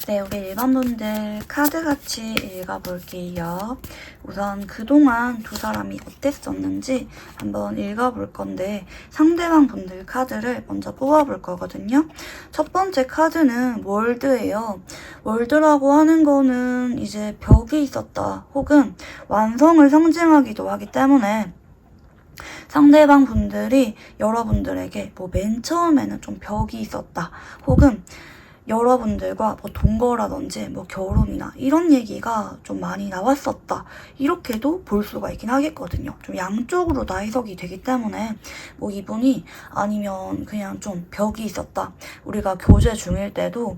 네, 우리 일반분들 카드같이 읽어볼게요. 우선 그동안 두 사람이 어땠었는지 한번 읽어볼 건데 상대방 분들 카드를 먼저 뽑아볼 거거든요. 첫 번째 카드는 월드예요. 월드라고 하는 거는 이제 벽이 있었다 혹은 완성을 상징하기도 하기 때문에 상대방 분들이 여러분들에게 뭐 맨 처음에는 좀 벽이 있었다 혹은 여러분들과 뭐 동거라든지 뭐 결혼이나 이런 얘기가 좀 많이 나왔었다 이렇게도 볼 수가 있긴 하겠거든요. 좀 양쪽으로 다 해석이 되기 때문에 뭐 이분이 아니면 그냥 좀 벽이 있었다, 우리가 교제 중일 때도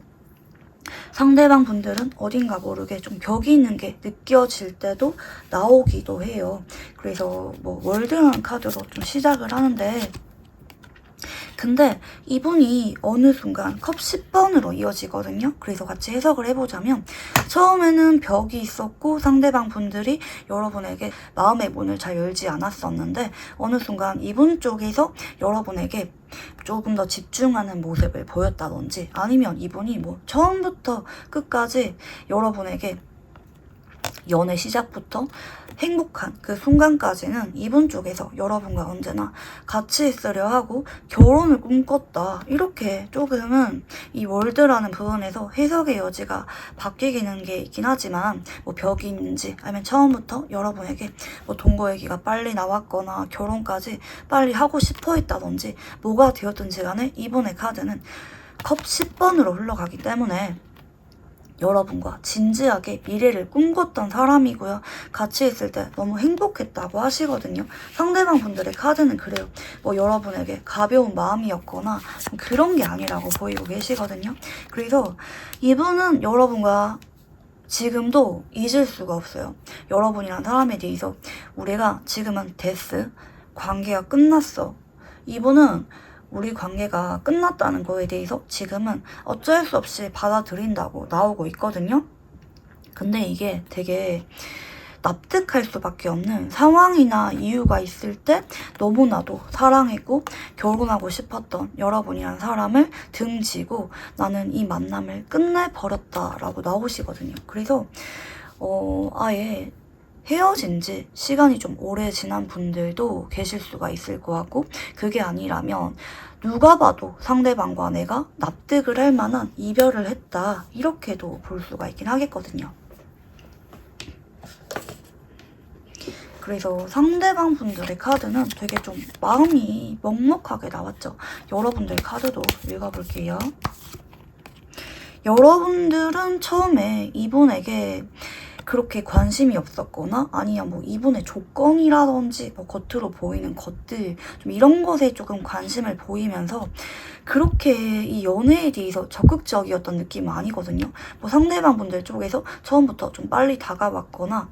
상대방 분들은 어딘가 모르게 좀 벽이 있는 게 느껴질 때도 나오기도 해요. 그래서 뭐 월드라는 카드로 좀 시작을 하는데, 근데 이분이 어느 순간 컵 10번으로 이어지거든요. 그래서 같이 해석을 해보자면 처음에는 벽이 있었고 상대방 분들이 여러분에게 마음의 문을 잘 열지 않았었는데 어느 순간 이분 쪽에서 여러분에게 조금 더 집중하는 모습을 보였다든지 아니면 이분이 뭐 처음부터 끝까지 여러분에게 연애 시작부터 행복한 그 순간까지는 이분 쪽에서 여러분과 언제나 같이 있으려 하고 결혼을 꿈꿨다, 이렇게 조금은 이 월드라는 부분에서 해석의 여지가 바뀌기는 게 있긴 하지만 뭐 벽이 있는지 아니면 처음부터 여러분에게 뭐 동거 얘기가 빨리 나왔거나 결혼까지 빨리 하고 싶어 했다든지 뭐가 되었든지 간에 이분의 카드는 컵 10번으로 흘러가기 때문에 여러분과 진지하게 미래를 꿈꿨던 사람이고요. 같이 있을 때 너무 행복했다고 하시거든요. 상대방 분들의 카드는 그래요. 뭐 여러분에게 가벼운 마음이었거나 그런 게 아니라고 보이고 계시거든요. 그래서 이분은 여러분과 지금도 잊을 수가 없어요. 여러분이란 사람에 대해서 우리가 지금은 됐어, 관계가 끝났어, 이분은 우리 관계가 끝났다는 거에 대해서 지금은 어쩔 수 없이 받아들인다고 나오고 있거든요. 근데 이게 되게 납득할 수밖에 없는 상황이나 이유가 있을 때 너무나도 사랑했고 결혼하고 싶었던 여러분이란 사람을 등지고 나는 이 만남을 끝내버렸다라고 나오시거든요. 그래서 아예 헤어진 지 시간이 좀 오래 지난 분들도 계실 수가 있을 것 같고, 그게 아니라면 누가 봐도 상대방과 내가 납득을 할 만한 이별을 했다 이렇게도 볼 수가 있긴 하겠거든요. 그래서 상대방 분들의 카드는 되게 좀 마음이 먹먹하게 나왔죠. 여러분들 카드도 읽어볼게요. 여러분들은 처음에 이분에게 그렇게 관심이 없었거나 아니면 뭐 이분의 조건이라든지 뭐 겉으로 보이는 것들 좀 이런 것에 조금 관심을 보이면서 그렇게 이 연애에 대해서 적극적이었던 느낌은 아니거든요. 뭐 상대방 분들 쪽에서 처음부터 좀 빨리 다가왔거나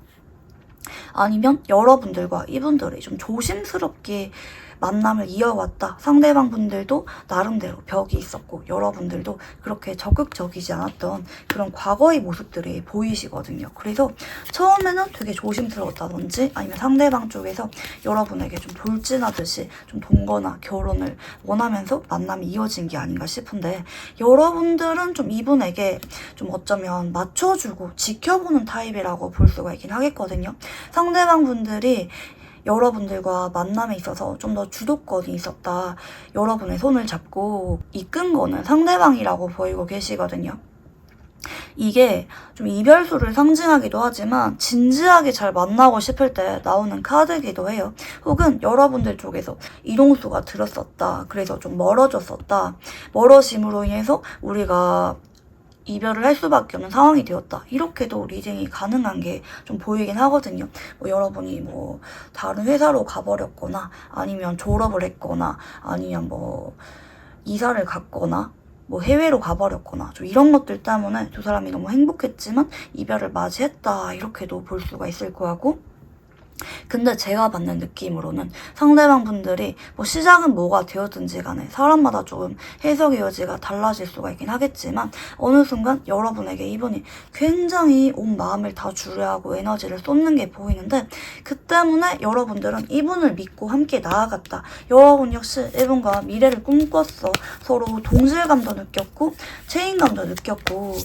아니면 여러분들과 이분들이 좀 조심스럽게 만남을 이어왔다, 상대방 분들도 나름대로 벽이 있었고 여러분들도 그렇게 적극적이지 않았던 그런 과거의 모습들이 보이시거든요. 그래서 처음에는 되게 조심스러웠다든지 아니면 상대방 쪽에서 여러분에게 좀 돌진하듯이 좀 동거나 결혼을 원하면서 만남이 이어진 게 아닌가 싶은데, 여러분들은 좀 이분에게 좀 어쩌면 맞춰주고 지켜보는 타입이라고 볼 수가 있긴 하겠거든요. 상대방 분들이 여러분들과 만남에 있어서 좀 더 주도권이 있었다, 여러분의 손을 잡고 이끈 거는 상대방이라고 보이고 계시거든요. 이게 좀 이별수를 상징하기도 하지만 진지하게 잘 만나고 싶을 때 나오는 카드이기도 해요. 혹은 여러분들 쪽에서 이동수가 들었었다, 그래서 좀 멀어졌었다, 멀어짐으로 인해서 우리가 이별을 할 수밖에 없는 상황이 되었다, 이렇게도 리딩이 가능한 게 좀 보이긴 하거든요. 뭐 여러분이 뭐 다른 회사로 가버렸거나 아니면 졸업을 했거나 아니면 뭐 이사를 갔거나 뭐 해외로 가버렸거나 좀 이런 것들 때문에 두 사람이 너무 행복했지만 이별을 맞이했다, 이렇게도 볼 수가 있을 거고, 근데 제가 받는 느낌으로는 상대방 분들이 뭐 시작은 뭐가 되었든지 간에 사람마다 조금 해석의 여지가 달라질 수가 있긴 하겠지만 어느 순간 여러분에게 이분이 굉장히 온 마음을 다 주려하고 에너지를 쏟는 게 보이는데 그 때문에 여러분들은 이분을 믿고 함께 나아갔다. 여러분 역시 이분과 미래를 꿈꿨어. 서로 동질감도 느꼈고 책임감도 느꼈고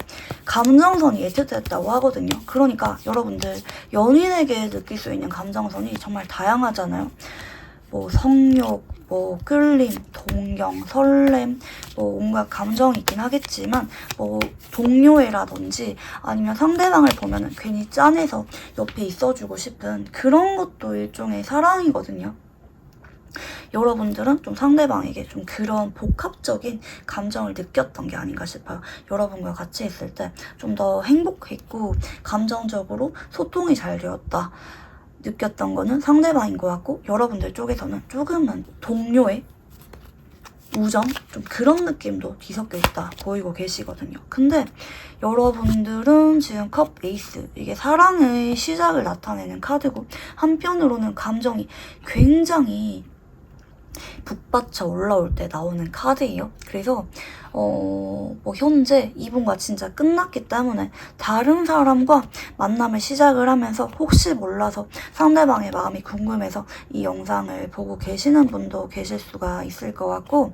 감정선이 애틋했다고 하거든요. 그러니까 여러분들 연인에게 느낄 수 있는 감정선이 정말 다양하잖아요. 뭐 성욕, 뭐 끌림, 동경, 설렘, 뭐 온갖 감정이 있긴 하겠지만 뭐 동료애라든지 아니면 상대방을 보면은 괜히 짠해서 옆에 있어주고 싶은 그런 것도 일종의 사랑이거든요. 여러분들은 좀 상대방에게 좀 그런 복합적인 감정을 느꼈던 게 아닌가 싶어요. 여러분과 같이 있을 때 좀 더 행복했고 감정적으로 소통이 잘 되었다 느꼈던 거는 상대방인 것 같고 여러분들 쪽에서는 조금은 동료의 우정? 좀 그런 느낌도 뒤섞여 있다 보이고 계시거든요. 근데 여러분들은 지금 컵 에이스, 이게 사랑의 시작을 나타내는 카드고 한편으로는 감정이 굉장히 북받쳐 올라올 때 나오는 카드예요. 그래서 뭐 현재 이분과 진짜 끝났기 때문에 다른 사람과 만남을 시작을 하면서 혹시 몰라서 상대방의 마음이 궁금해서 이 영상을 보고 계시는 분도 계실 수가 있을 것 같고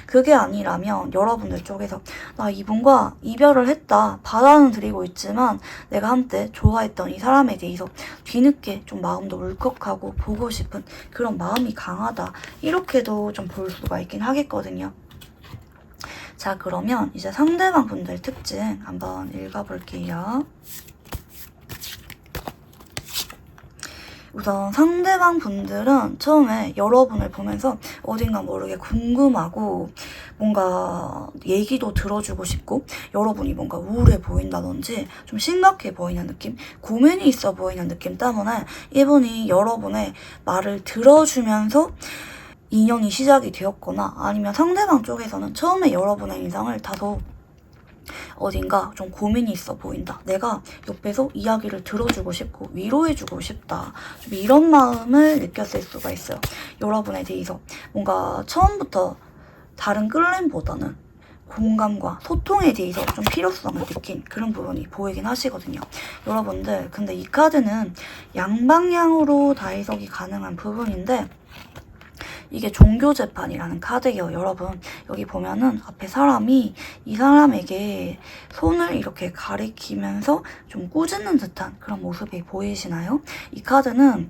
그게 아니라면 여러분들 쪽에서 나 이분과 이별을 했다. 받아는 드리고 있지만 내가 한때 좋아했던 이 사람에 대해서 뒤늦게 좀 마음도 울컥하고 보고 싶은 그런 마음이 강하다. 이렇게도 좀 볼 수가 있긴 하겠거든요. 자, 그러면 이제 상대방 분들 특징 한번 읽어볼게요. 우선 상대방 분들은 처음에 여러분을 보면서 어딘가 모르게 궁금하고 뭔가 얘기도 들어주고 싶고 여러분이 뭔가 우울해 보인다든지 좀 심각해 보이는 느낌, 고민이 있어 보이는 느낌 때문에 이분이 여러분의 말을 들어주면서 인연이 시작이 되었거나 아니면 상대방 쪽에서는 처음에 여러분의 인상을 다소 어딘가 좀 고민이 있어 보인다. 내가 옆에서 이야기를 들어주고 싶고 위로해주고 싶다. 좀 이런 마음을 느꼈을 수가 있어요. 여러분에 대해서 뭔가 처음부터 다른 끌림보다는 공감과 소통에 대해서 좀 필요성을 느낀 그런 부분이 보이긴 하시거든요. 여러분들 근데 이 카드는 양방향으로 다 해석이 가능한 부분인데 이게 종교재판이라는 카드예요. 여러분 여기 보면은 앞에 사람이 이 사람에게 손을 이렇게 가리키면서 좀 꾸짖는 듯한 그런 모습이 보이시나요? 이 카드는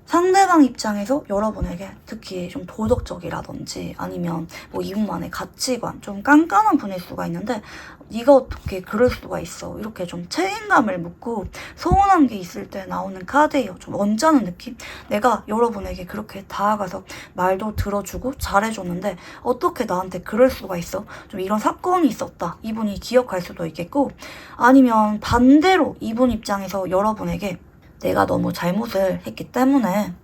상대방 입장에서 여러분에게 특히 좀 도덕적이라든지 아니면 뭐 이분만의 가치관 좀 깐깐한 분일 수가 있는데 네가 어떻게 그럴 수가 있어 이렇게 좀 책임감을 묻고 서운한 게 있을 때 나오는 카드예요. 좀 언짢은 느낌? 내가 여러분에게 그렇게 다가가서 말도 들어주고 잘해줬는데 어떻게 나한테 그럴 수가 있어? 좀 이런 사건이 있었다. 이분이 기억할 수도 있겠고 아니면 반대로 이분 입장에서 여러분에게 내가 너무 잘못을 했기 때문에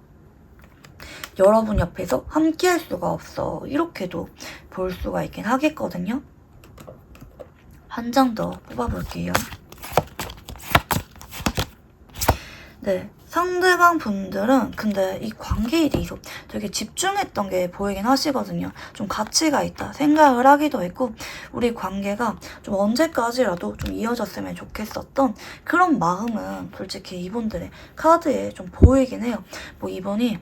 여러분 옆에서 함께 할 수가 없어. 이렇게도 볼 수가 있긴 하겠거든요. 한 장 더 뽑아볼게요. 네, 상대방 분들은 근데 이 관계에 대해서 되게 집중했던 게 보이긴 하시거든요. 좀 가치가 있다 생각을 하기도 했고 우리 관계가 좀 언제까지라도 좀 이어졌으면 좋겠었던 그런 마음은 솔직히 이분들의 카드에 좀 보이긴 해요. 뭐 이분이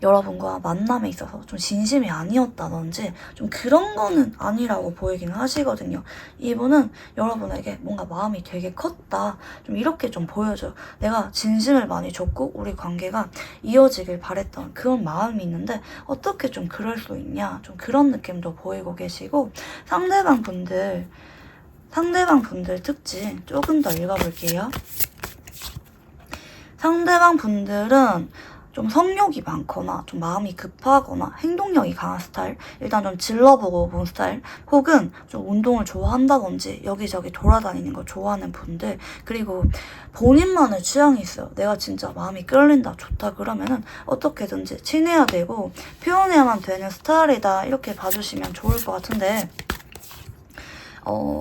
여러분과 만남에 있어서 좀 진심이 아니었다든지 좀 그런 거는 아니라고 보이긴 하시거든요. 이분은 여러분에게 뭔가 마음이 되게 컸다. 좀 이렇게 좀 보여줘요. 내가 진심을 많이 줬고 우리 관계가 이어지길 바랬던 그런 마음이 있는데 어떻게 좀 그럴 수 있냐. 좀 그런 느낌도 보이고 계시고 상대방 분들 특징 조금 더 읽어볼게요. 상대방 분들은 좀 성욕이 많거나 좀 마음이 급하거나 행동력이 강한 스타일, 일단 좀 질러보고 본 스타일, 혹은 좀 운동을 좋아한다든지 여기저기 돌아다니는 거 좋아하는 분들, 그리고 본인만의 취향이 있어요. 내가 진짜 마음이 끌린다, 좋다 그러면은 어떻게든지 친해야 되고 표현해야만 되는 스타일이다 이렇게 봐주시면 좋을 것 같은데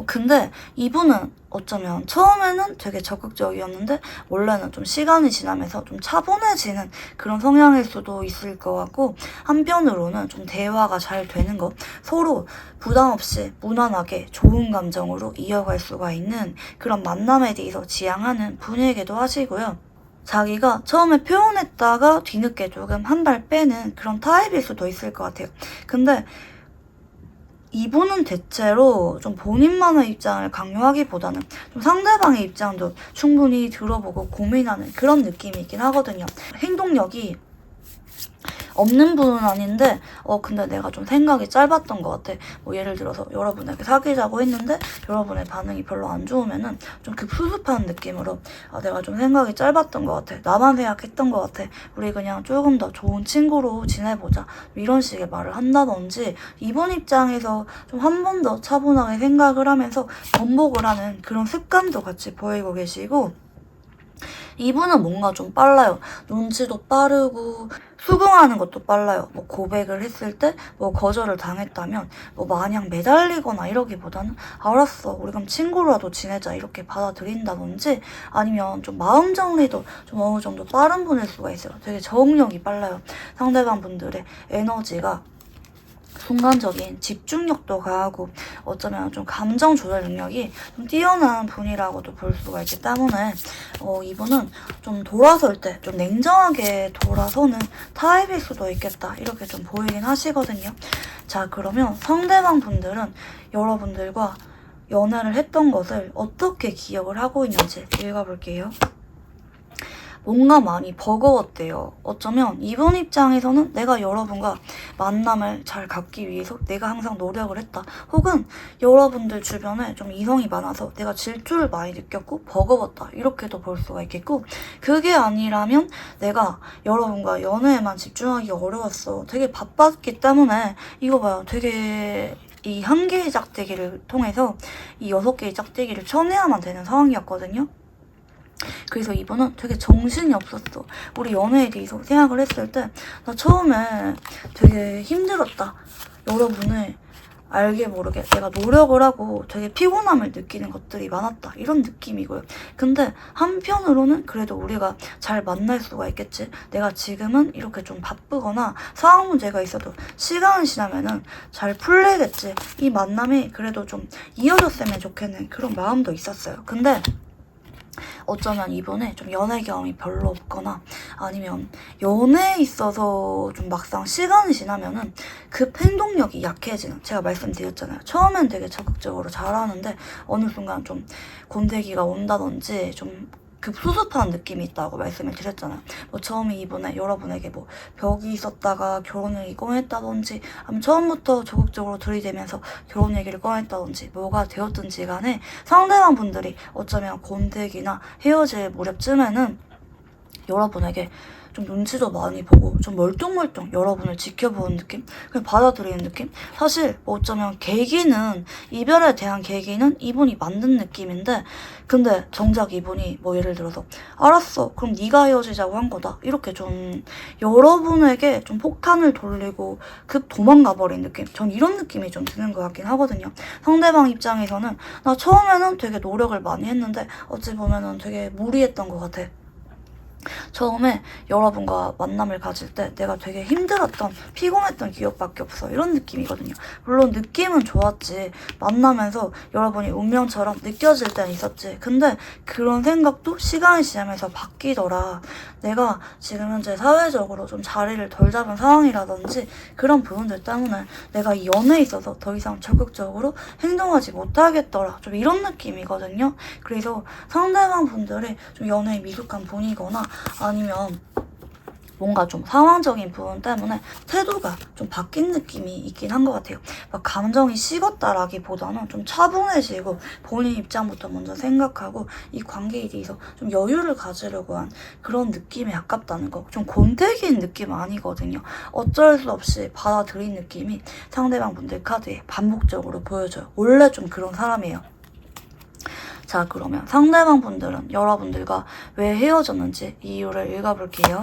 근데 이분은 어쩌면 처음에는 되게 적극적이었는데 원래는 좀 시간이 지나면서 좀 차분해지는 그런 성향일 수도 있을 것 같고, 한편으로는 좀 대화가 잘 되는 것, 서로 부담 없이 무난하게 좋은 감정으로 이어갈 수가 있는 그런 만남에 대해서 지향하는 분이기도 하시고요. 자기가 처음에 표현했다가 뒤늦게 조금 한 발 빼는 그런 타입일 수도 있을 것 같아요. 근데 이분은 대체로 좀 본인만의 입장을 강요하기보다는 좀 상대방의 입장도 충분히 들어보고 고민하는 그런 느낌이 있긴 하거든요. 행동력이 없는 분은 아닌데 근데 내가 좀 생각이 짧았던 것 같아. 뭐 예를 들어서 여러분에게 사귀자고 했는데 여러분의 반응이 별로 안 좋으면은 좀 섭섭한 느낌으로 내가 좀 생각이 짧았던 것 같아. 나만 생각했던 것 같아. 우리 그냥 조금 더 좋은 친구로 지내보자. 이런 식의 말을 한다든지, 이번 입장에서 좀 한 번 더 차분하게 생각을 하면서 번복을 하는 그런 습관도 같이 보이고 계시고, 이분은 뭔가 좀 빨라요. 눈치도 빠르고 수긍하는 것도 빨라요. 뭐 고백을 했을 때 뭐 거절을 당했다면 뭐 마냥 매달리거나 이러기보다는 알았어, 우리 그럼 친구라도 지내자 이렇게 받아들인다든지, 아니면 좀 마음 정리도 좀 어느 정도 빠른 분일 수가 있어요. 되게 적응력이 빨라요. 상대방 분들의 에너지가 순간적인 집중력도 강하고 어쩌면 좀 감정 조절 능력이 좀 뛰어난 분이라고도 볼 수가 있기 때문에 이분은 좀 돌아설 때 좀 냉정하게 돌아서는 타입일 수도 있겠다, 이렇게 좀 보이긴 하시거든요. 자, 그러면 상대방 분들은 여러분들과 연애를 했던 것을 어떻게 기억을 하고 있는지 읽어볼게요. 뭔가 많이 버거웠대요. 어쩌면 이분 입장에서는 내가 여러분과 만남을 잘 갖기 위해서 내가 항상 노력을 했다. 혹은 여러분들 주변에 좀 이성이 많아서 내가 질투를 많이 느꼈고 버거웠다. 이렇게도 볼 수가 있겠고, 그게 아니라면 내가 여러분과 연애에만 집중하기 어려웠어. 되게 바빴기 때문에 이거 봐요. 되게 이 한 개의 짝대기를 통해서 이 6개의 짝대기를 쳐내야만 되는 상황이었거든요. 그래서 이분은 되게 정신이 없었어. 우리 연애에 대해서 생각을 했을 때 나 처음에 되게 힘들었다. 여러분을 알게 모르게 내가 노력을 하고 되게 피곤함을 느끼는 것들이 많았다. 이런 느낌이고요. 근데 한편으로는 그래도 우리가 잘 만날 수가 있겠지. 내가 지금은 이렇게 좀 바쁘거나 상황 문제가 있어도 시간이 지나면은 잘 풀리겠지. 이 만남이 그래도 좀 이어졌으면 좋겠는 그런 마음도 있었어요. 근데 어쩌면 이분에 좀 연애 경험이 별로 없거나 아니면 연애에 있어서 좀 막상 시간이 지나면은 급 행동력이 약해지는, 제가 말씀드렸잖아요. 처음엔 되게 적극적으로 잘하는데 어느 순간 좀 곤대기가 온다든지 좀 급수습하는 느낌이 있다고 말씀을 드렸잖아요. 뭐 처음에 이분에 여러분에게 뭐 벽이 있었다가 결혼을 꺼냈다든지, 아니면 처음부터 적극적으로 들이대면서 결혼 얘기를 꺼냈다든지, 뭐가 되었든지 간에 상대방 분들이 어쩌면 곤대기나 헤어질 무렵쯤에는 여러분에게 좀 눈치도 많이 보고 좀 멀뚱멀뚱 여러분을 지켜보는 느낌? 그냥 받아들이는 느낌? 사실 뭐 어쩌면 계기는, 이별에 대한 계기는 이분이 만든 느낌인데, 근데 정작 이분이 뭐 예를 들어서 알았어, 그럼 네가 헤어지자고 한 거다, 이렇게 좀 여러분에게 좀 폭탄을 돌리고 급 도망가 버린 느낌? 전 이런 느낌이 좀 드는 것 같긴 하거든요. 상대방 입장에서는 나 처음에는 되게 노력을 많이 했는데 어찌 보면은 되게 무리했던 것 같아. 처음에 여러분과 만남을 가질 때 내가 되게 힘들었던, 피곤했던 기억밖에 없어. 이런 느낌이거든요. 물론 느낌은 좋았지. 만나면서 여러분이 운명처럼 느껴질 때는 있었지. 근데 그런 생각도 시간이 지나면서 바뀌더라. 내가 지금 현재 사회적으로 좀 자리를 덜 잡은 상황이라든지 그런 부분들 때문에 내가 이 연애에 있어서 더 이상 적극적으로 행동하지 못하겠더라. 좀 이런 느낌이거든요. 그래서 상대방 분들이 좀 연애에 미숙한 분이거나 아니면 뭔가 좀 상황적인 부분 때문에 태도가 좀 바뀐 느낌이 있긴 한 것 같아요. 막 감정이 식었다라기보다는 좀 차분해지고 본인 입장부터 먼저 생각하고 이 관계에 대해서 좀 여유를 가지려고 한 그런 느낌에 가깝다는 거. 좀 곤태기인 느낌 아니거든요. 어쩔 수 없이 받아들인 느낌이 상대방 분들 카드에 반복적으로 보여져요. 원래 좀 그런 사람이에요. 자, 그러면 상대방 분들은 여러분들과 왜 헤어졌는지 이유를 읽어볼게요.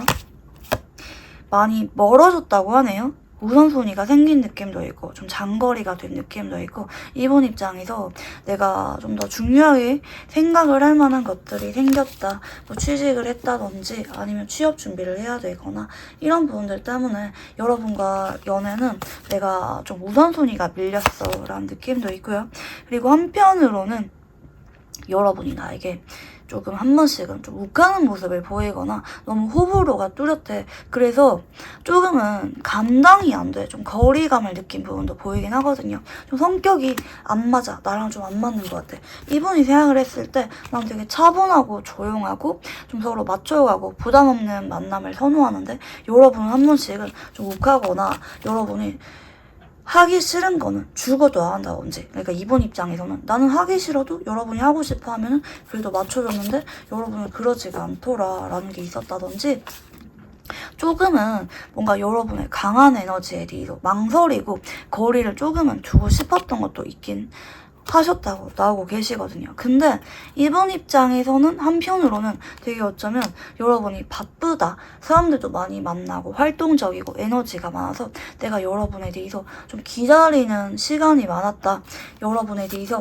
많이 멀어졌다고 하네요. 우선순위가 생긴 느낌도 있고 좀 장거리가 된 느낌도 있고 이분 입장에서 내가 좀 더 중요하게 생각을 할 만한 것들이 생겼다. 뭐 취직을 했다든지 아니면 취업 준비를 해야 되거나 이런 부분들 때문에 여러분과 연애는 내가 좀 우선순위가 밀렸어 라는 느낌도 있고요. 그리고 한편으로는 여러분이 나에게 조금 한 번씩은 좀 욱하는 모습을 보이거나 너무 호불호가 뚜렷해. 그래서 조금은 감당이 안 돼. 좀 거리감을 느낀 부분도 보이긴 하거든요. 좀 성격이 안 맞아. 나랑 좀 안 맞는 것 같아. 이분이 생각을 했을 때 난 되게 차분하고 조용하고 좀 서로 맞춰가고 부담 없는 만남을 선호하는데 여러분은 한 번씩은 좀 욱하거나 여러분이 하기 싫은 거는 죽어도 안 한다든지. 그러니까 이분 입장에서는 나는 하기 싫어도 여러분이 하고 싶어 하면은 그래도 맞춰줬는데 여러분은 그러지가 않더라 라는 게 있었다든지 조금은 뭔가 여러분의 강한 에너지에 대해서 망설이고 거리를 조금은 두고 싶었던 것도 있긴 하셨다고 나오고 계시거든요. 근데 이분 입장에서는 한편으로는 되게 어쩌면 여러분이 바쁘다. 사람들도 많이 만나고 활동적이고 에너지가 많아서 내가 여러분에 대해서 좀 기다리는 시간이 많았다. 여러분에 대해서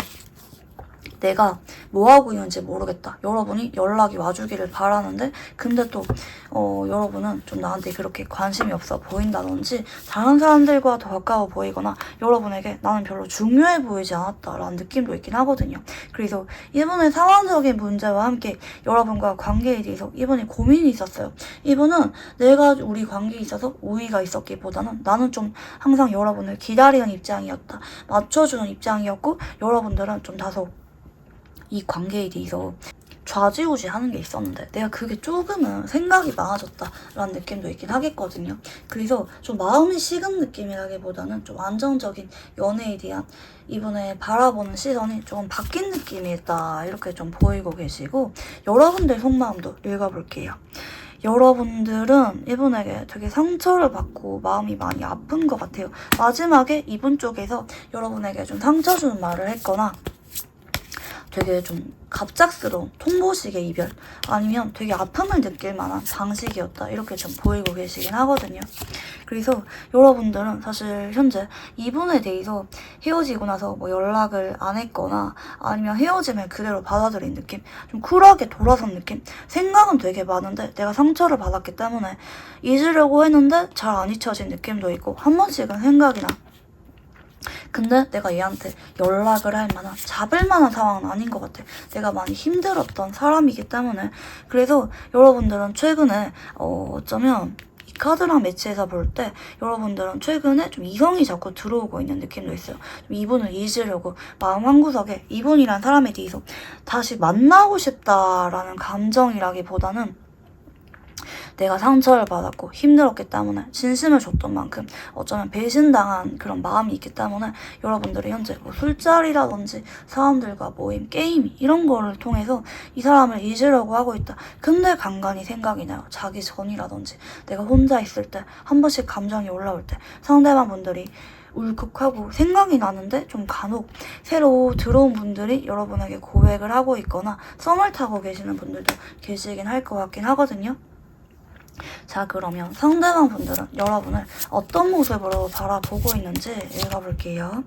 내가 뭐하고 있는지 모르겠다. 여러분이 연락이 와주기를 바라는데 근데 또 여러분은 좀 나한테 그렇게 관심이 없어 보인다든지 다른 사람들과 더 가까워 보이거나 여러분에게 나는 별로 중요해 보이지 않았다라는 느낌도 있긴 하거든요. 그래서 이분의 상황적인 문제와 함께 여러분과 관계에 대해서 이분이 고민이 있었어요. 이분은 내가 우리 관계에 있어서 우위가 있었기보다는 나는 좀 항상 여러분을 기다리는 입장이었다. 맞춰주는 입장이었고 여러분들은 좀 다소 이 관계에 대해서 좌지우지 하는 게 있었는데 내가 그게 조금은 생각이 많아졌다라는 느낌도 있긴 하겠거든요. 그래서 좀 마음이 식은 느낌이라기보다는 좀 안정적인 연애에 대한 이번에 바라보는 시선이 조금 바뀐 느낌이다 이렇게 좀 보이고 계시고 여러분들 속마음도 읽어볼게요. 여러분들은 이분에게 되게 상처를 받고 마음이 많이 아픈 것 같아요. 마지막에 이분 쪽에서 여러분에게 좀 상처 주는 말을 했거나 되게 좀 갑작스러운 통보식의 이별 아니면 되게 아픔을 느낄 만한 방식이었다 이렇게 좀 보이고 계시긴 하거든요. 그래서 여러분들은 사실 현재 이분에 대해서 헤어지고 나서 뭐 연락을 안 했거나 아니면 헤어짐을 그대로 받아들인 느낌, 좀 쿨하게 돌아선 느낌, 생각은 되게 많은데 내가 상처를 받았기 때문에 잊으려고 했는데 잘 안 잊혀진 느낌도 있고 한 번씩은 생각이 나. 근데 내가 얘한테 연락을 할 만한 잡을 만한 상황은 아닌 것 같아. 내가 많이 힘들었던 사람이기 때문에. 그래서 여러분들은 최근에 어쩌면 이 카드랑 매치해서 볼 때 여러분들은 최근에 좀 이성이 자꾸 들어오고 있는 느낌도 있어요. 좀 이분을 잊으려고 마음 한구석에 이분이란 사람에 대해서 다시 만나고 싶다라는 감정이라기보다는 내가 상처를 받았고 힘들었기 때문에 진심을 줬던 만큼 어쩌면 배신당한 그런 마음이 있기 때문에 여러분들이 현재 뭐 술자리라든지 사람들과 모임, 게임 이런 거를 통해서 이 사람을 잊으려고 하고 있다. 근데 간간히 생각이 나요. 자기 전이라든지 내가 혼자 있을 때 한 번씩 감정이 올라올 때 상대방 분들이 울컥하고 생각이 나는데 좀 간혹 새로 들어온 분들이 여러분에게 고백을 하고 있거나 썸을 타고 계시는 분들도 계시긴 할 것 같긴 하거든요. 자, 그러면 상대방 분들은 여러분을 어떤 모습으로 바라보고 있는지 읽어볼게요.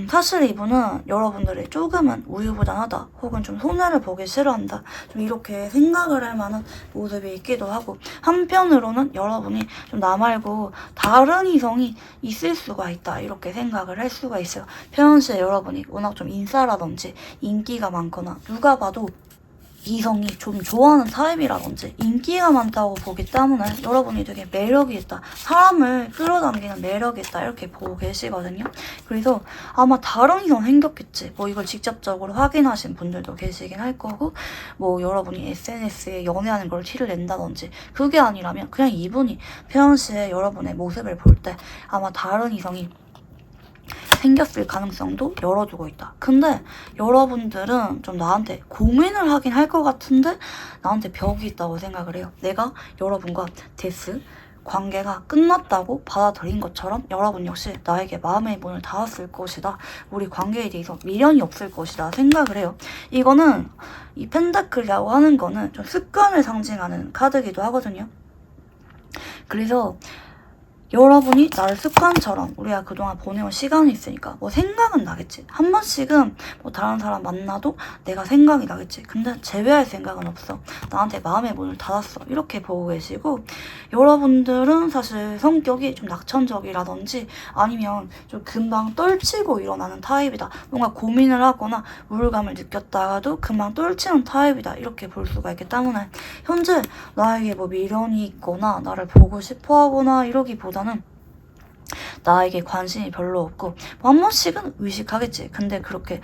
사실 이분은 여러분들이 조금은 우유부단하다 혹은 좀 손해를 보기 싫어한다 좀 이렇게 생각을 할 만한 모습이 있기도 하고 한편으로는 여러분이 좀 나 말고 다른 이성이 있을 수가 있다 이렇게 생각을 할 수가 있어요. 평상시에 여러분이 워낙 좀 인싸라든지 인기가 많거나 누가 봐도 이성이 좀 좋아하는 타입이라든지 인기가 많다고 보기 때문에 여러분이 되게 매력이 있다. 사람을 끌어당기는 매력이 있다. 이렇게 보고 계시거든요. 그래서 아마 다른 이성 생겼겠지. 뭐 이걸 직접적으로 확인하신 분들도 계시긴 할 거고 뭐 여러분이 SNS에 연애하는 걸 티를 낸다든지 그게 아니라면 그냥 이분이 평상시에 여러분의 모습을 볼 때 아마 다른 이성이 생겼을 가능성도 열어두고 있다. 근데 여러분들은 좀 나한테 고민을 하긴 할 것 같은데 나한테 벽이 있다고 생각을 해요. 내가 여러분과 관계가 끝났다고 받아들인 것처럼 여러분 역시 나에게 마음의 문을 닫았을 것이다. 우리 관계에 대해서 미련이 없을 것이다 생각을 해요. 이거는 이 펜타클이라고 하는 거는 좀 습관을 상징하는 카드이기도 하거든요. 그래서 여러분이 나를 습관처럼 우리가 그동안 보내온 시간이 있으니까 뭐 생각은 나겠지. 한 번씩은 뭐 다른 사람 만나도 내가 생각이 나겠지. 근데 제외할 생각은 없어. 나한테 마음의 문을 닫았어. 이렇게 보고 계시고, 여러분들은 사실 성격이 좀 낙천적이라든지 아니면 좀 금방 떨치고 일어나는 타입이다. 뭔가 고민을 하거나 우울감을 느꼈다가도 금방 떨치는 타입이다. 이렇게 볼 수가 있기 때문에 현재 나에게 뭐 미련이 있거나 나를 보고 싶어 하거나 이러기보다는 나에게 관심이 별로 없고 뭐 한 번씩은 의식하겠지. 근데 그렇게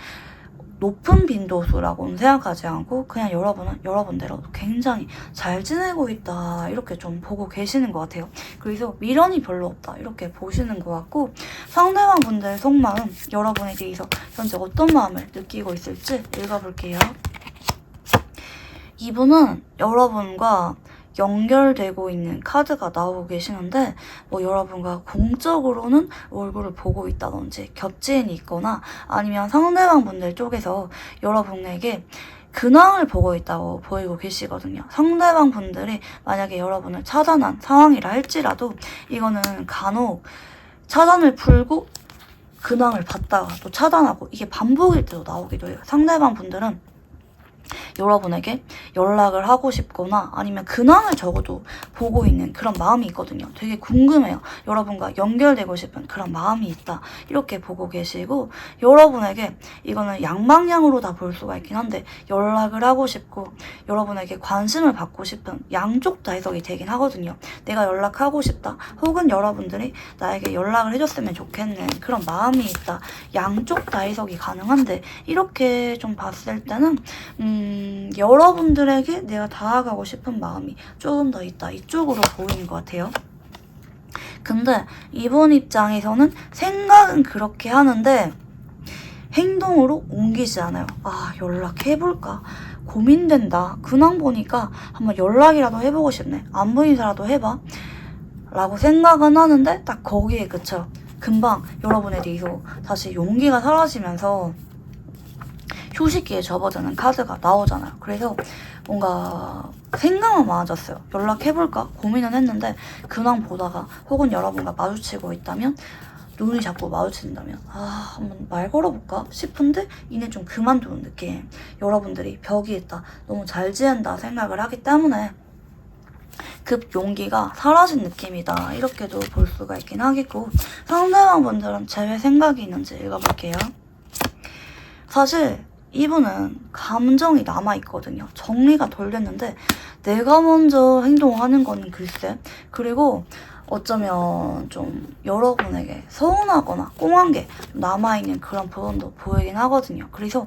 높은 빈도수라고는 생각하지 않고 그냥 여러분은 여러분대로 굉장히 잘 지내고 있다 이렇게 좀 보고 계시는 것 같아요. 그래서 미련이 별로 없다 이렇게 보시는 것 같고, 상대방 분들의 속마음, 여러분에 대해서 현재 어떤 마음을 느끼고 있을지 읽어볼게요. 이분은 여러분과 연결되고 있는 카드가 나오고 계시는데, 뭐 여러분과 공적으로는 얼굴을 보고 있다든지 겹지인이 있거나 아니면 상대방 분들 쪽에서 여러분에게 근황을 보고 있다고 보이고 계시거든요. 상대방 분들이 만약에 여러분을 차단한 상황이라 할지라도 이거는 간혹 차단을 풀고 근황을 받다가 또 차단하고 이게 반복일 때도 나오기도 해요. 상대방 분들은 여러분에게 연락을 하고 싶거나 아니면 근황을 적어도 보고 있는 그런 마음이 있거든요. 되게 궁금해요. 여러분과 연결되고 싶은 그런 마음이 있다 이렇게 보고 계시고, 여러분에게 이거는 양방향으로 다 볼 수가 있긴 한데 연락을 하고 싶고 여러분에게 관심을 받고 싶은 양쪽 다 해석이 되긴 하거든요. 내가 연락하고 싶다 혹은 여러분들이 나에게 연락을 해줬으면 좋겠는 그런 마음이 있다, 양쪽 다 해석이 가능한데, 이렇게 좀 봤을 때는 여러분들에게 내가 다가가고 싶은 마음이 조금 더 있다 이쪽으로 보이는 것 같아요. 근데 이번 입장에서는 생각은 그렇게 하는데 행동으로 옮기지 않아요. 아, 연락해볼까? 고민된다. 근황 보니까 한번 연락이라도 해보고 싶네. 안부 인사라도 해봐. 라고 생각은 하는데 딱 거기에 그쳐. 금방 여러분에 대해서 다시 용기가 사라지면서 휴식기에 접어드는 카드가 나오잖아요. 그래서 뭔가 생각만 많아졌어요. 연락해볼까? 고민은 했는데 근황 보다가 혹은 여러분과 마주치고 있다면, 눈이 자꾸 마주친다면 한번 말 걸어볼까 싶은데 이내 좀 그만두는 느낌. 여러분들이 벽이 있다, 너무 잘 지낸다 생각을 하기 때문에 급 용기가 사라진 느낌이다 이렇게도 볼 수가 있긴 하겠고, 상대방 분들은 제외 생각이 있는지 읽어볼게요. 사실 이분은 감정이 남아있거든요. 정리가 덜 됐는데 내가 먼저 행동하는 건 글쎄. 그리고 어쩌면 좀 여러분에게 서운하거나 꽁한 게 남아있는 그런 부분도 보이긴 하거든요. 그래서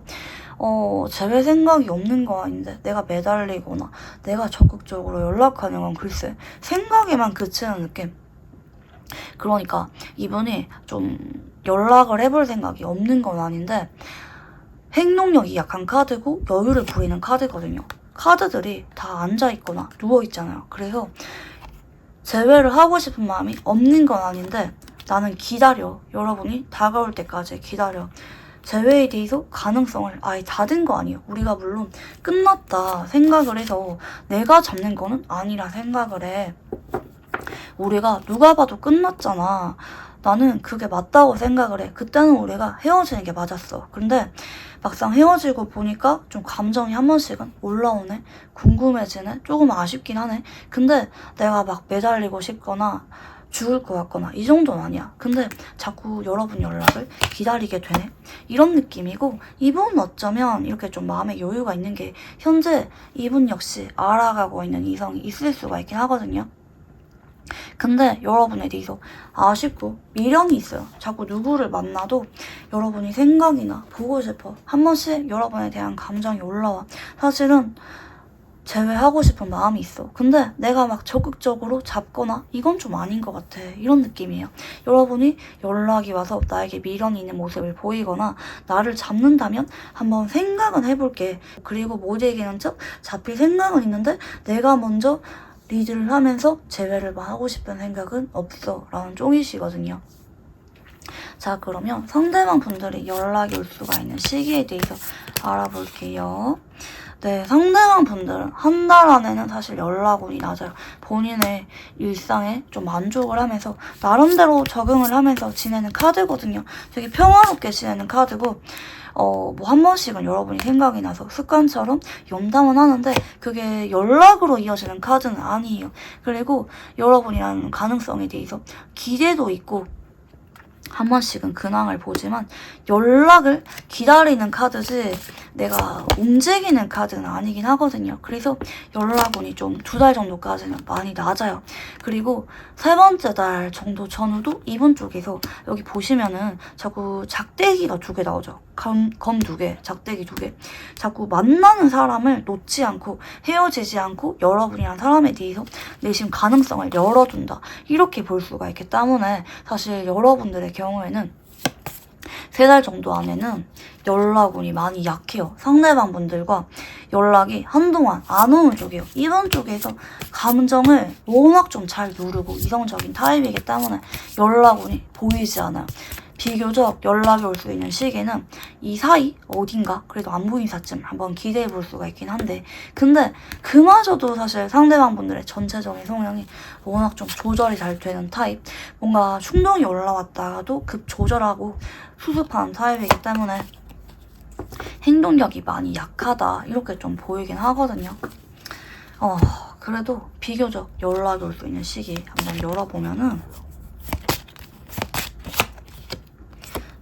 제외 생각이 없는 거 아닌데 내가 매달리거나 내가 적극적으로 연락하는 건 글쎄 생각에만 그치는 느낌. 그러니까 이분이 좀 연락을 해볼 생각이 없는 건 아닌데 행동력이 약한 카드고 여유를 부리는 카드거든요. 카드들이 다 앉아있거나 누워있잖아요. 그래서 제외를 하고 싶은 마음이 없는 건 아닌데 나는 기다려. 여러분이 다가올 때까지 기다려. 제외에 대해서 가능성을 아예 닫은 거 아니에요. 우리가 물론 끝났다 생각을 해서 내가 잡는 거는 아니라 생각을 해. 우리가 누가 봐도 끝났잖아. 나는 그게 맞다고 생각을 해. 그때는 우리가 헤어지는 게 맞았어. 근데 막상 헤어지고 보니까 좀 감정이 한 번씩은 올라오네. 궁금해지네. 조금 아쉽긴 하네. 근데 내가 막 매달리고 싶거나 죽을 것 같거나 이 정도는 아니야. 근데 자꾸 여러분 연락을 기다리게 되네. 이런 느낌이고, 이분 어쩌면 이렇게 좀 마음에 여유가 있는 게 현재 이분 역시 알아가고 있는 이성이 있을 수가 있긴 하거든요. 근데 여러분에 대해서 아쉽고 미련이 있어요. 자꾸 누구를 만나도 여러분이 생각이나 보고 싶어. 한 번씩 여러분에 대한 감정이 올라와. 사실은 제외하고 싶은 마음이 있어. 근데 내가 막 적극적으로 잡거나 이건 좀 아닌 것 같아. 이런 느낌이에요. 여러분이 연락이 와서 나에게 미련이 있는 모습을 보이거나 나를 잡는다면 한번 생각은 해볼게. 그리고 못 얘기는 척 잡힐 생각은 있는데 내가 먼저 리드를 하면서 제외를 하고 싶은 생각은 없어 라는 쪽이시거든요. 자, 그러면 상대방 분들이 연락이 올 수가 있는 시기에 대해서 알아볼게요. 네, 상대방 분들은 한 달 안에는 사실 연락운이 낮아요. 본인의 일상에 좀 만족을 하면서 나름대로 적응을 하면서 지내는 카드거든요. 되게 평화롭게 지내는 카드고 뭐 한 번씩은 여러분이 생각이 나서 습관처럼 염담은 하는데 그게 연락으로 이어지는 카드는 아니에요. 그리고 여러분이라는 가능성에 대해서 기대도 있고 한 번씩은 근황을 보지만 연락을 기다리는 카드지 내가 움직이는 카드는 아니긴 하거든요. 그래서 연락운이 좀 2달 정도까지는 많이 낮아요. 그리고 3번째 달 정도 전후도 이분 쪽에서 여기 보시면은 자꾸 작대기가 2개 나오죠. 검 2개, 작대기 2개. 자꾸 만나는 사람을 놓지 않고 헤어지지 않고 여러분이란 사람에 대해서 내심 가능성을 열어둔다. 이렇게 볼 수가 있기 때문에 사실 여러분들의 경우에는 3달 정도 안에는 연락운이 많이 약해요. 상대방 분들과 연락이 한동안 안 오는 쪽이에요. 이번 쪽에서 감정을 워낙 좀 잘 누르고 이성적인 타입이기 때문에 연락운이 보이지 않아요. 비교적 연락이 올 수 있는 시기는 이 사이 어딘가 그래도 안부 인사쯤 한번 기대해 볼 수가 있긴 한데 근데 그마저도 사실 상대방 분들의 전체적인 성향이 워낙 좀 조절이 잘 되는 타입 뭔가 충동이 올라왔다가도 급 조절하고 수습하는 타입이기 때문에 행동력이 많이 약하다 이렇게 좀 보이긴 하거든요. 그래도 비교적 연락이 올 수 있는 시기 한번 열어보면은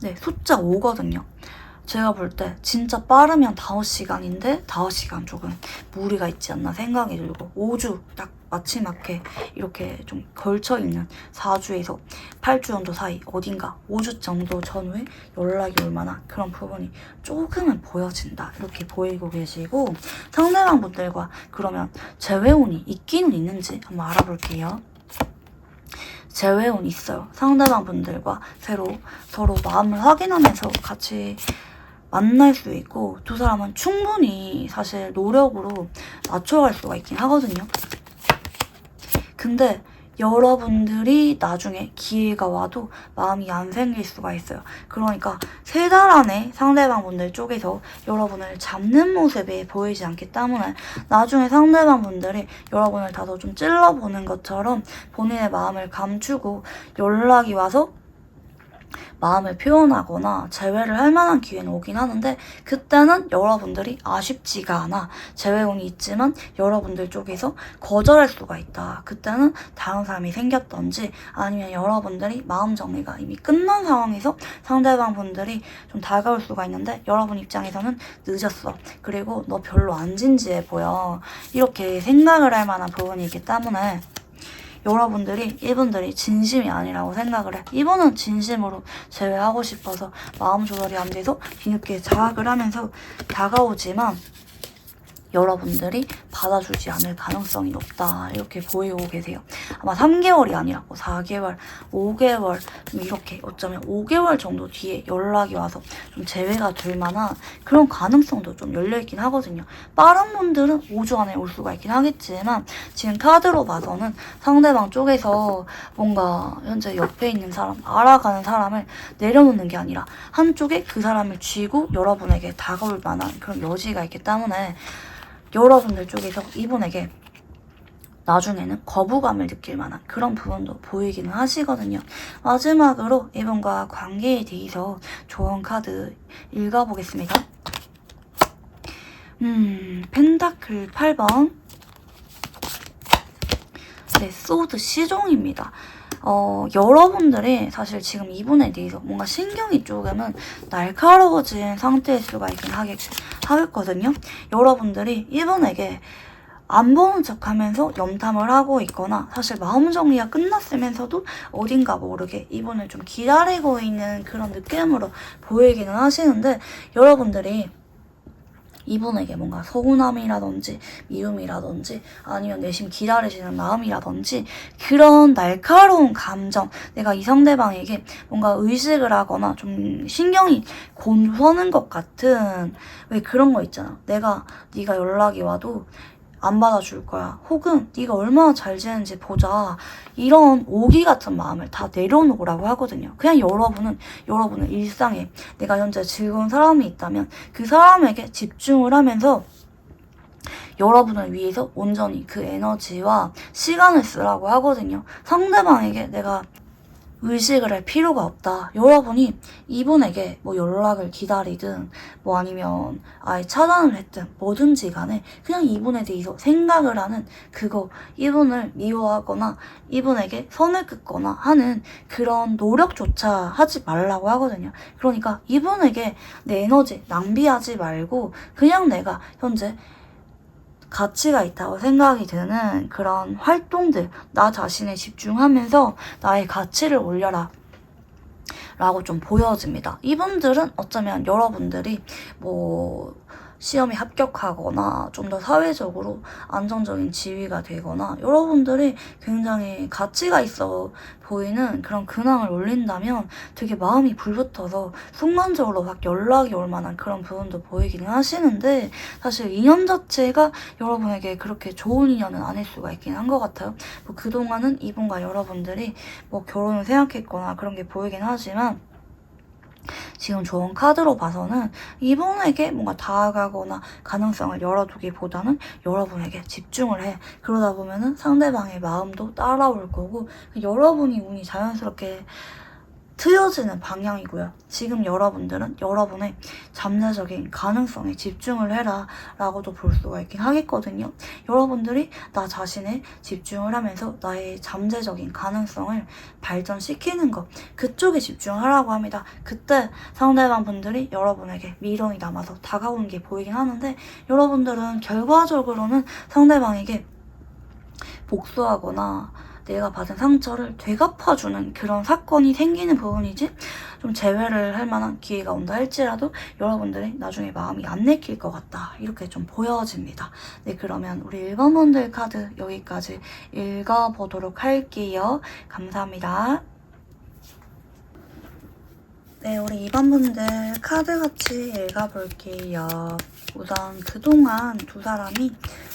네, 숫자 5거든요. 제가 볼 때 진짜 빠르면 5시간인데 5시간 조금 무리가 있지 않나 생각이 들고 5주 딱 마지막에 이렇게 좀 걸쳐있는 4주에서 8주 정도 사이 어딘가 5주 정도 전후에 연락이 올 만한 그런 부분이 조금은 보여진다. 이렇게 보이고 계시고 상대방 분들과 그러면 재회운이 있기는 있는지 한번 알아볼게요. 재회운 있어요. 상대방 분들과 서로 마음을 확인하면서 같이 만날 수 있고 두 사람은 충분히 사실 노력으로 맞춰갈 수가 있긴 하거든요. 근데 여러분들이 나중에 기회가 와도 마음이 안 생길 수가 있어요. 그러니까 3달 안에 상대방분들 쪽에서 여러분을 잡는 모습이 보이지 않기 때문에 나중에 상대방분들이 여러분을 다소 좀 찔러보는 것처럼 본인의 마음을 감추고 연락이 와서 마음을 표현하거나 재회를 할 만한 기회는 오긴 하는데 그때는 여러분들이 아쉽지가 않아. 재회운이 있지만 여러분들 쪽에서 거절할 수가 있다. 그때는 다른 사람이 생겼던지 아니면 여러분들이 마음 정리가 이미 끝난 상황에서 상대방 분들이 좀 다가올 수가 있는데 여러분 입장에서는 늦었어. 그리고 너 별로 안 진지해 보여. 이렇게 생각을 할 만한 부분이기 때문에 여러분들이 이분들이 진심이 아니라고 생각을 해. 이분은 진심으로 재회하고 싶어서 마음 조절이 안 돼서 뒤늦게 자학을 하면서 다가오지만 여러분들이 받아주지 않을 가능성이 높다. 이렇게 보이고 계세요. 아마 3개월이 아니라 4개월, 5개월 이렇게 어쩌면 5개월 정도 뒤에 연락이 와서 좀 재회가 될 만한 그런 가능성도 좀 열려있긴 하거든요. 빠른 분들은 5주 안에 올 수가 있긴 하겠지만 지금 카드로 봐서는 상대방 쪽에서 뭔가 현재 옆에 있는 사람, 알아가는 사람을 내려놓는 게 아니라 한쪽에 그 사람을 쥐고 여러분에게 다가올 만한 그런 여지가 있기 때문에 여러분들 쪽에서 이분에게 나중에는 거부감을 느낄 만한 그런 부분도 보이기는 하시거든요. 마지막으로 이분과 관계에 대해서 좋은 카드 읽어보겠습니다. 펜타클 8번 네, 소드 C종입니다. 여러분들이 사실 지금 이분에 대해서 뭔가 신경이 조금은 날카로워진 상태일 수가 있긴 하겠거든요. 여러분들이 이분에게 안 보는 척 하면서 염탐을 하고 있거나 사실 마음 정리가 끝났으면서도 어딘가 모르게 이분을 좀 기다리고 있는 그런 느낌으로 보이기는 하시는데 여러분들이 이분에게 뭔가 서운함이라든지 미움이라든지 아니면 내심 기다리시는 마음이라든지 그런 날카로운 감정 내가 이 상대방에게 뭔가 의식을 하거나 좀 신경이 곤서는 것 같은 왜 그런 거 있잖아. 네가 연락이 와도 안 받아줄 거야. 혹은 네가 얼마나 잘 지내는지 보자. 이런 오기 같은 마음을 다 내려놓으라고 하거든요. 그냥 여러분은 일상에 내가 현재 즐거운 사람이 있다면 그 사람에게 집중을 하면서 여러분을 위해서 온전히 그 에너지와 시간을 쓰라고 하거든요. 상대방에게 내가 의식을 할 필요가 없다. 여러분이 이분에게 뭐 연락을 기다리든 뭐 아니면 아예 차단을 했든 뭐든지 간에 그냥 이분에 대해서 생각을 하는 그거, 이분을 미워하거나 이분에게 선을 긋거나 하는 그런 노력조차 하지 말라고 하거든요. 그러니까 이분에게 내 에너지 낭비하지 말고 그냥 내가 현재 가치가 있다고 생각이 드는 그런 활동들, 나 자신에 집중하면서 나의 가치를 올려라 라고 좀 보여집니다. 이분들은 어쩌면 여러분들이 뭐 시험에 합격하거나 좀 더 사회적으로 안정적인 지위가 되거나 여러분들이 굉장히 가치가 있어 보이는 그런 근황을 올린다면 되게 마음이 불붙어서 순간적으로 막 연락이 올 만한 그런 부분도 보이기는 하시는데, 사실 인연 자체가 여러분에게 그렇게 좋은 인연은 아닐 수가 있긴 한 것 같아요. 뭐 그동안은 이분과 여러분들이 뭐 결혼을 생각했거나 그런 게 보이긴 하지만 지금 좋은 카드로 봐서는 이분에게 뭔가 다가가거나 가능성을 열어두기보다는 여러분에게 집중을 해. 그러다 보면은 상대방의 마음도 따라올 거고 여러분이 운이 자연스럽게 트여지는 방향이고요. 지금 여러분들은 여러분의 잠재적인 가능성에 집중을 해라 라고도 볼 수가 있긴 하겠거든요. 여러분들이 나 자신에 집중을 하면서 나의 잠재적인 가능성을 발전시키는 것, 그쪽에 집중하라고 합니다. 그때 상대방 분들이 여러분에게 미련이 남아서 다가오는 게 보이긴 하는데 여러분들은 결과적으로는 상대방에게 복수하거나 내가 받은 상처를 되갚아주는 그런 사건이 생기는 부분이지 좀 재회를 할 만한 기회가 온다 할지라도 여러분들이 나중에 마음이 안 내킬 것 같다 이렇게 좀 보여집니다. 네, 그러면 우리 1번분들 카드 여기까지 읽어보도록 할게요. 감사합니다. 네, 우리 2번분들 카드같이 읽어볼게요. 우선 그동안 두 사람이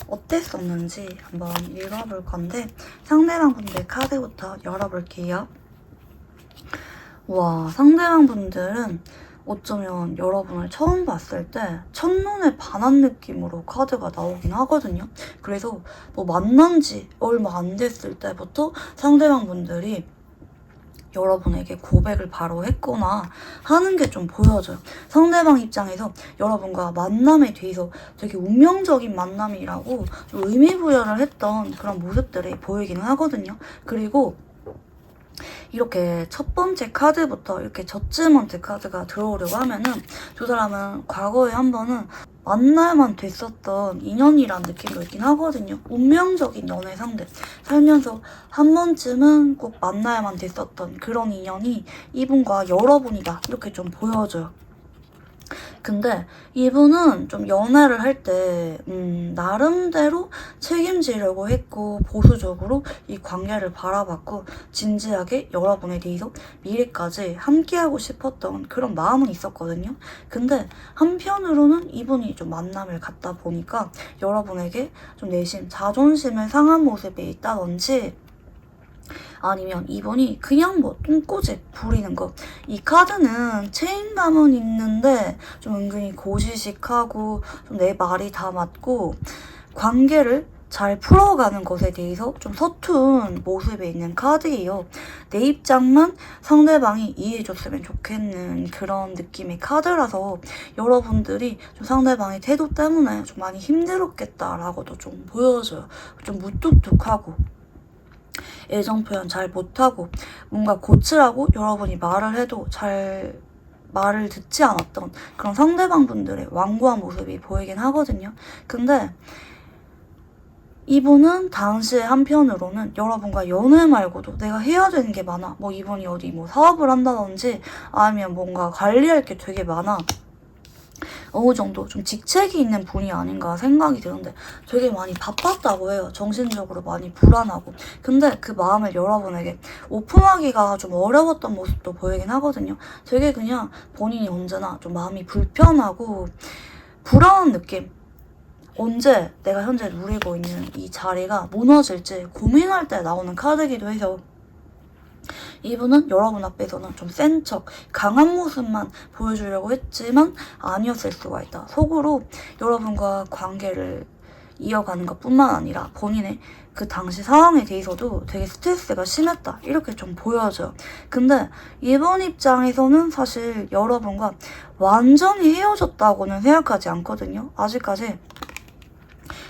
어땠었는지 한번 읽어볼 건데 상대방 분들 카드부터 열어볼게요. 와, 상대방 분들은 어쩌면 여러분을 처음 봤을 때 첫눈에 반한 느낌으로 카드가 나오긴 하거든요. 그래서 뭐 만난 지 얼마 안 됐을 때부터 상대방 분들이 여러분에게 고백을 바로 했거나 하는 게 좀 보여져요. 상대방 입장에서 여러분과 만남에 대해서 되게 운명적인 만남이라고 좀 의미부여를 했던 그런 모습들이 보이기는 하거든요. 그리고 이렇게 첫 번째 카드부터 이렇게 저지먼트 카드가 들어오려고 하면은 두 사람은 과거에 한 번은 만나야만 됐었던 인연이란 느낌도 있긴 하거든요. 운명적인 연애 상대. 살면서 한 번쯤은 꼭 만나야만 됐었던 그런 인연이 이분과 여러분이다. 이렇게 좀 보여져요. 근데 이분은 좀 연애를 할 때 나름대로 책임지려고 했고 보수적으로 이 관계를 바라봤고 진지하게 여러분에 대해서 미래까지 함께하고 싶었던 그런 마음은 있었거든요. 근데 한편으로는 이분이 좀 만남을 갖다 보니까 여러분에게 좀 내심 자존심을 상한 모습이 있다든지 아니면 이분이 그냥 뭐 똥꼬집 부리는 거. 이 카드는 책임감은 있는데 좀 은근히 고지식하고 좀 내 말이 다 맞고 관계를 잘 풀어가는 것에 대해서 좀 서툰 모습에 있는 카드예요. 내 입장만 상대방이 이해해줬으면 좋겠는 그런 느낌의 카드라서 여러분들이 좀 상대방의 태도 때문에 좀 많이 힘들었겠다라고도 좀 보여져요. 좀 무뚝뚝하고 애정 표현 잘 못하고 뭔가 고치라고 여러분이 말을 해도 잘 말을 듣지 않았던 그런 상대방 분들의 완고한 모습이 보이긴 하거든요. 근데 이분은 당시에 한편으로는 여러분과 연애 말고도 내가 해야 되는 게 많아. 뭐 이분이 어디 뭐 사업을 한다든지 아니면 뭔가 관리할 게 되게 많아. 어느 정도 좀 직책이 있는 분이 아닌가 생각이 드는데 되게 많이 바빴다고 해요. 정신적으로 많이 불안하고. 근데 그 마음을 여러분에게 오픈하기가 좀 어려웠던 모습도 보이긴 하거든요. 되게 그냥 본인이 언제나 좀 마음이 불편하고 불안한 느낌. 언제 내가 현재 누리고 있는 이 자리가 무너질지 고민할 때 나오는 카드이기도 해서 이분은 여러분 앞에서는 좀 센 척, 강한 모습만 보여주려고 했지만 아니었을 수가 있다. 속으로 여러분과 관계를 이어가는 것뿐만 아니라 본인의 그 당시 상황에 대해서도 되게 스트레스가 심했다 이렇게 좀 보여져요. 근데 이번 입장에서는 사실 여러분과 완전히 헤어졌다고는 생각하지 않거든요. 아직까지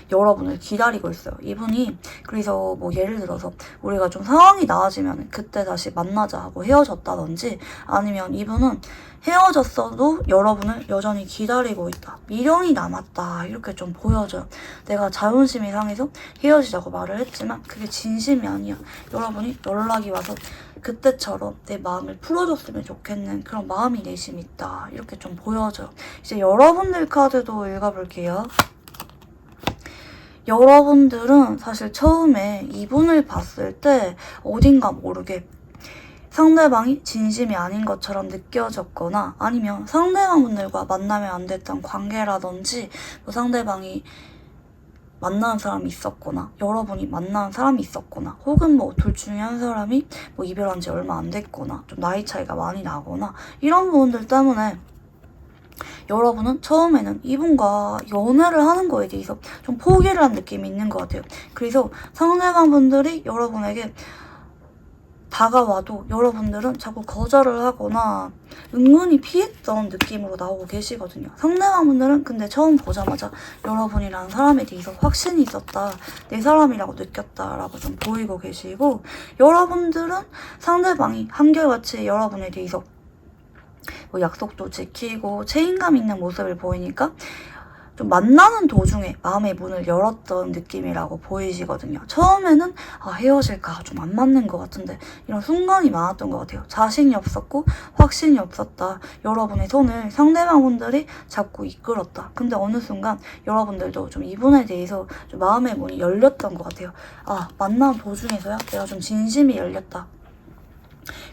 여러분을 기다리고 있어요. 이분이 그래서 뭐 예를 들어서 우리가 좀 상황이 나아지면 그때 다시 만나자 하고 헤어졌다든지 아니면 이분은 헤어졌어도 여러분을 여전히 기다리고 있다. 미련이 남았다. 이렇게 좀 보여져요. 내가 자존심이 상해서 헤어지자고 말을 했지만 그게 진심이 아니야. 여러분이 연락이 와서 그때처럼 내 마음을 풀어줬으면 좋겠는 그런 마음이 내심 있다. 이렇게 좀 보여져요. 이제 여러분들 카드도 읽어볼게요. 여러분들은 사실 처음에 이분을 봤을 때 어딘가 모르게 상대방이 진심이 아닌 것처럼 느껴졌거나 아니면 상대방분들과 만나면 안 됐던 관계라든지 뭐 상대방이 만나는 사람이 있었거나 여러분이 만나는 사람이 있었거나 혹은 뭐 둘 중에 한 사람이 뭐 이별한 지 얼마 안 됐거나 좀 나이 차이가 많이 나거나 이런 부분들 때문에 여러분은 처음에는 이분과 연애를 하는 거에 대해서 좀 포기를 한 느낌이 있는 것 같아요. 그래서 상대방 분들이 여러분에게 다가와도 여러분들은 자꾸 거절을 하거나 은근히 피했던 느낌으로 나오고 계시거든요. 상대방 분들은 근데 처음 보자마자 여러분이라는 사람에 대해서 확신이 있었다, 내 사람이라고 느꼈다라고 좀 보이고 계시고, 여러분들은 상대방이 한결같이 여러분에 대해서 뭐 약속도 지키고 책임감 있는 모습을 보이니까 좀 만나는 도중에 마음의 문을 열었던 느낌이라고 보이시거든요. 처음에는 헤어질까 좀 안 맞는 것 같은데 이런 순간이 많았던 것 같아요. 자신이 없었고 확신이 없었다. 여러분의 손을 상대방분들이 잡고 이끌었다. 근데 어느 순간 여러분들도 좀 이분에 대해서 좀 마음의 문이 열렸던 것 같아요. 만나는 도중에서야 내가 좀 진심이 열렸다.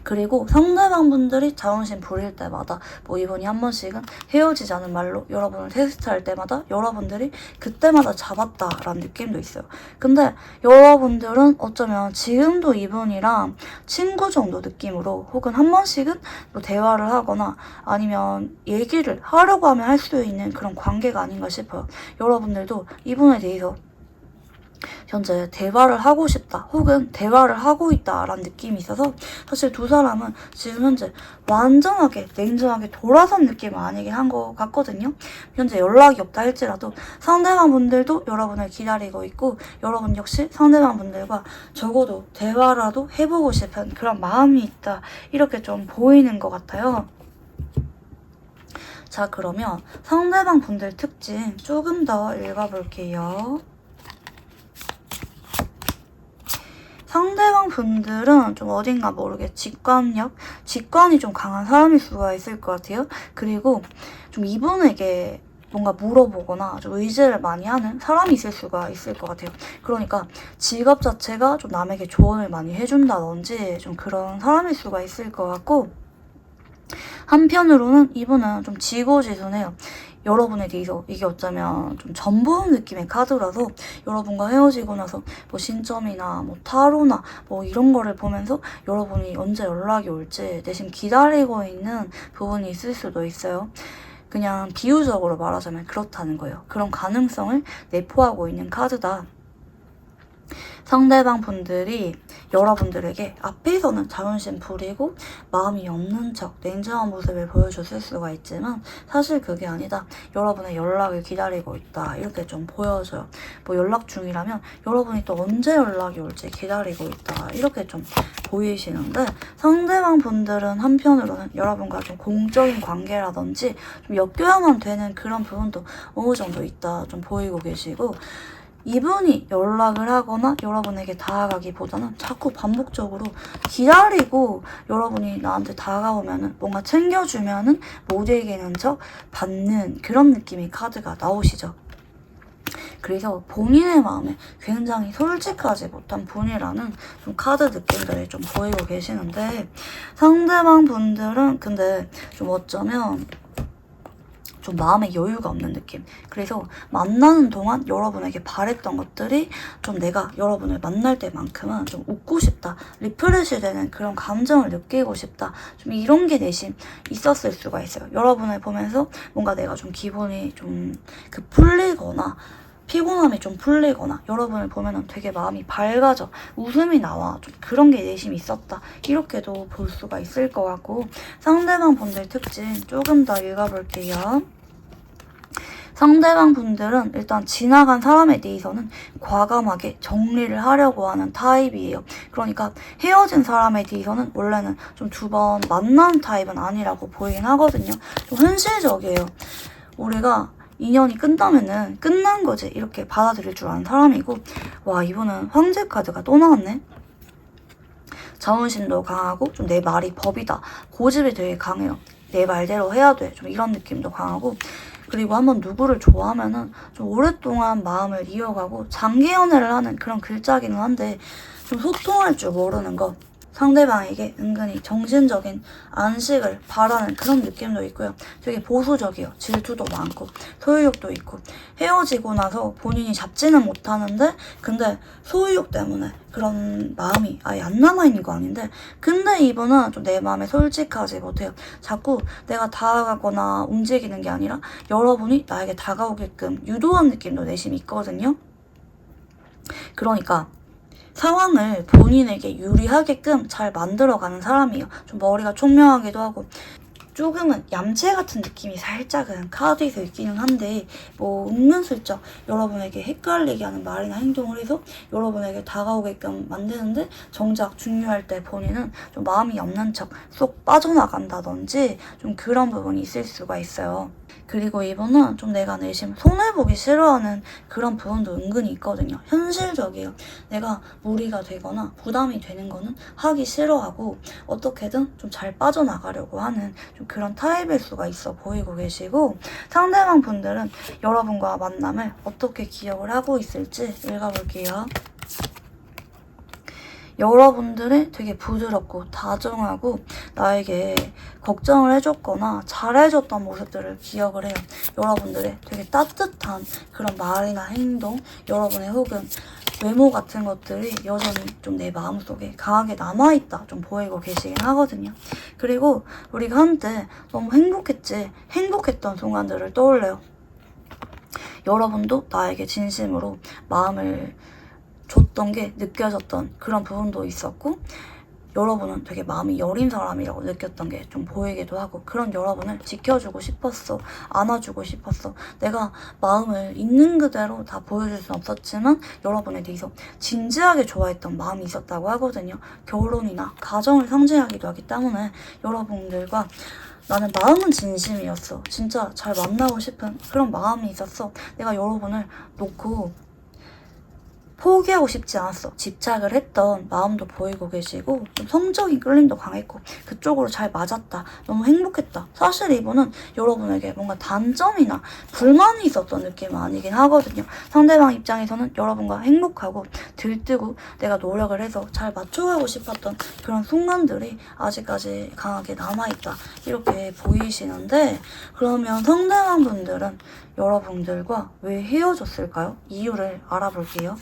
그리고 상대방분들이 자존심 부릴 때마다 뭐 이분이 한 번씩은 헤어지자는 말로 여러분을 테스트할 때마다 여러분들이 그때마다 잡았다라는 느낌도 있어요. 근데 여러분들은 어쩌면 지금도 이분이랑 친구 정도 느낌으로 혹은 한 번씩은 뭐 대화를 하거나 아니면 얘기를 하려고 하면 할 수 있는 그런 관계가 아닌가 싶어요. 여러분들도 이분에 대해서 현재 대화를 하고 싶다 혹은 대화를 하고 있다라는 느낌이 있어서 사실 두 사람은 지금 현재 완전하게 냉정하게 돌아선 느낌은 아니긴 한 것 같거든요. 현재 연락이 없다 할지라도 상대방 분들도 여러분을 기다리고 있고 여러분 역시 상대방 분들과 적어도 대화라도 해보고 싶은 그런 마음이 있다 이렇게 좀 보이는 것 같아요. 자, 그러면 상대방 분들 특징 조금 더 읽어볼게요. 상대방 분들은 좀 어딘가 모르게 직관이 좀 강한 사람일 수가 있을 것 같아요. 그리고 좀 이분에게 뭔가 물어보거나 좀 의지를 많이 하는 사람이 있을 수가 있을 것 같아요. 그러니까 직업 자체가 좀 남에게 조언을 많이 해준다든지 좀 그런 사람일 수가 있을 것 같고, 한편으로는 이분은 좀 지고지순해요. 여러분에 대해서 이게 어쩌면 좀 전보는 느낌의 카드라서 여러분과 헤어지고 나서 뭐 신점이나 뭐 타로나 뭐 이런 거를 보면서 여러분이 언제 연락이 올지 내심 기다리고 있는 부분이 있을 수도 있어요. 그냥 비유적으로 말하자면 그렇다는 거예요. 그런 가능성을 내포하고 있는 카드다. 상대방 분들이 여러분들에게 앞에서는 자존심 부리고 마음이 없는 척 냉정한 모습을 보여줬을 수가 있지만 사실 그게 아니다. 여러분의 연락을 기다리고 있다. 이렇게 좀 보여져요. 뭐 연락 중이라면 여러분이 또 언제 연락이 올지 기다리고 있다. 이렇게 좀 보이시는데, 상대방 분들은 한편으로는 여러분과 좀 공적인 관계라든지 좀 엮여야만 되는 그런 부분도 어느 정도 있다 좀 보이고 계시고, 이분이 연락을 하거나 여러분에게 다가가기보다는 자꾸 반복적으로 기다리고 여러분이 나한테 다가오면은 뭔가 챙겨주면은 못 이기는 척 받는 그런 느낌의 카드가 나오시죠. 그래서 본인의 마음에 굉장히 솔직하지 못한 분이라는 좀 카드 느낌들이 좀 보이고 계시는데, 상대방 분들은 근데 좀 어쩌면 좀 마음에 여유가 없는 느낌. 그래서 만나는 동안 여러분에게 바랬던 것들이 좀 내가 여러분을 만날 때만큼은 좀 웃고 싶다, 리프레시 되는 그런 감정을 느끼고 싶다, 좀 이런 게 내심 있었을 수가 있어요. 여러분을 보면서 뭔가 내가 좀 기분이 좀 풀리거나 피곤함이 좀 풀리거나 여러분을 보면은 되게 마음이 밝아져. 웃음이 나와. 좀 그런 게 내심이 있었다. 이렇게도 볼 수가 있을 것 같고, 상대방 분들 특징 조금 더 읽어볼게요. 상대방 분들은 일단 지나간 사람에 대해서는 과감하게 정리를 하려고 하는 타입이에요. 그러니까 헤어진 사람에 대해서는 원래는 좀 두 번 만나는 타입은 아니라고 보이긴 하거든요. 좀 현실적이에요. 우리가 인연이 끝나면은 끝난 거지 이렇게 받아들일 줄 아는 사람이고, 와 이번은 황제 카드가 또 나왔네. 자존심도 강하고 좀 내 말이 법이다. 고집이 되게 강해요. 내 말대로 해야 돼. 좀 이런 느낌도 강하고, 그리고 한번 누구를 좋아하면은 좀 오랫동안 마음을 이어가고 장기 연애를 하는 그런 글자기는 한데, 좀 소통할 줄 모르는 거. 상대방에게 은근히 정신적인 안식을 바라는 그런 느낌도 있고요. 되게 보수적이에요. 질투도 많고 소유욕도 있고, 헤어지고 나서 본인이 잡지는 못하는데 근데 소유욕 때문에 그런 마음이 아예 안 남아있는 거 아닌데, 근데 이분은 좀 내 마음에 솔직하지 못해요. 자꾸 내가 다가가거나 움직이는 게 아니라 여러분이 나에게 다가오게끔 유도한 느낌도 내심이 있거든요. 그러니까 상황을 본인에게 유리하게끔 잘 만들어가는 사람이에요. 좀 머리가 총명하기도 하고, 조금은 얌체 같은 느낌이 살짝은 카드에서 있기는 한데, 뭐 은근슬쩍 여러분에게 헷갈리게 하는 말이나 행동을 해서 여러분에게 다가오게끔 만드는데, 정작 중요할 때 본인은 좀 마음이 없는 척 쏙 빠져나간다든지 좀 그런 부분이 있을 수가 있어요. 그리고 이분은 좀 내가 내심 손해보기 싫어하는 그런 부분도 은근히 있거든요. 현실적이에요. 내가 무리가 되거나 부담이 되는 거는 하기 싫어하고 어떻게든 좀 잘 빠져나가려고 하는 좀 그런 타입일 수가 있어 보이고 계시고, 상대방 분들은 여러분과 만남을 어떻게 기억을 하고 있을지 읽어볼게요. 여러분들이 되게 부드럽고 다정하고 나에게 걱정을 해줬거나 잘해줬던 모습들을 기억을 해요. 여러분들의 되게 따뜻한 그런 말이나 행동, 여러분의 혹은 외모 같은 것들이 여전히 좀 내 마음속에 강하게 남아있다 좀 보이고 계시긴 하거든요. 그리고 우리가 한때 너무 행복했던 순간들을 떠올려요. 여러분도 나에게 진심으로 마음을 줬던 게 느껴졌던 그런 부분도 있었고, 여러분은 되게 마음이 여린 사람이라고 느꼈던 게 좀 보이기도 하고, 그런 여러분을 지켜주고 싶었어. 안아주고 싶었어. 내가 마음을 있는 그대로 다 보여줄 순 없었지만 여러분에 대해서 진지하게 좋아했던 마음이 있었다고 하거든요. 결혼이나 가정을 상징하기도 하기 때문에 여러분들과 나는 마음은 진심이었어. 진짜 잘 만나고 싶은 그런 마음이 있었어. 내가 여러분을 놓고 포기하고 싶지 않았어. 집착을 했던 마음도 보이고 계시고, 좀 성적인 끌림도 강했고, 그쪽으로 잘 맞았다. 너무 행복했다. 사실 이분은 여러분에게 뭔가 단점이나 불만이 있었던 느낌은 아니긴 하거든요. 상대방 입장에서는 여러분과 행복하고 들뜨고 내가 노력을 해서 잘 맞춰가고 싶었던 그런 순간들이 아직까지 강하게 남아있다. 이렇게 보이시는데, 그러면 상대방 분들은 여러분들과 왜 헤어졌을까요? 이유를 알아볼게요.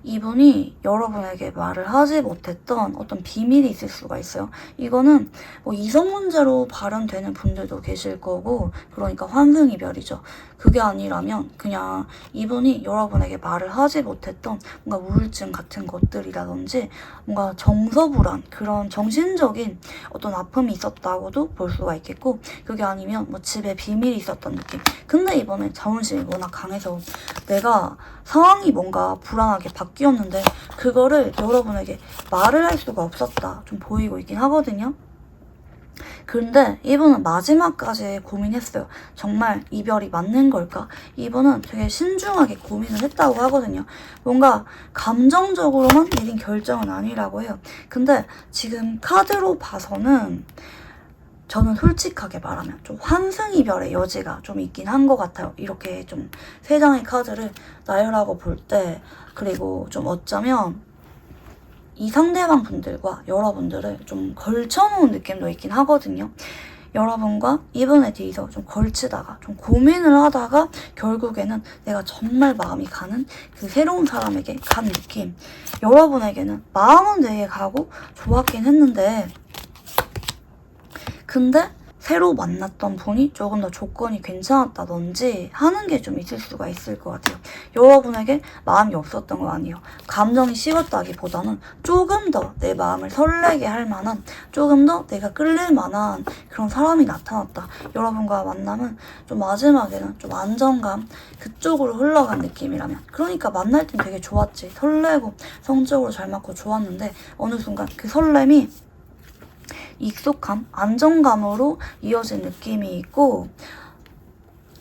이분이 여러분에게 말을 하지 못했던 어떤 비밀이 있을 수가 있어요. 이거는 뭐 이성 문제로 발현되는 분들도 계실 거고, 그러니까 환승이별이죠. 그게 아니라면 그냥 이분이 여러분에게 말을 하지 못했던 뭔가 우울증 같은 것들이라든지 뭔가 정서불안, 그런 정신적인 어떤 아픔이 있었다고도 볼 수가 있겠고, 그게 아니면 뭐 집에 비밀이 있었던 느낌. 근데 이번에 자존심이 워낙 강해서 내가 상황이 뭔가 불안하게 바뀌었는데 그거를 여러분에게 말을 할 수가 없었다 좀 보이고 있긴 하거든요. 근데 이분은 마지막까지 고민했어요. 정말 이별이 맞는 걸까? 이분은 되게 신중하게 고민을 했다고 하거든요. 뭔가 감정적으로만 내린 결정은 아니라고 해요. 근데 지금 카드로 봐서는 저는 솔직하게 말하면 좀 환승이별의 여지가 좀 있긴 한 것 같아요. 이렇게 좀 세 장의 카드를 나열하고 볼 때, 그리고 좀 어쩌면 이 상대방 분들과 여러분들을 좀 걸쳐놓은 느낌도 있긴 하거든요. 여러분과 이분에 대해서 좀 걸치다가 좀 고민을 하다가 결국에는 내가 정말 마음이 가는 그 새로운 사람에게 간 느낌. 여러분에게는 마음은 되게 가고 좋았긴 했는데, 근데 새로 만났던 분이 조금 더 조건이 괜찮았다든지 하는 게 좀 있을 수가 있을 것 같아요. 여러분에게 마음이 없었던 거 아니에요. 감정이 식었다기보다는 조금 더 내 마음을 설레게 할 만한, 조금 더 내가 끌릴 만한 그런 사람이 나타났다. 여러분과 만남은 좀 마지막에는 좀 안정감 그쪽으로 흘러간 느낌이라면, 그러니까 만날 땐 되게 좋았지. 설레고 성적으로 잘 맞고 좋았는데 어느 순간 그 설렘이 익숙함, 안정감으로 이어진 느낌이 있고,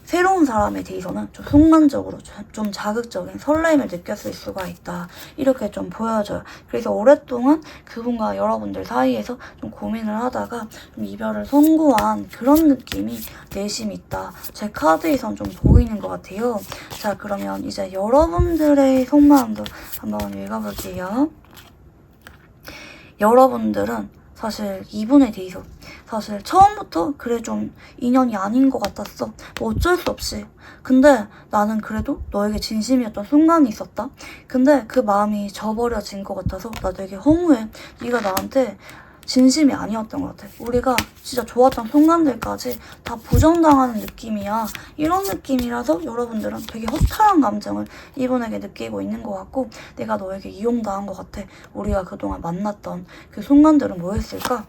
새로운 사람에 대해서는 좀 순간적으로 좀 자극적인 설렘을 느꼈을 수가 있다. 이렇게 좀 보여져요. 그래서 오랫동안 그분과 여러분들 사이에서 좀 고민을 하다가 좀 이별을 선고한 그런 느낌이 내심 있다. 제 카드에선 좀 보이는 것 같아요. 자, 그러면 이제 여러분들의 속마음도 한번 읽어볼게요. 여러분들은 사실 이분에 대해서 사실 처음부터 그래 좀 인연이 아닌 것 같았어. 뭐 어쩔 수 없이. 근데 나는 그래도 너에게 진심이었던 순간이 있었다. 근데 그 마음이 저버려진 것 같아서 나 되게 허무해. 네가 나한테 진심이 아니었던 것 같아. 우리가 진짜 좋았던 순간들까지 다 부정당하는 느낌이야. 이런 느낌이라서 여러분들은 되게 허탈한 감정을 이분에게 느끼고 있는 것 같고, 내가 너에게 이용당한 것 같아. 우리가 그동안 만났던 그 순간들은 뭐였을까?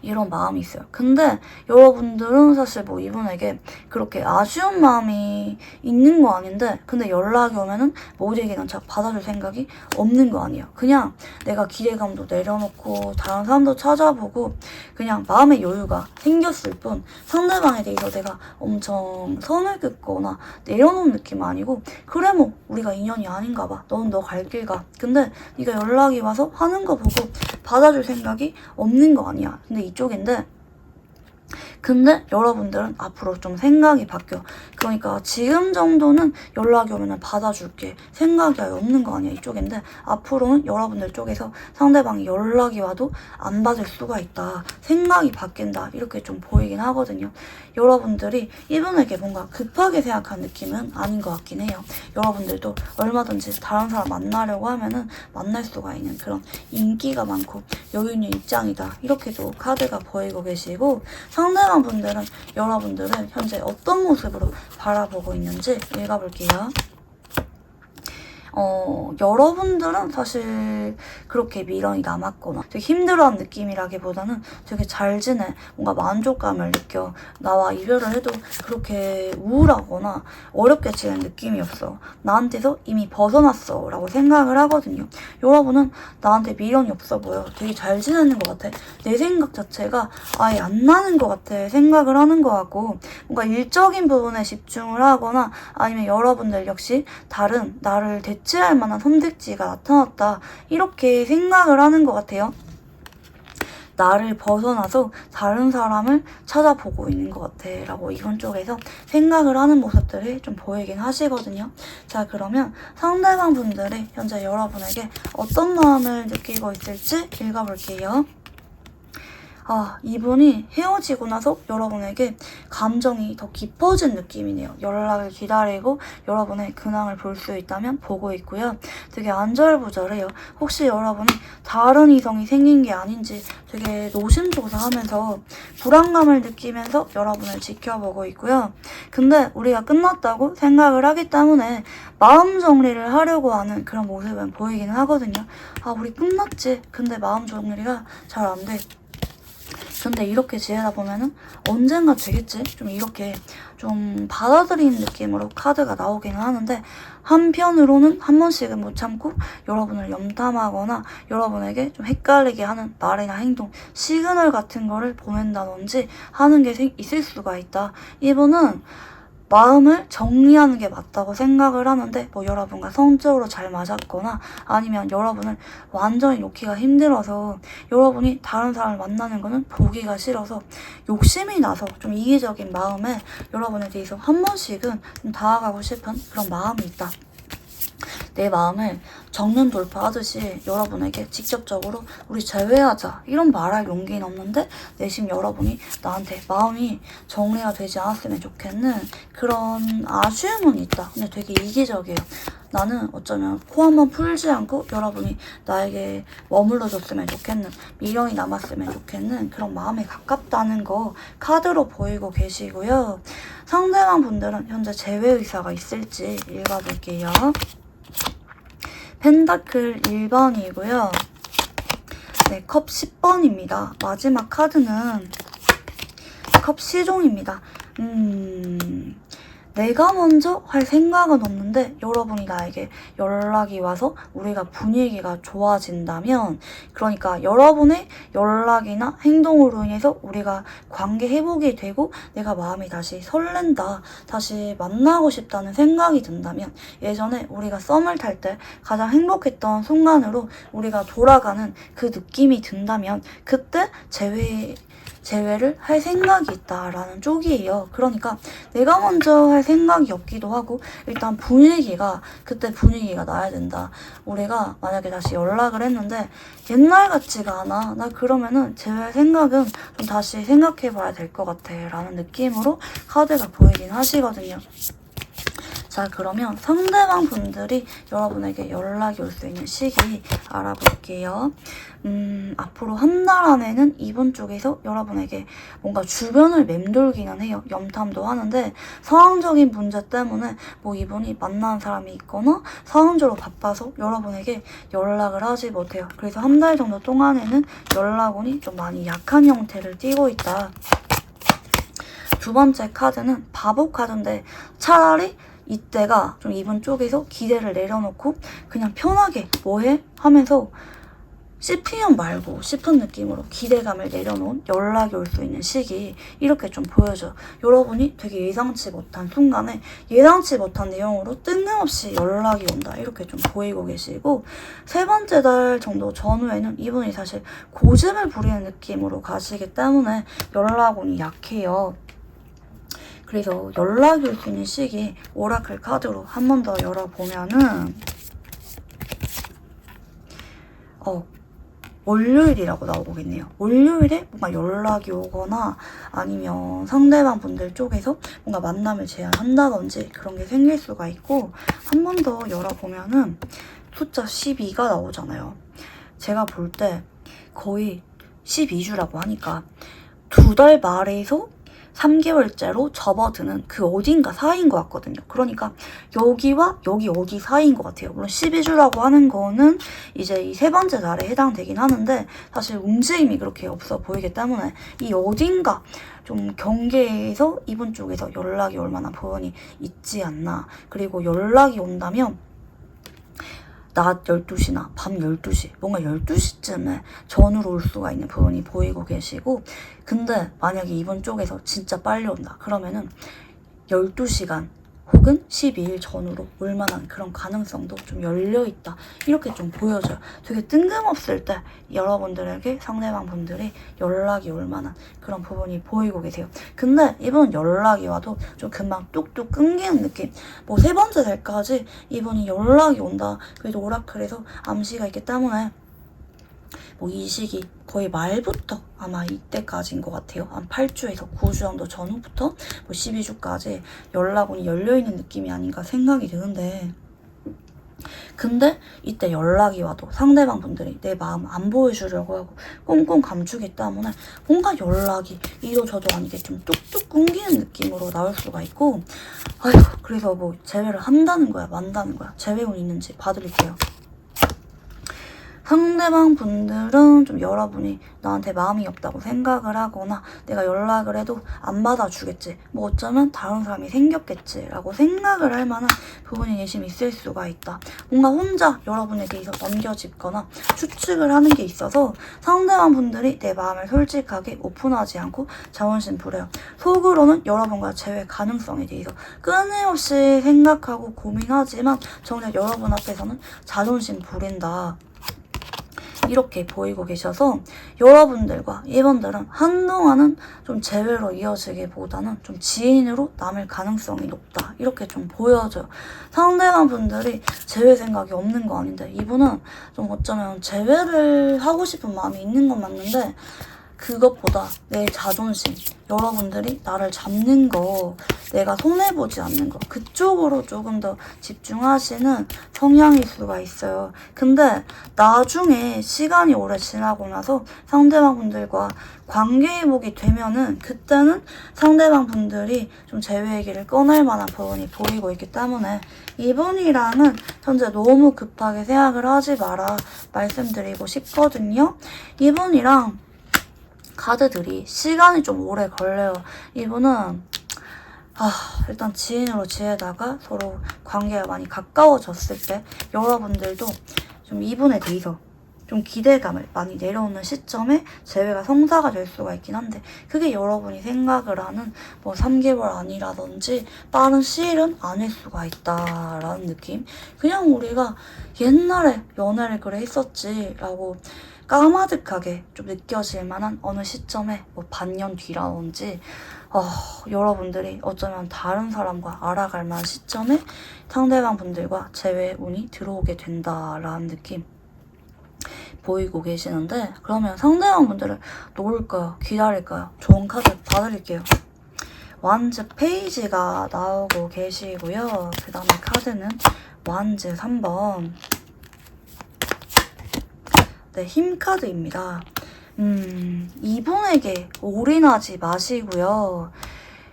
이런 마음이 있어요. 근데 여러분들은 사실 뭐 이분에게 그렇게 아쉬운 마음이 있는 거 아닌데, 근데 연락이 오면은 모두에게 난 받아줄 생각이 없는 거 아니에요. 그냥 내가 기대감도 내려놓고 다른 사람도 찾아보고 그냥 마음의 여유가 생겼을 뿐, 상대방에 대해서 내가 엄청 선을 긋거나 내려놓은 느낌 아니고, 그래 뭐 우리가 인연이 아닌가 봐. 넌 너 갈 길 가. 근데 네가 연락이 와서 하는 거 보고 받아줄 생각이 없는 거 아니야. 근데 이쪽인데, 근데 여러분들은 앞으로 좀 생각이 바뀌어. 그러니까 지금 정도는 연락이 오면 받아줄게 생각이 아예 없는 거 아니야. 이쪽인데 앞으로는 여러분들 쪽에서 상대방이 연락이 와도 안 받을 수가 있다. 생각이 바뀐다. 이렇게 좀 보이긴 하거든요. 여러분들이 이분에게 뭔가 급하게 생각한 느낌은 아닌 것 같긴 해요. 여러분들도 얼마든지 다른 사람 만나려고 하면은 만날 수가 있는 그런 인기가 많고 여유 있는 입장이다. 이렇게도 카드가 보이고 계시고, 상대방 분들은 여러분들을 현재 어떤 모습으로 바라보고 있는지 읽어볼게요. 여러분들은 사실 그렇게 미련이 남았거나 되게 힘들어하는 느낌이라기보다는 되게 잘 지내, 뭔가 만족감을 느껴. 나와 이별을 해도 그렇게 우울하거나 어렵게 지낸 느낌이 없어. 나한테서 이미 벗어났어 라고 생각을 하거든요. 여러분은 나한테 미련이 없어 보여. 되게 잘 지내는 것 같아. 내 생각 자체가 아예 안 나는 것 같아 생각을 하는 것 같고, 뭔가 일적인 부분에 집중을 하거나 아니면 여러분들 역시 다른 나를 대체할 만한 선택지가 나타났다. 이렇게 생각을 하는 것 같아요. 나를 벗어나서 다른 사람을 찾아보고 있는 것 같아 라고 이번 쪽에서 생각을 하는 모습들이 좀 보이긴 하시거든요. 자, 그러면 상대방 분들이 현재 여러분에게 어떤 마음을 느끼고 있을지 읽어볼게요. 이분이 헤어지고 나서 여러분에게 감정이 더 깊어진 느낌이네요. 연락을 기다리고 여러분의 근황을 볼 수 있다면 보고 있고요. 되게 안절부절해요. 혹시 여러분이 다른 이성이 생긴 게 아닌지 되게 노심초사하면서 불안감을 느끼면서 여러분을 지켜보고 있고요. 근데 우리가 끝났다고 생각을 하기 때문에 마음 정리를 하려고 하는 그런 모습은 보이긴 하거든요. 우리 끝났지. 근데 마음 정리가 잘 안 돼. 근데 이렇게 지내다 보면은 언젠가 되겠지? 좀 이렇게 좀 받아들이는 느낌으로 카드가 나오기는 하는데, 한편으로는 한 번씩은 못 참고 여러분을 염탐하거나 여러분에게 좀 헷갈리게 하는 말이나 행동, 시그널 같은 거를 보낸다든지 하는 게 있을 수가 있다. 이분은 마음을 정리하는 게 맞다고 생각을 하는데, 뭐 여러분과 성적으로 잘 맞았거나 아니면 여러분을 완전히 놓기가 힘들어서 여러분이 다른 사람을 만나는 거는 보기가 싫어서 욕심이 나서 좀 이기적인 마음에 여러분에 대해서 한 번씩은 좀 다가가고 싶은 그런 마음이 있다. 내 마음을 정면 돌파하듯이 여러분에게 직접적으로 우리 재회하자 이런 말할 용기는 없는데, 내심 여러분이 나한테 마음이 정리가 되지 않았으면 좋겠는 그런 아쉬움은 있다. 근데 되게 이기적이에요. 나는 어쩌면 코 한번 풀지 않고 여러분이 나에게 머물러줬으면 좋겠는, 미련이 남았으면 좋겠는 그런 마음에 가깝다는 거 카드로 보이고 계시고요. 상대방 분들은 현재 재회 의사가 있을지 읽어볼게요. 펜타클 1번이고요. 네, 컵 10번입니다. 마지막 카드는 컵 10종입니다. 내가 먼저 할 생각은 없는데 여러분이 나에게 연락이 와서 우리가 분위기가 좋아진다면, 그러니까 여러분의 연락이나 행동으로 인해서 우리가 관계 회복이 되고 내가 마음이 다시 설렌다, 다시 만나고 싶다는 생각이 든다면, 예전에 우리가 썸을 탈 때 가장 행복했던 순간으로 우리가 돌아가는 그 느낌이 든다면 그때 재회를 할 생각이 있다라는 쪽이에요. 그러니까 내가 먼저 할 생각이 없기도 하고, 일단 그때 분위기가 나야 된다. 우리가 만약에 다시 연락을 했는데 옛날 같지가 않아, 나 그러면은 재회할 생각은 좀 다시 생각해봐야 될 것 같아 라는 느낌으로 카드가 보이긴 하시거든요. 자, 그러면 상대방 분들이 여러분에게 연락이 올 수 있는 시기 알아볼게요. 앞으로 한 달 안에는 이분 쪽에서 여러분에게 뭔가 주변을 맴돌기는 해요. 염탐도 하는데 상황적인 문제 때문에 뭐 이분이 만나는 사람이 있거나 상황적으로 바빠서 여러분에게 연락을 하지 못해요. 그래서 한 달 정도 동안에는 연락운이 좀 많이 약한 형태를 띠고 있다. 두 번째 카드는 바보 카드인데, 차라리 이때가 좀 이분 쪽에서 기대를 내려놓고 그냥 편하게 뭐해? 하면서 씹히면 말고 싶은 느낌으로 기대감을 내려놓은 연락이 올 수 있는 시기, 이렇게 좀 보여줘요. 여러분이 되게 예상치 못한 순간에 예상치 못한 내용으로 뜬금없이 연락이 온다, 이렇게 좀 보이고 계시고, 세 번째 달 정도 전후에는 이분이 사실 고집을 부리는 느낌으로 가시기 때문에 연락운이 약해요. 그래서 연락이 올 수 있는 시기 오라클 카드로 한 번 더 열어보면은 월요일이라고 나오겠네요. 월요일에 뭔가 연락이 오거나 아니면 상대방 분들 쪽에서 뭔가 만남을 제안한다든지 그런 게 생길 수가 있고, 한 번 더 열어보면은 숫자 12가 나오잖아요. 제가 볼 때 거의 12주라고 하니까 2달 말에서 3개월째로 접어드는 그 어딘가 사이인 것 같거든요. 그러니까 여기와 여기 어디 사이인 것 같아요. 물론 12주라고 하는 거는 이제 이 세 번째 달에 해당되긴 하는데 사실 움직임이 그렇게 없어 보이기 때문에 이 어딘가 좀 경계에서 이분 쪽에서 연락이 올 만한 부분이 있지 않나. 그리고 연락이 온다면 낮 12시나 밤 12시, 뭔가 12시쯤에 전후로 올 수가 있는 부분이 보이고 계시고, 근데 만약에 이분 쪽에서 진짜 빨리 온다 그러면은 12시간 혹은 12일 전후로 올 만한 그런 가능성도 좀 열려있다, 이렇게 좀 보여져요. 되게 뜬금없을 때 여러분들에게 상대방 분들이 연락이 올 만한 그런 부분이 보이고 계세요. 근데 이분은 연락이 와도 좀 금방 뚝뚝 끊기는 느낌. 뭐 세 번째 달까지 이분이 연락이 온다, 그래도 오라클에서 암시가 있기 때문에 뭐 이 시기 거의 말부터 아마 이때까지인 것 같아요. 한 8주에서 9주 정도 전후부터 뭐 12주까지 연락운이 열려있는 느낌이 아닌가 생각이 드는데, 근데 이때 연락이 와도 상대방 분들이 내 마음 안 보여주려고 하고 꽁꽁 감추기 때문에 뭔가 연락이 이도 저도 아니게 좀 뚝뚝 끊기는 느낌으로 나올 수가 있고, 그래서 뭐 재회를 한다는 거야 만다는 거야, 재회운 있는지 봐드릴게요. 상대방 분들은 좀 여러분이 나한테 마음이 없다고 생각을 하거나 내가 연락을 해도 안 받아주겠지, 뭐 어쩌면 다른 사람이 생겼겠지 라고 생각을 할 만한 부분이 내심 있을 수가 있다. 뭔가 혼자 여러분에게 있어 넘겨짚거나 추측을 하는 게 있어서 상대방 분들이 내 마음을 솔직하게 오픈하지 않고 자존심 부려요. 속으로는 여러분과 재회 가능성에 대해서 끊임없이 생각하고 고민하지만 정작 여러분 앞에서는 자존심 부린다, 이렇게 보이고 계셔서 여러분들과 이분들은 한동안은 좀 재회로 이어지기보다는 좀 지인으로 남을 가능성이 높다, 이렇게 좀 보여져요. 상대방 분들이 재회 생각이 없는 거 아닌데 이분은 좀 어쩌면 재회를 하고 싶은 마음이 있는 건 맞는데, 그것보다 내 자존심, 여러분들이 나를 잡는 거, 내가 손해보지 않는 거 그쪽으로 조금 더 집중하시는 성향일 수가 있어요. 근데 나중에 시간이 오래 지나고 나서 상대방 분들과 관계회복이 되면은 그때는 상대방 분들이 좀 제외 얘기를 꺼낼 만한 부분이 보이고 있기 때문에 이분이랑은 현재 너무 급하게 생각을 하지 마라 말씀드리고 싶거든요. 이분이랑 카드들이 시간이 좀 오래 걸려요. 이분은 일단 지인으로 지내다가 서로 관계가 많이 가까워졌을 때 여러분들도 좀 이분에 대해서 좀 기대감을 많이 내려오는 시점에 재회가 성사가 될 수가 있긴 한데 그게 여러분이 생각을 하는 뭐 3개월 안이라든지 빠른 시일은 아닐 수가 있다라는 느낌. 그냥 우리가 옛날에 연애를 그래 했었지 라고 까마득하게 좀 느껴질 만한 어느 시점에 뭐 반년 뒤라든지 여러분들이 어쩌면 다른 사람과 알아갈 만한 시점에 상대방 분들과 재회 운이 들어오게 된다라는 느낌 보이고 계시는데 그러면 상대방 분들을 놓을까요? 기다릴까요? 좋은 카드 봐드릴게요. 완즈 페이지가 나오고 계시고요. 그 다음에 카드는 완즈 3번. 네, 힘 카드입니다. 이분에게 올인하지 마시고요.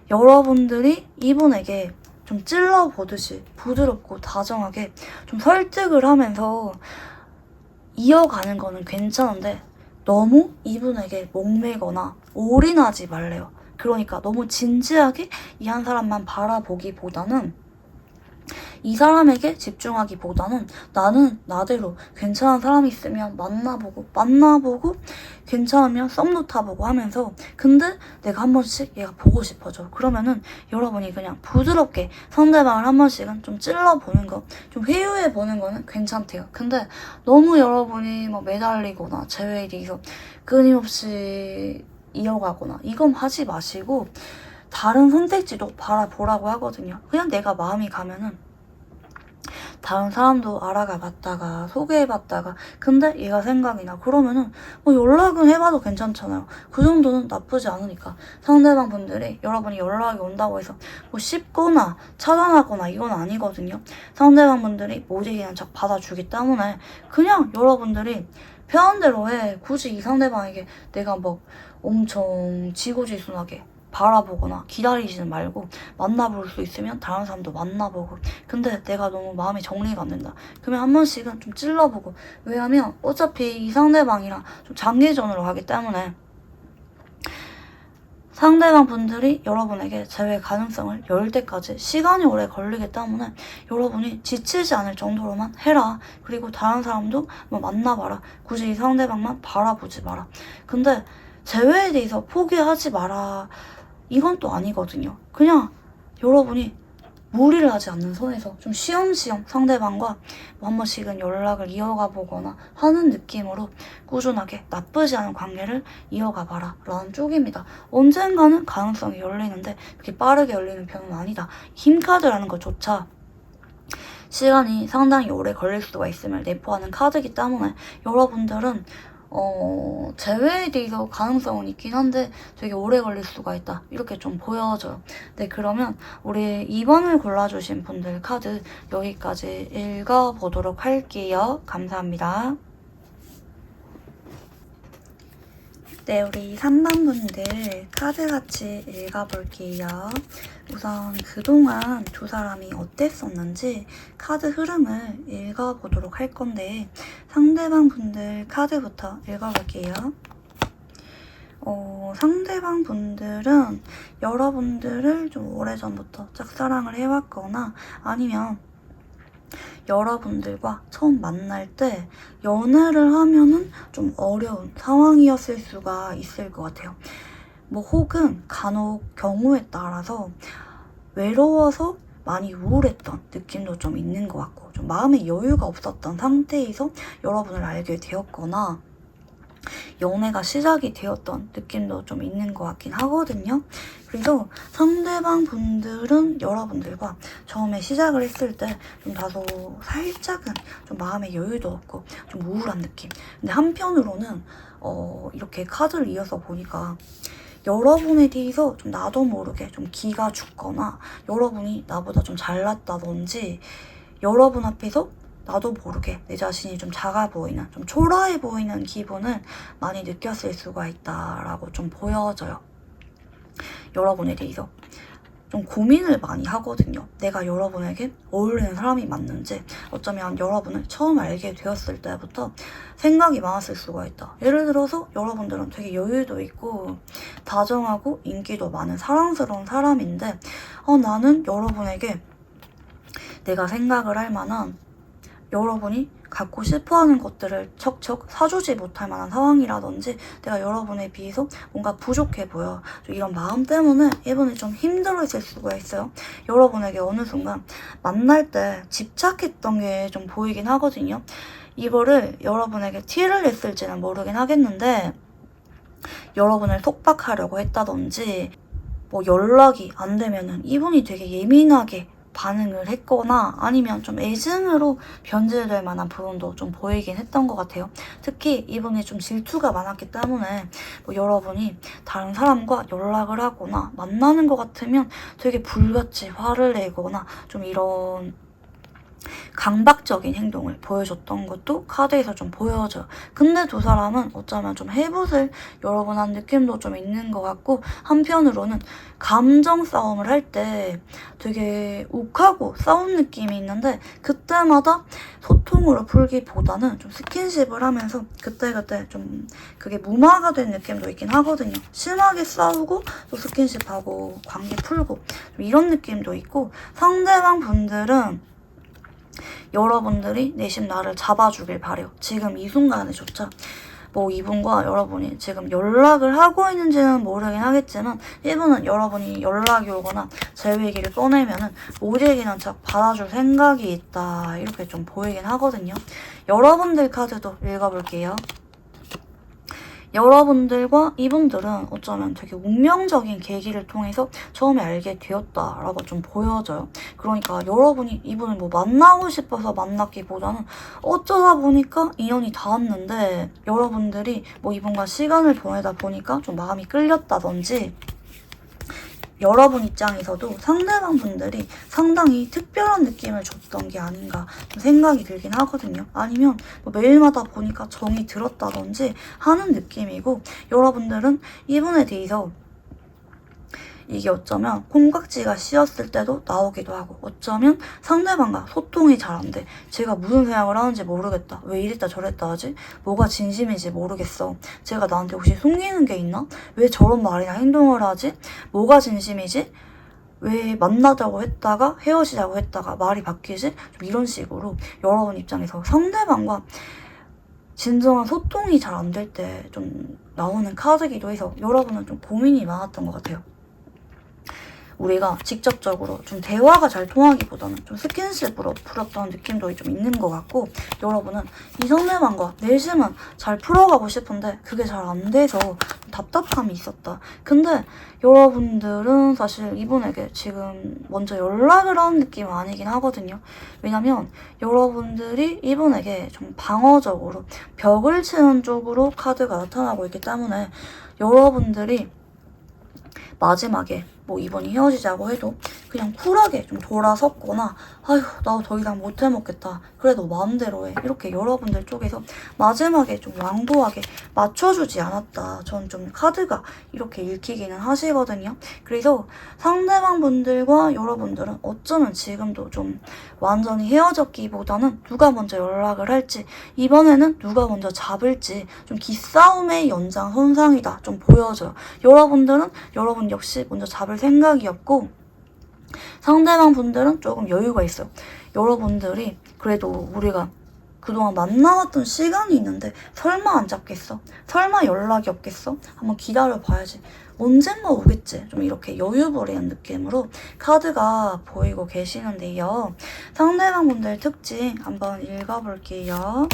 여러분들이 이분에게 좀 찔러보듯이 부드럽고 다정하게 좀 설득을 하면서 이어가는 거는 괜찮은데 너무 이분에게 목매거나 올인하지 말래요. 그러니까 너무 진지하게 이 한 사람만 바라보기보다는 이 사람에게 집중하기보다는 나는 나대로 괜찮은 사람이 있으면 만나보고 괜찮으면 썸도 타보고 하면서 근데 내가 한 번씩 얘가 보고 싶어져. 그러면은 여러분이 그냥 부드럽게 상대방을 한 번씩은 좀 찔러보는 거, 좀 회유해보는 거는 괜찮대요. 근데 너무 여러분이 뭐 매달리거나 재회에 대해서 끊임없이 이어가거나 이건 하지 마시고 다른 선택지도 바라보라고 하거든요. 그냥 내가 마음이 가면은 다른 사람도 알아가 봤다가 소개해봤다가 근데 얘가 생각이 나 그러면은 뭐 연락은 해봐도 괜찮잖아요. 그 정도는 나쁘지 않으니까 상대방 분들이 여러분이 연락이 온다고 해서 뭐 씹거나 차단하거나 이건 아니거든요. 상대방 분들이 못 이기는 척 받아주기 때문에 그냥 여러분들이 편한 대로 해. 굳이 이 상대방에게 내가 뭐 엄청 지고지순하게 바라보거나 기다리지는 말고 만나볼 수 있으면 다른 사람도 만나보고 근데 내가 너무 마음이 정리가 안 된다 그러면 한 번씩은 좀 찔러보고 왜냐면 어차피 이 상대방이랑 좀 장기전으로 가기 때문에 상대방 분들이 여러분에게 재회 가능성을 열 때까지 시간이 오래 걸리기 때문에 여러분이 지치지 않을 정도로만 해라. 그리고 다른 사람도 뭐 만나봐라. 굳이 이 상대방만 바라보지 마라. 근데 재회에 대해서 포기하지 마라. 이건 또 아니거든요. 그냥 여러분이 무리를 하지 않는 선에서 좀 쉬엄쉬엄 상대방과 한 번씩은 연락을 이어가 보거나 하는 느낌으로 꾸준하게 나쁘지 않은 관계를 이어가 봐라 라는 쪽입니다. 언젠가는 가능성이 열리는데 그렇게 빠르게 열리는 편은 아니다. 힘카드라는 것조차 시간이 상당히 오래 걸릴 수가 있음을 내포하는 카드이기 때문에 여러분들은 재회에 대해서 가능성은 있긴 한데 되게 오래 걸릴 수가 있다. 이렇게 좀 보여져요. 네, 그러면 우리 2번을 골라주신 분들 카드 여기까지 읽어보도록 할게요. 감사합니다. 네, 우리 3번 분들 카드 같이 읽어볼게요. 우선 그동안 두 사람이 어땠었는지 카드 흐름을 읽어보도록 할 건데 상대방 분들 카드부터 읽어볼게요. 상대방 분들은 여러분들을 좀 오래전부터 짝사랑을 해왔거나 아니면 여러분들과 처음 만날 때 연애를 하면은 좀 어려운 상황이었을 수가 있을 것 같아요. 뭐 혹은 간혹 경우에 따라서 외로워서 많이 우울했던 느낌도 좀 있는 것 같고 좀 마음의 여유가 없었던 상태에서 여러분을 알게 되었거나 연애가 시작이 되었던 느낌도 좀 있는 것 같긴 하거든요. 그래서 상대방 분들은 여러분들과 처음에 시작을 했을 때 좀 다소 살짝은 좀 마음의 여유도 없고 좀 우울한 느낌. 근데 한편으로는 이렇게 카드를 이어서 보니까 여러분에 대해서 좀 나도 모르게 좀 기가 죽거나 여러분이 나보다 좀 잘났다든지 여러분 앞에서 나도 모르게 내 자신이 좀 작아 보이는, 좀 초라해 보이는 기분을 많이 느꼈을 수가 있다라고 좀 보여져요. 여러분에 대해서 좀 고민을 많이 하거든요. 내가 여러분에게 어울리는 사람이 맞는지, 어쩌면 여러분을 처음 알게 되었을 때부터 생각이 많았을 수가 있다. 예를 들어서 여러분들은 되게 여유도 있고 다정하고 인기도 많은 사랑스러운 사람인데 나는 여러분에게 내가 생각을 할 만한, 여러분이 갖고 싶어하는 것들을 척척 사주지 못할 만한 상황이라든지 내가 여러분에 비해서 뭔가 부족해 보여. 이런 마음 때문에 이분이 좀 힘들어질 수가 있어요. 여러분에게 어느 순간 만날 때 집착했던 게 좀 보이긴 하거든요. 이거를 여러분에게 티를 냈을지는 모르긴 하겠는데 여러분을 속박하려고 했다든지 뭐 연락이 안 되면은 이분이 되게 예민하게 반응을 했거나 아니면 좀 애증으로 변질될 만한 부분도 좀 보이긴 했던 것 같아요. 특히 이분이 좀 질투가 많았기 때문에 뭐 여러분이 다른 사람과 연락을 하거나 만나는 것 같으면 되게 불같이 화를 내거나 좀 이런 강박적인 행동을 보여줬던 것도 카드에서 좀 보여져요. 근데 두 사람은 어쩌면 좀 해붓을 여러 번 한 느낌도 좀 있는 것 같고, 한편으로는 감정 싸움을 할 때 되게 욱하고 싸운 느낌이 있는데 그때마다 소통으로 풀기보다는 좀 스킨십을 하면서 그때그때 좀 그게 무마가 된 느낌도 있긴 하거든요. 심하게 싸우고 또 스킨십하고 관계 풀고 이런 느낌도 있고, 상대방 분들은 여러분들이 내심 나를 잡아주길 바래요. 지금 이 순간에조차. 뭐 이분과 여러분이 지금 연락을 하고 있는지는 모르긴 하겠지만 이분은 여러분이 연락이 오거나 제 얘기를 꺼내면은 못 얘기는 척 받아줄 생각이 있다, 이렇게 좀 보이긴 하거든요. 여러분들 카드도 읽어볼게요. 여러분들과 이분들은 어쩌면 되게 운명적인 계기를 통해서 처음에 알게 되었다라고 좀 보여져요. 그러니까 여러분이 이분을 뭐 만나고 싶어서 만났기보다는 어쩌다 보니까 인연이 닿았는데 여러분들이 뭐 이분과 시간을 보내다 보니까 좀 마음이 끌렸다든지, 여러분 입장에서도 상대방 분들이 상당히 특별한 느낌을 줬던 게 아닌가 좀 생각이 들긴 하거든요. 아니면 뭐 매일마다 보니까 정이 들었다든지 하는 느낌이고, 여러분들은 이분에 대해서 이게 어쩌면 콩깍지가 씌었을 때도 나오기도 하고, 어쩌면 상대방과 소통이 잘 안 돼. 제가 무슨 생각을 하는지 모르겠다. 왜 이랬다 저랬다 하지? 뭐가 진심인지 모르겠어. 제가 나한테 혹시 숨기는 게 있나? 왜 저런 말이나 행동을 하지? 뭐가 진심이지? 왜 만나자고 했다가 헤어지자고 했다가 말이 바뀌지? 좀 이런 식으로 여러분 입장에서 상대방과 진정한 소통이 잘 안 될 때 좀 나오는 카드기도 해서 여러분은 좀 고민이 많았던 것 같아요. 우리가 직접적으로 좀 대화가 잘 통하기보다는 좀 스킨십으로 풀었던 느낌도 좀 있는 것 같고, 여러분은 이 상대방과 내심은 잘 풀어가고 싶은데 그게 잘 안 돼서 답답함이 있었다. 근데 여러분들은 사실 이분에게 지금 먼저 연락을 하는 느낌은 아니긴 하거든요. 왜냐면 여러분들이 이분에게 좀 방어적으로 벽을 치는 쪽으로 카드가 나타나고 있기 때문에 여러분들이 마지막에 뭐 이번이 헤어지자고 해도 그냥 쿨하게 좀 돌아섰거나 아휴 나 더 이상 못 해먹겠다, 그래 너 마음대로 해, 이렇게 여러분들 쪽에서 마지막에 좀 완고하게 맞춰주지 않았다, 전 좀 카드가 이렇게 읽히기는 하시거든요. 그래서 상대방 분들과 여러분들은 어쩌면 지금도 좀 완전히 헤어졌기보다는 누가 먼저 연락을 할지, 이번에는 누가 먼저 잡을지 좀 기싸움의 연장선상이다 좀 보여져요. 여러분들은 여러분 역시 먼저 잡을 생각이었고, 상대방 분들은 조금 여유가 있어요. 여러분들이 그래도 우리가 그동안 만나왔던 시간이 있는데 설마 안 잡겠어? 설마 연락이 없겠어? 한번 기다려봐야지. 언젠가 오겠지. 좀 이렇게 여유 부리는 느낌으로 카드가 보이고 계시는데요. 상대방 분들 특징 한번 읽어볼게요.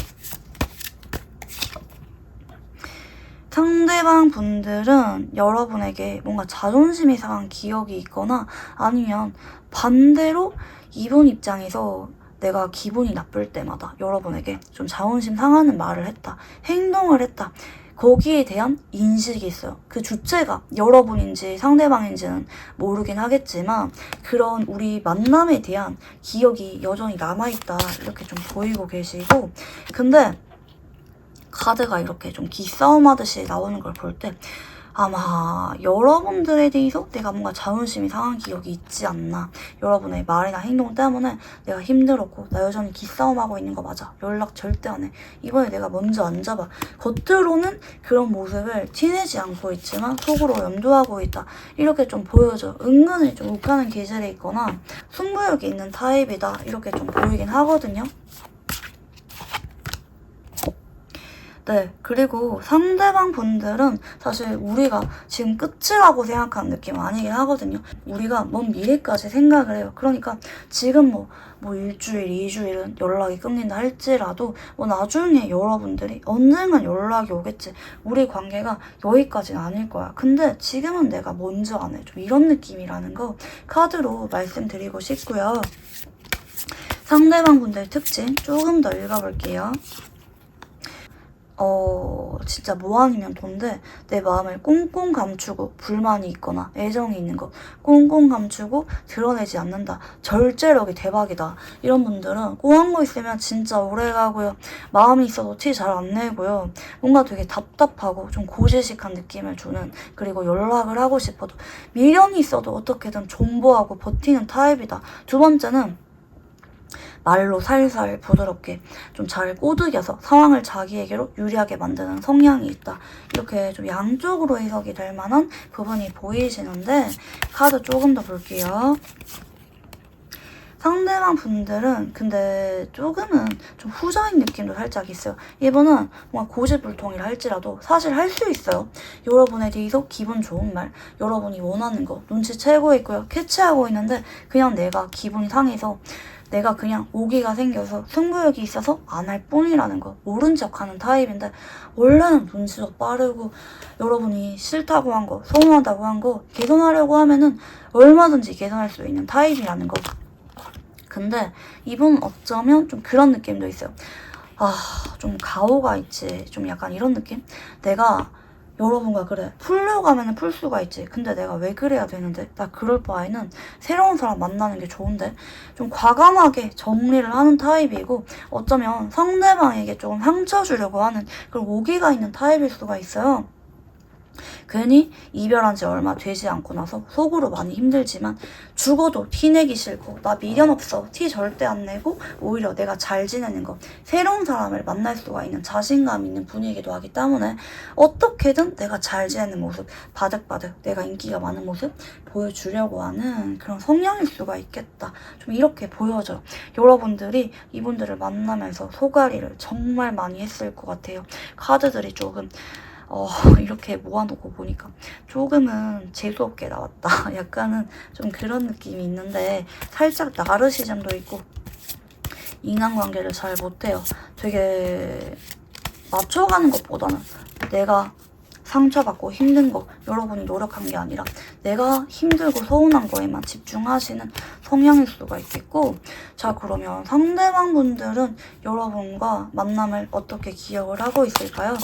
상대방 분들은 여러분에게 뭔가 자존심이 상한 기억이 있거나 아니면 반대로 이분 입장에서 내가 기분이 나쁠 때마다 여러분에게 좀 자존심 상하는 말을 했다, 행동을 했다, 거기에 대한 인식이 있어요. 그 주체가 여러분인지 상대방인지는 모르긴 하겠지만 그런 우리 만남에 대한 기억이 여전히 남아있다 이렇게 좀 보이고 계시고, 근데 카드가 이렇게 좀 기싸움 하듯이 나오는 걸 볼 때 아마 여러분들에 대해서 내가 뭔가 자존심이 상한 기억이 있지 않나. 여러분의 말이나 행동 때문에 내가 힘들었고 나 여전히 기싸움하고 있는 거 맞아. 연락 절대 안 해. 이번에 내가 먼저 안 잡아. 겉으로는 그런 모습을 티내지 않고 있지만 속으로 염두하고 있다. 이렇게 좀 보여져. 은근히 좀 욱하는 기질이 있거나 승부욕이 있는 타입이다. 이렇게 좀 보이긴 하거든요. 네, 그리고 상대방 분들은 사실 우리가 지금 끝이라고 생각하는 느낌은 아니긴 하거든요. 우리가 먼 미래까지 생각을 해요. 그러니까 지금 뭐 일주일, 2주일은 연락이 끊긴다 할지라도 나중에 여러분들이 언젠간 연락이 오겠지. 우리 관계가 여기까지는 아닐 거야. 근데 지금은 내가 먼저 안 해. 좀 이런 느낌이라는 거 카드로 말씀드리고 싶고요. 상대방 분들 특징 조금 더 읽어볼게요. 진짜 뭐 아니면 돈데 내 마음을 꽁꽁 감추고 불만이 있거나 애정이 있는 것 꽁꽁 감추고 드러내지 않는다. 절제력이 대박이다. 이런 분들은 꽁한 거 있으면 진짜 오래가고요. 마음이 있어도 티 잘 안 내고요. 뭔가 되게 답답하고 좀 고지식한 느낌을 주는, 그리고 연락을 하고 싶어도 미련이 있어도 어떻게든 존버하고 버티는 타입이다. 두 번째는 말로 살살 부드럽게 좀 잘 꼬드겨서 상황을 자기에게로 유리하게 만드는 성향이 있다. 이렇게 좀 양쪽으로 해석이 될 만한 부분이 보이시는데 카드 조금 더 볼게요. 상대방 분들은 근데 조금은 좀 후자인 느낌도 살짝 있어요. 이분은 뭔가 고집불통이라 할지라도 사실 할 수 있어요. 여러분에 대해서 기분 좋은 말, 여러분이 원하는 거 눈치채고 있고요. 캐치하고 있는데 그냥 내가 기분이 상해서 내가 그냥 오기가 생겨서 승부욕이 있어서 안 할 뿐이라는 거 모른 척하는 타입인데 원래는 눈치도 빠르고 여러분이 싫다고 한 거, 서운하다고 한 거 개선하려고 하면은 얼마든지 개선할 수 있는 타입이라는 거. 근데 이분은 어쩌면 좀 그런 느낌도 있어요. 좀 가오가 있지. 좀 약간 이런 느낌? 내가 여러분과 그래 풀려고 하면 풀 수가 있지. 근데 내가 왜 그래야 되는데? 나 그럴 바에는 새로운 사람 만나는 게 좋은데? 좀 과감하게 정리를 하는 타입이고 어쩌면 상대방에게 조금 상처 주려고 하는 그런 오기가 있는 타입일 수가 있어요. 괜히 이별한 지 얼마 되지 않고 나서 속으로 많이 힘들지만 죽어도 티내기 싫고 나 미련 없어 티 절대 안 내고 오히려 내가 잘 지내는 거, 새로운 사람을 만날 수가 있는 자신감 있는 분이기도 하기 때문에 어떻게든 내가 잘 지내는 모습, 바득바득 내가 인기가 많은 모습 보여주려고 하는 그런 성향일 수가 있겠다. 좀 이렇게 보여져요. 여러분들이 이분들을 만나면서 소가리를 정말 많이 했을 것 같아요. 카드들이 조금 이렇게 모아놓고 보니까 조금은 재수없게 나왔다. 약간은 좀 그런 느낌이 있는데 살짝 나르시즘도 있고 인간관계를 잘 못해요. 되게 맞춰가는 것보다는 내가 상처받고 힘든 거 여러분이 노력한 게 아니라 내가 힘들고 서운한 거에만 집중하시는 성향일 수가 있겠고, 자 그러면 상대방 분들은 여러분과 만남을 어떻게 기억을 하고 있을까요?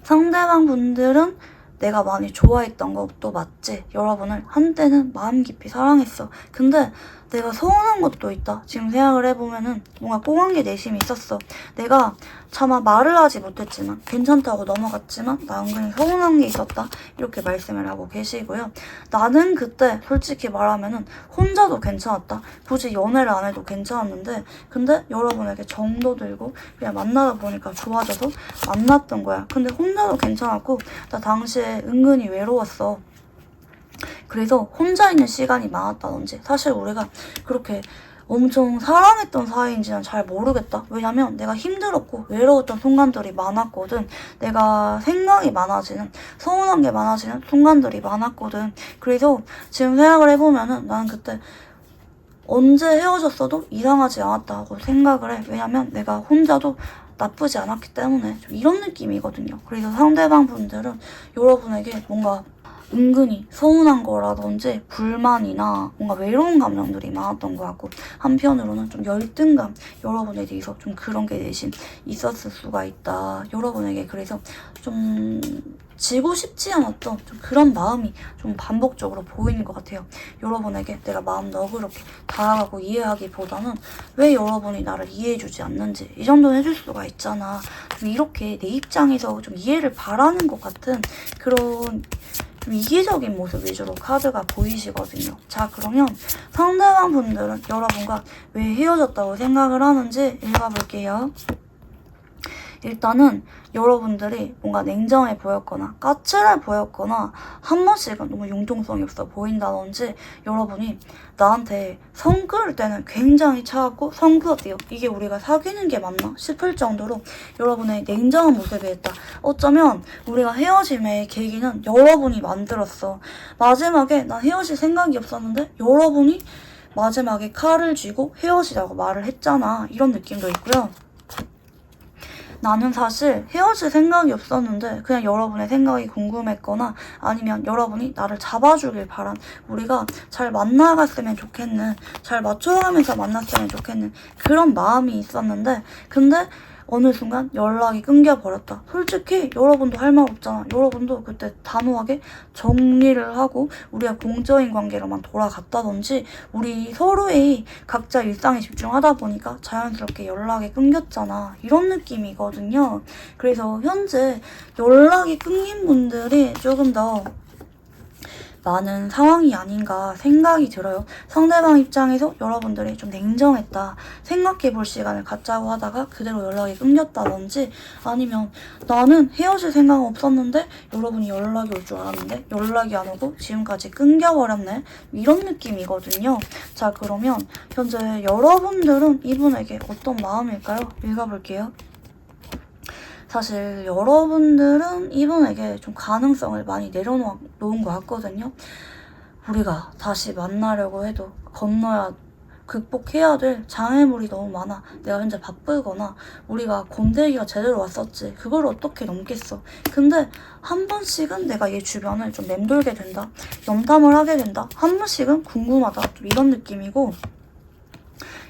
상대방 분들은 내가 많이 좋아했던 것도 맞지. 여러분을 한때는 마음 깊이 사랑했어. 근데 내가 서운한 것도 있다. 지금 생각을 해보면은 뭔가 꽁한 게 내심이 있었어. 내가 차마 말을 하지 못했지만 괜찮다고 넘어갔지만 나 은근히 서운한 게 있었다. 이렇게 말씀을 하고 계시고요. 나는 그때 솔직히 말하면은 혼자도 괜찮았다. 굳이 연애를 안 해도 괜찮았는데 근데 여러분에게 정도 들고 그냥 만나다 보니까 좋아져서 만났던 거야. 근데 혼자도 괜찮았고 나 당시에 은근히 외로웠어. 그래서 혼자 있는 시간이 많았다든지, 사실 우리가 그렇게 엄청 사랑했던 사이인지는 잘 모르겠다. 왜냐면 내가 힘들었고 외로웠던 순간들이 많았거든. 내가 생각이 많아지는, 서운한 게 많아지는 순간들이 많았거든. 그래서 지금 생각을 해보면은 나는 그때 언제 헤어졌어도 이상하지 않았다고 생각을 해. 왜냐면 내가 혼자도 나쁘지 않았기 때문에 좀 이런 느낌이거든요. 그래서 상대방 분들은 여러분에게 뭔가 은근히 서운한 거라든지 불만이나 뭔가 외로운 감정들이 많았던 것 같고, 한편으로는 좀 열등감, 여러분에 대해서 좀 그런 게 대신 있었을 수가 있다. 여러분에게 그래서 좀 지고 싶지 않았던 좀 그런 마음이 좀 반복적으로 보이는 것 같아요. 여러분에게 내가 마음 너그럽게 다가가고 이해하기보다는 왜 여러분이 나를 이해해주지 않는지, 이 정도는 해줄 수가 있잖아. 좀 이렇게 내 입장에서 좀 이해를 바라는 것 같은 그런 좀 이기적인 모습 위주로 카드가 보이시거든요. 자, 그러면 상대방 분들은 여러분과 왜 헤어졌다고 생각을 하는지 읽어볼게요. 일단은 여러분들이 뭔가 냉정해 보였거나 까칠해 보였거나 한 번씩은 너무 융통성이 없어 보인다든지, 여러분이 나한테 성 그을 때는 굉장히 차갑고 성 그었대요. 이게 우리가 사귀는 게 맞나 싶을 정도로 여러분의 냉정한 모습이었다. 어쩌면 우리가 헤어짐의 계기는 여러분이 만들었어. 마지막에 난 헤어질 생각이 없었는데 여러분이 마지막에 칼을 쥐고 헤어지자고 말을 했잖아. 이런 느낌도 있고요. 나는 사실 헤어질 생각이 없었는데 그냥 여러분의 생각이 궁금했거나, 아니면 여러분이 나를 잡아주길 바란, 우리가 잘 만나갔으면 좋겠는, 잘 맞춰가면서 만났으면 좋겠는 그런 마음이 있었는데, 근데 어느 순간 연락이 끊겨버렸다. 솔직히 여러분도 할 말 없잖아. 여러분도 그때 단호하게 정리를 하고 우리가 공적인 관계로만 돌아갔다든지, 우리 서로의 각자 일상에 집중하다 보니까 자연스럽게 연락이 끊겼잖아. 이런 느낌이거든요. 그래서 현재 연락이 끊긴 분들이 조금 더 많은 상황이 아닌가 생각이 들어요. 상대방 입장에서 여러분들이 좀 냉정했다, 생각해 볼 시간을 갖자고 하다가 그대로 연락이 끊겼다든지, 아니면 나는 헤어질 생각은 없었는데 여러분이 연락이 올 줄 알았는데 연락이 안 오고 지금까지 끊겨버렸네, 이런 느낌이거든요. 자, 그러면 현재 여러분들은 이분에게 어떤 마음일까요? 읽어볼게요. 사실 여러분들은 이분에게 좀 가능성을 많이 내려놓은 것 같거든요. 우리가 다시 만나려고 해도 극복해야 될 장애물이 너무 많아. 내가 현재 바쁘거나 우리가 건들기가 제대로 왔었지. 그걸 어떻게 넘겠어. 근데 한 번씩은 내가 얘 주변을 좀 맴돌게 된다. 염탐을 하게 된다. 한 번씩은 궁금하다. 좀 이런 느낌이고,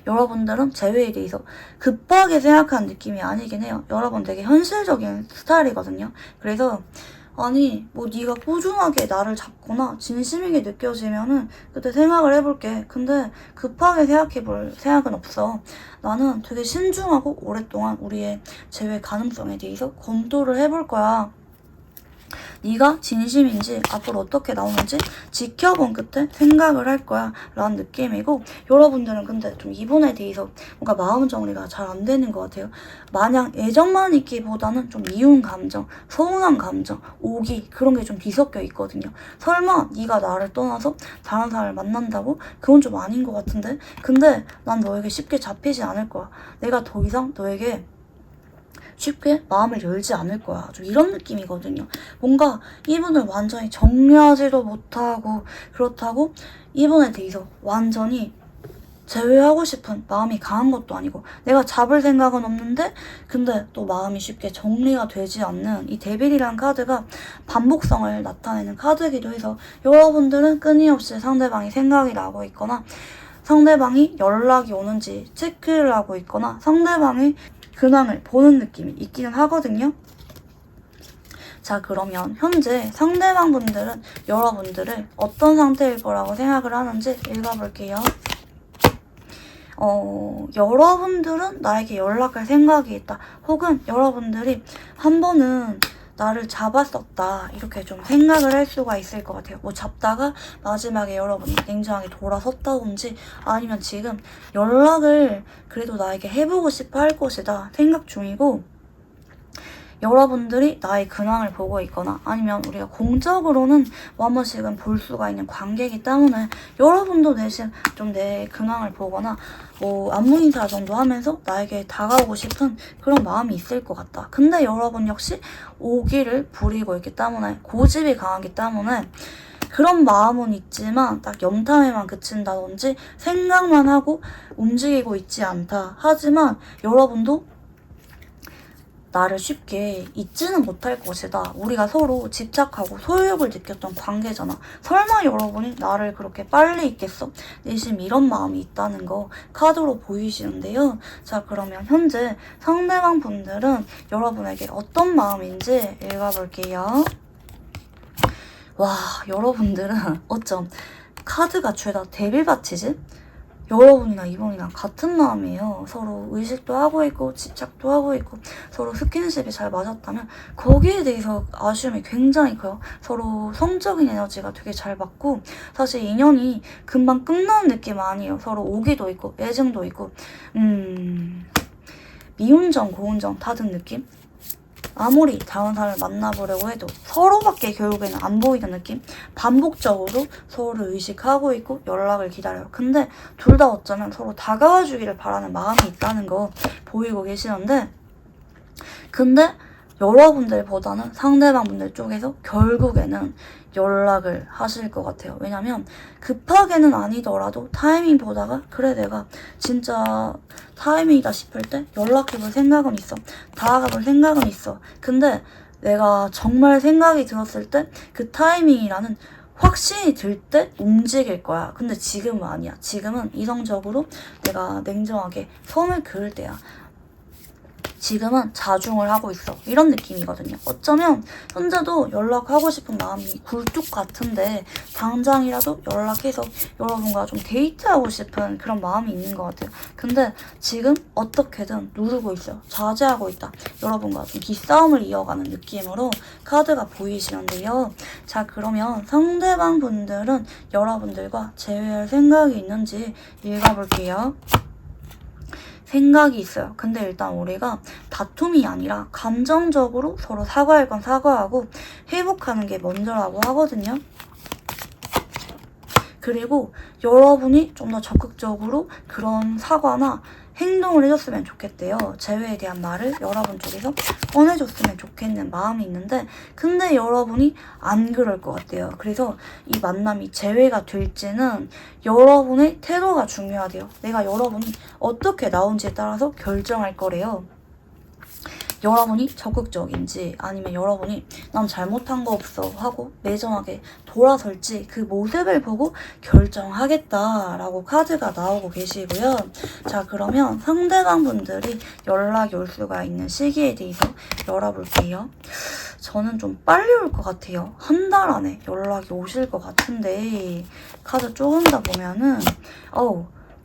여러분들은 재회에 대해서 급하게 생각하는 느낌이 아니긴 해요. 여러분 되게 현실적인 스타일이거든요. 그래서 아니 뭐 네가 꾸준하게 나를 잡거나 진심이게 느껴지면은 그때 생각을 해볼게. 근데 급하게 생각해볼 생각은 없어. 나는 되게 신중하고 오랫동안 우리의 재회 가능성에 대해서 검토를 해볼 거야. 네가 진심인지 앞으로 어떻게 나오는지 지켜본 끝에 생각을 할 거야 라는 느낌이고, 여러분들은 근데 좀 이분에 대해서 뭔가 마음 정리가 잘 안 되는 것 같아요. 마냥 애정만 있기보다는 좀 미운 감정, 서운한 감정, 오기, 그런 게 좀 뒤섞여 있거든요. 설마 네가 나를 떠나서 다른 사람을 만난다고? 그건 좀 아닌 것 같은데? 근데 난 너에게 쉽게 잡히지 않을 거야. 내가 더 이상 너에게 쉽게 마음을 열지 않을 거야. 좀 이런 느낌이거든요. 뭔가 이분을 완전히 정리하지도 못하고, 그렇다고 이분에 대해서 완전히 제외하고 싶은 마음이 강한 것도 아니고, 내가 잡을 생각은 없는데 근데 또 마음이 쉽게 정리가 되지 않는 이 데빌이라는 카드가 반복성을 나타내는 카드이기도 해서, 여러분들은 끊임없이 상대방이 생각이 나고 있거나 상대방이 연락이 오는지 체크를 하고 있거나 상대방의 근황을 보는 느낌이 있기는 하거든요. 자, 그러면 현재 상대방 분들은 여러분들을 어떤 상태일 거라고 생각을 하는지 읽어볼게요. 여러분들은 나에게 연락할 생각이 있다. 혹은 여러분들이 한 번은 나를 잡았었다, 이렇게 좀 생각을 할 수가 있을 것 같아요. 뭐 잡다가 마지막에 여러분이 냉정하게 돌아섰다든지, 아니면 지금 연락을 그래도 나에게 해보고 싶어 할 것이다 생각 중이고, 여러분들이 나의 근황을 보고 있거나, 아니면 우리가 공적으로는 한 번씩은 볼 수가 있는 관계이기 때문에 여러분도 대신 좀 내 근황을 보거나 뭐 안부 인사 정도 하면서 나에게 다가오고 싶은 그런 마음이 있을 것 같다. 근데 여러분 역시 오기를 부리고 있기 때문에, 고집이 강하기 때문에 그런 마음은 있지만 딱 염탐에만 그친다든지 생각만 하고 움직이고 있지 않다. 하지만 여러분도 나를 쉽게 잊지는 못할 것이다. 우리가 서로 집착하고 소유욕을 느꼈던 관계잖아. 설마 여러분이 나를 그렇게 빨리 잊겠어? 내심 이런 마음이 있다는 거 카드로 보이시는데요. 자, 그러면 현재 상대방 분들은 여러분에게 어떤 마음인지 읽어볼게요. 와, 여러분들은 어쩜 카드가 죄다 데빌밭이지? 여러분이나 이분이랑 같은 마음이에요. 서로 의식도 하고 있고 집착도 하고 있고 서로 스킨십이 잘 맞았다면 거기에 대해서 아쉬움이 굉장히 커요. 서로 성적인 에너지가 되게 잘 맞고 사실 인연이 금방 끝나는 느낌 아니에요. 서로 오기도 있고 애증도 있고 미운정 고운정 타든 느낌? 아무리 다른 사람을 만나보려고 해도 서로밖에 결국에는 안 보이는 느낌? 반복적으로 서로를 의식하고 있고 연락을 기다려요. 근데 둘 다 어쩌면 서로 다가와 주기를 바라는 마음이 있다는 거 보이고 계시는데 근데 여러분들보다는 상대방 분들 쪽에서 결국에는 연락을 하실 것 같아요. 왜냐면 급하게는 아니더라도 타이밍 보다가 그래 내가 진짜 타이밍이다 싶을 때 연락해볼 생각은 있어. 다가가볼 생각은 있어. 근데 내가 정말 생각이 들었을 때 그 타이밍이라는 확신이 들 때 움직일 거야. 근데 지금은 아니야. 지금은 이성적으로 내가 냉정하게 선을 그을 때야. 지금은 자중을 하고 있어. 이런 느낌이거든요. 어쩌면 현재도 연락하고 싶은 마음이 굴뚝 같은데 당장이라도 연락해서 여러분과 좀 데이트하고 싶은 그런 마음이 있는 것 같아요. 근데 지금 어떻게든 누르고 있어요. 자제하고 있다. 여러분과 좀 기싸움을 이어가는 느낌으로 카드가 보이시는데요. 자, 그러면 상대방 분들은 여러분들과 재회할 생각이 있는지 읽어볼게요. 생각이 있어요. 근데 일단 우리가 다툼이 아니라 감정적으로 서로 사과할 건 사과하고 회복하는 게 먼저라고 하거든요. 그리고 여러분이 좀 더 적극적으로 그런 사과나 행동을 해줬으면 좋겠대요. 재회에 대한 말을 여러분 쪽에서 꺼내줬으면 좋겠는 마음이 있는데 근데 여러분이 안 그럴 것 같아요. 그래서 이 만남이 재회가 될지는 여러분의 태도가 중요하대요. 내가 여러분이 어떻게 나온지에 따라서 결정할 거래요. 여러분이 적극적인지 아니면 여러분이 난 잘못한 거 없어 하고 매정하게 돌아설지 그 모습을 보고 결정하겠다라고 카드가 나오고 계시고요. 자, 그러면 상대방 분들이 연락이 올 수가 있는 시기에 대해서 열어볼게요. 저는 좀 빨리 올 것 같아요. 한 달 안에 연락이 오실 것 같은데 카드 조금 더 보면은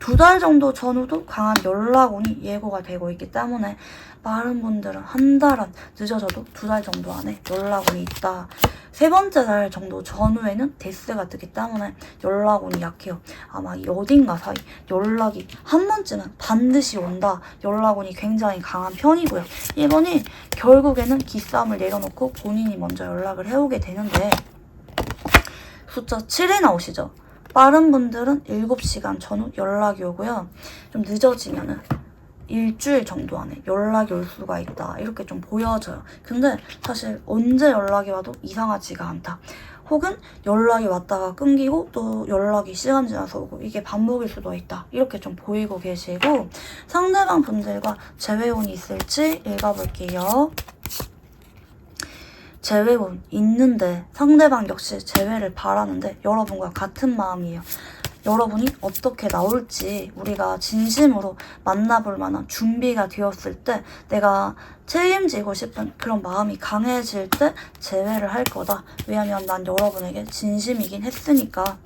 2달 정도 전후도 강한 연락운이 예고가 되고 있기 때문에 많은 분들은 한 달은 늦어져도 2달 정도 안에 연락운이 있다. 3번째 달 정도 전후에는 데스가 뜨기 때문에 연락운이 약해요. 아마 이 어딘가 사이 연락이 한 번쯤은 반드시 온다. 연락운이 굉장히 강한 편이고요. 이번이 결국에는 기싸움을 내려놓고 본인이 먼저 연락을 해오게 되는데 숫자 7이 나오시죠? 빠른 분들은 7시간 전후 연락이 오고요. 좀 늦어지면은 일주일 정도 안에 연락이 올 수가 있다. 이렇게 좀 보여져요. 근데 사실 언제 연락이 와도 이상하지가 않다. 혹은 연락이 왔다가 끊기고 또 연락이 시간 지나서 오고 이게 반복일 수도 있다. 이렇게 좀 보이고 계시고 상대방 분들과 재회운이 있을지 읽어볼게요. 재회운 있는데 상대방 역시 재회를 바라는데 여러분과 같은 마음이에요. 여러분이 어떻게 나올지 우리가 진심으로 만나볼 만한 준비가 되었을 때 내가 책임지고 싶은 그런 마음이 강해질 때 재회를 할 거다. 왜냐면 난 여러분에게 진심이긴 했으니까.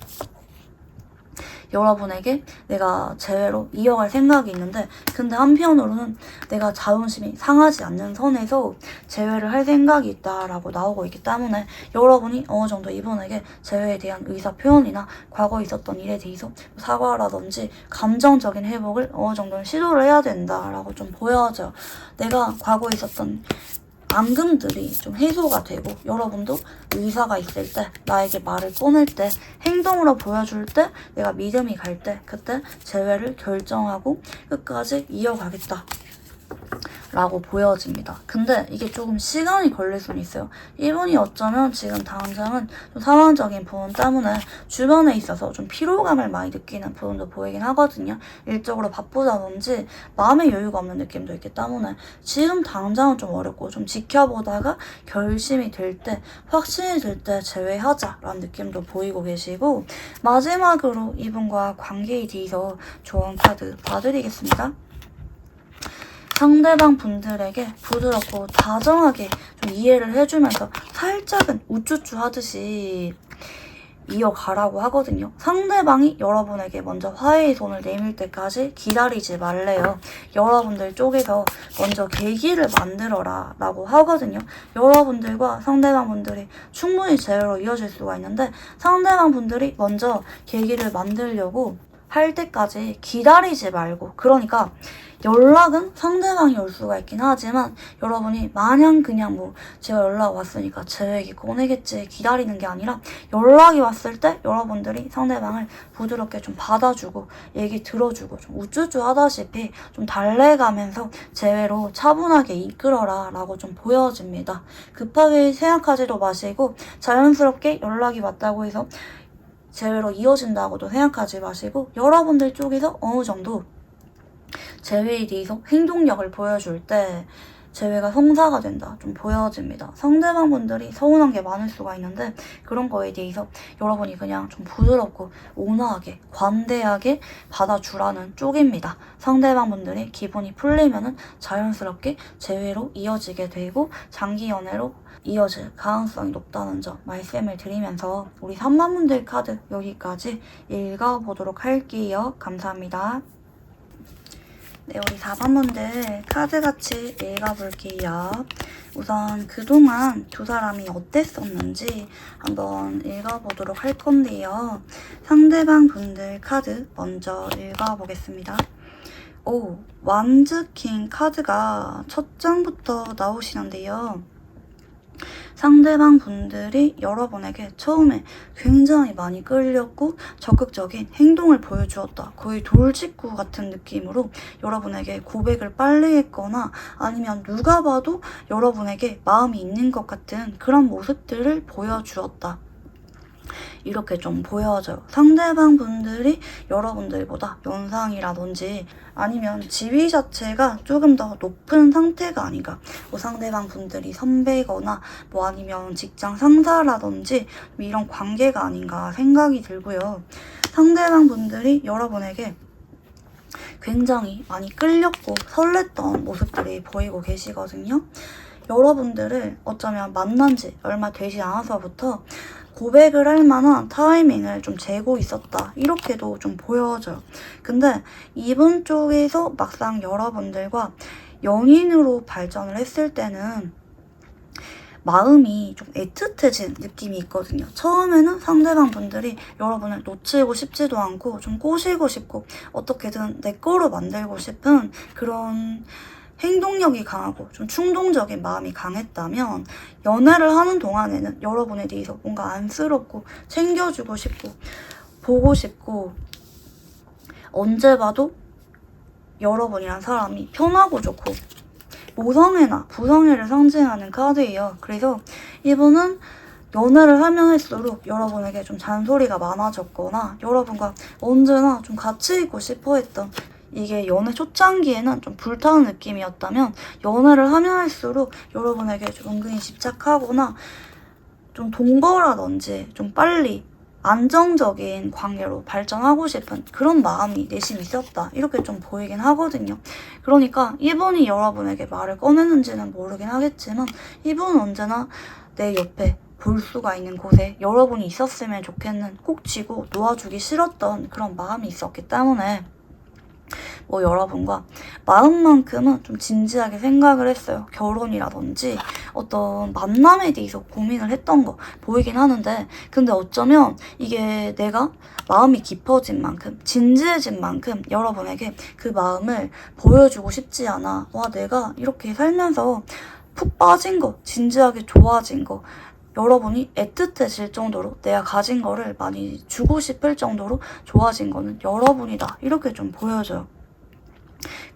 여러분에게 내가 재회로 이어갈 생각이 있는데 근데 한편으로는 내가 자존심이 상하지 않는 선에서 재회를 할 생각이 있다라고 나오고 있기 때문에 여러분이 어느 정도 이분에게 재회에 대한 의사 표현이나 과거에 있었던 일에 대해서 사과라든지 감정적인 회복을 어느 정도는 시도를 해야 된다라고 좀 보여져요. 내가 과거에 있었던 앙금들이 좀 해소가 되고 여러분도 의사가 있을 때 나에게 말을 꺼낼 때 행동으로 보여줄 때 내가 믿음이 갈 때 그때 재회를 결정하고 끝까지 이어가겠다 라고 보여집니다. 근데 이게 조금 시간이 걸릴 수는 있어요. 이분이 어쩌면 지금 당장은 좀 상황적인 부분 때문에 주변에 있어서 좀 피로감을 많이 느끼는 부분도 보이긴 하거든요. 일적으로 바쁘다든지 마음의 여유가 없는 느낌도 있기 때문에 지금 당장은 좀 어렵고 좀 지켜보다가 결심이 될 때, 확신이 들 때 제외하자라는 느낌도 보이고 계시고, 마지막으로 이분과 관계에 대해서 좋은 카드 봐드리겠습니다. 상대방 분들에게 부드럽고 다정하게 좀 이해를 해주면서 살짝은 우쭈쭈 하듯이 이어가라고 하거든요. 상대방이 여러분에게 먼저 화해의 손을 내밀 때까지 기다리지 말래요. 여러분들 쪽에서 먼저 계기를 만들어라 라고 하거든요. 여러분들과 상대방 분들이 충분히 제외로 이어질 수가 있는데 상대방 분들이 먼저 계기를 만들려고 할 때까지 기다리지 말고, 그러니까 연락은 상대방이 올 수가 있긴 하지만 여러분이 마냥 그냥 뭐 제가 연락 왔으니까 제 얘기 꺼내겠지 기다리는 게 아니라 연락이 왔을 때 여러분들이 상대방을 부드럽게 좀 받아주고 얘기 들어주고 좀 우쭈쭈 하다시피 좀 달래가면서 제외로 차분하게 이끌어라 라고 좀 보여집니다. 급하게 생각하지도 마시고 자연스럽게 연락이 왔다고 해서 제외로 이어진다고도 생각하지 마시고 여러분들 쪽에서 어느 정도 제외에 대해서 행동력을 보여줄 때 제외가 성사가 된다 좀 보여집니다. 상대방 분들이 서운한 게 많을 수가 있는데 그런 거에 대해서 여러분이 그냥 좀 부드럽고 온화하게 관대하게 받아주라는 쪽입니다. 상대방 분들이 기분이 풀리면은 자연스럽게 제외로 이어지게 되고 장기 연애로 이어질 가능성이 높다는 점 말씀을 드리면서 우리 3만 분들 카드 여기까지 읽어보도록 할게요. 감사합니다. 네, 우리 4번 분들 카드 같이 읽어볼게요. 우선 그동안 두 사람이 어땠었는지 한번 읽어보도록 할 건데요. 상대방 분들 카드 먼저 읽어보겠습니다. 오, 완즈킹 카드가 첫 장부터 나오시는데요. 상대방 분들이 여러분에게 처음에 굉장히 많이 끌렸고 적극적인 행동을 보여주었다. 거의 돌직구 같은 느낌으로 여러분에게 고백을 빨리 했거나 아니면 누가 봐도 여러분에게 마음이 있는 것 같은 그런 모습들을 보여주었다. 이렇게 좀 보여져요. 상대방 분들이 여러분들보다 연상이라든지 아니면 지위 자체가 조금 더 높은 상태가 아닌가. 뭐 상대방 분들이 선배거나 뭐 아니면 직장 상사라든지 이런 관계가 아닌가 생각이 들고요. 상대방 분들이 여러분에게 굉장히 많이 끌렸고 설렜던 모습들이 보이고 계시거든요. 여러분들을 어쩌면 만난 지 얼마 되지 않아서부터 고백을 할 만한 타이밍을 좀 재고 있었다. 이렇게도 좀 보여져요. 근데 이분 쪽에서 막상 여러분들과 연인으로 발전을 했을 때는 마음이 좀 애틋해진 느낌이 있거든요. 처음에는 상대방 분들이 여러분을 놓치고 싶지도 않고 좀 꼬시고 싶고 어떻게든 내 거로 만들고 싶은 그런 행동력이 강하고 좀 충동적인 마음이 강했다면 연애를 하는 동안에는 여러분에 대해서 뭔가 안쓰럽고 챙겨주고 싶고 보고 싶고 언제 봐도 여러분이란 사람이 편하고 좋고 모성애나 부성애를 상징하는 카드예요. 그래서 이분은 연애를 하면 할수록 여러분에게 좀 잔소리가 많아졌거나 여러분과 언제나 좀 같이 있고 싶어 했던, 이게 연애 초창기에는 좀 불타는 느낌이었다면 연애를 하면 할수록 여러분에게 좀 은근히 집착하거나 좀 동거라든지 좀 빨리 안정적인 관계로 발전하고 싶은 그런 마음이 내심 있었다. 이렇게 좀 보이긴 하거든요. 그러니까 이분이 여러분에게 말을 꺼내는지는 모르긴 하겠지만 이분은 언제나 내 옆에 볼 수가 있는 곳에 여러분이 있었으면 좋겠는, 꼭 쥐고 놓아주기 싫었던 그런 마음이 있었기 때문에 뭐 여러분과 마음만큼은 좀 진지하게 생각을 했어요. 결혼이라든지 어떤 만남에 대해서 고민을 했던 거 보이긴 하는데, 근데 어쩌면 이게 내가 마음이 깊어진 만큼 진지해진 만큼 여러분에게 그 마음을 보여주고 싶지 않아. 와, 내가 이렇게 살면서 푹 빠진 거, 진지하게 좋아진 거, 여러분이 애틋해질 정도로 내가 가진 거를 많이 주고 싶을 정도로 좋아진 거는 여러분이다. 이렇게 좀 보여져요.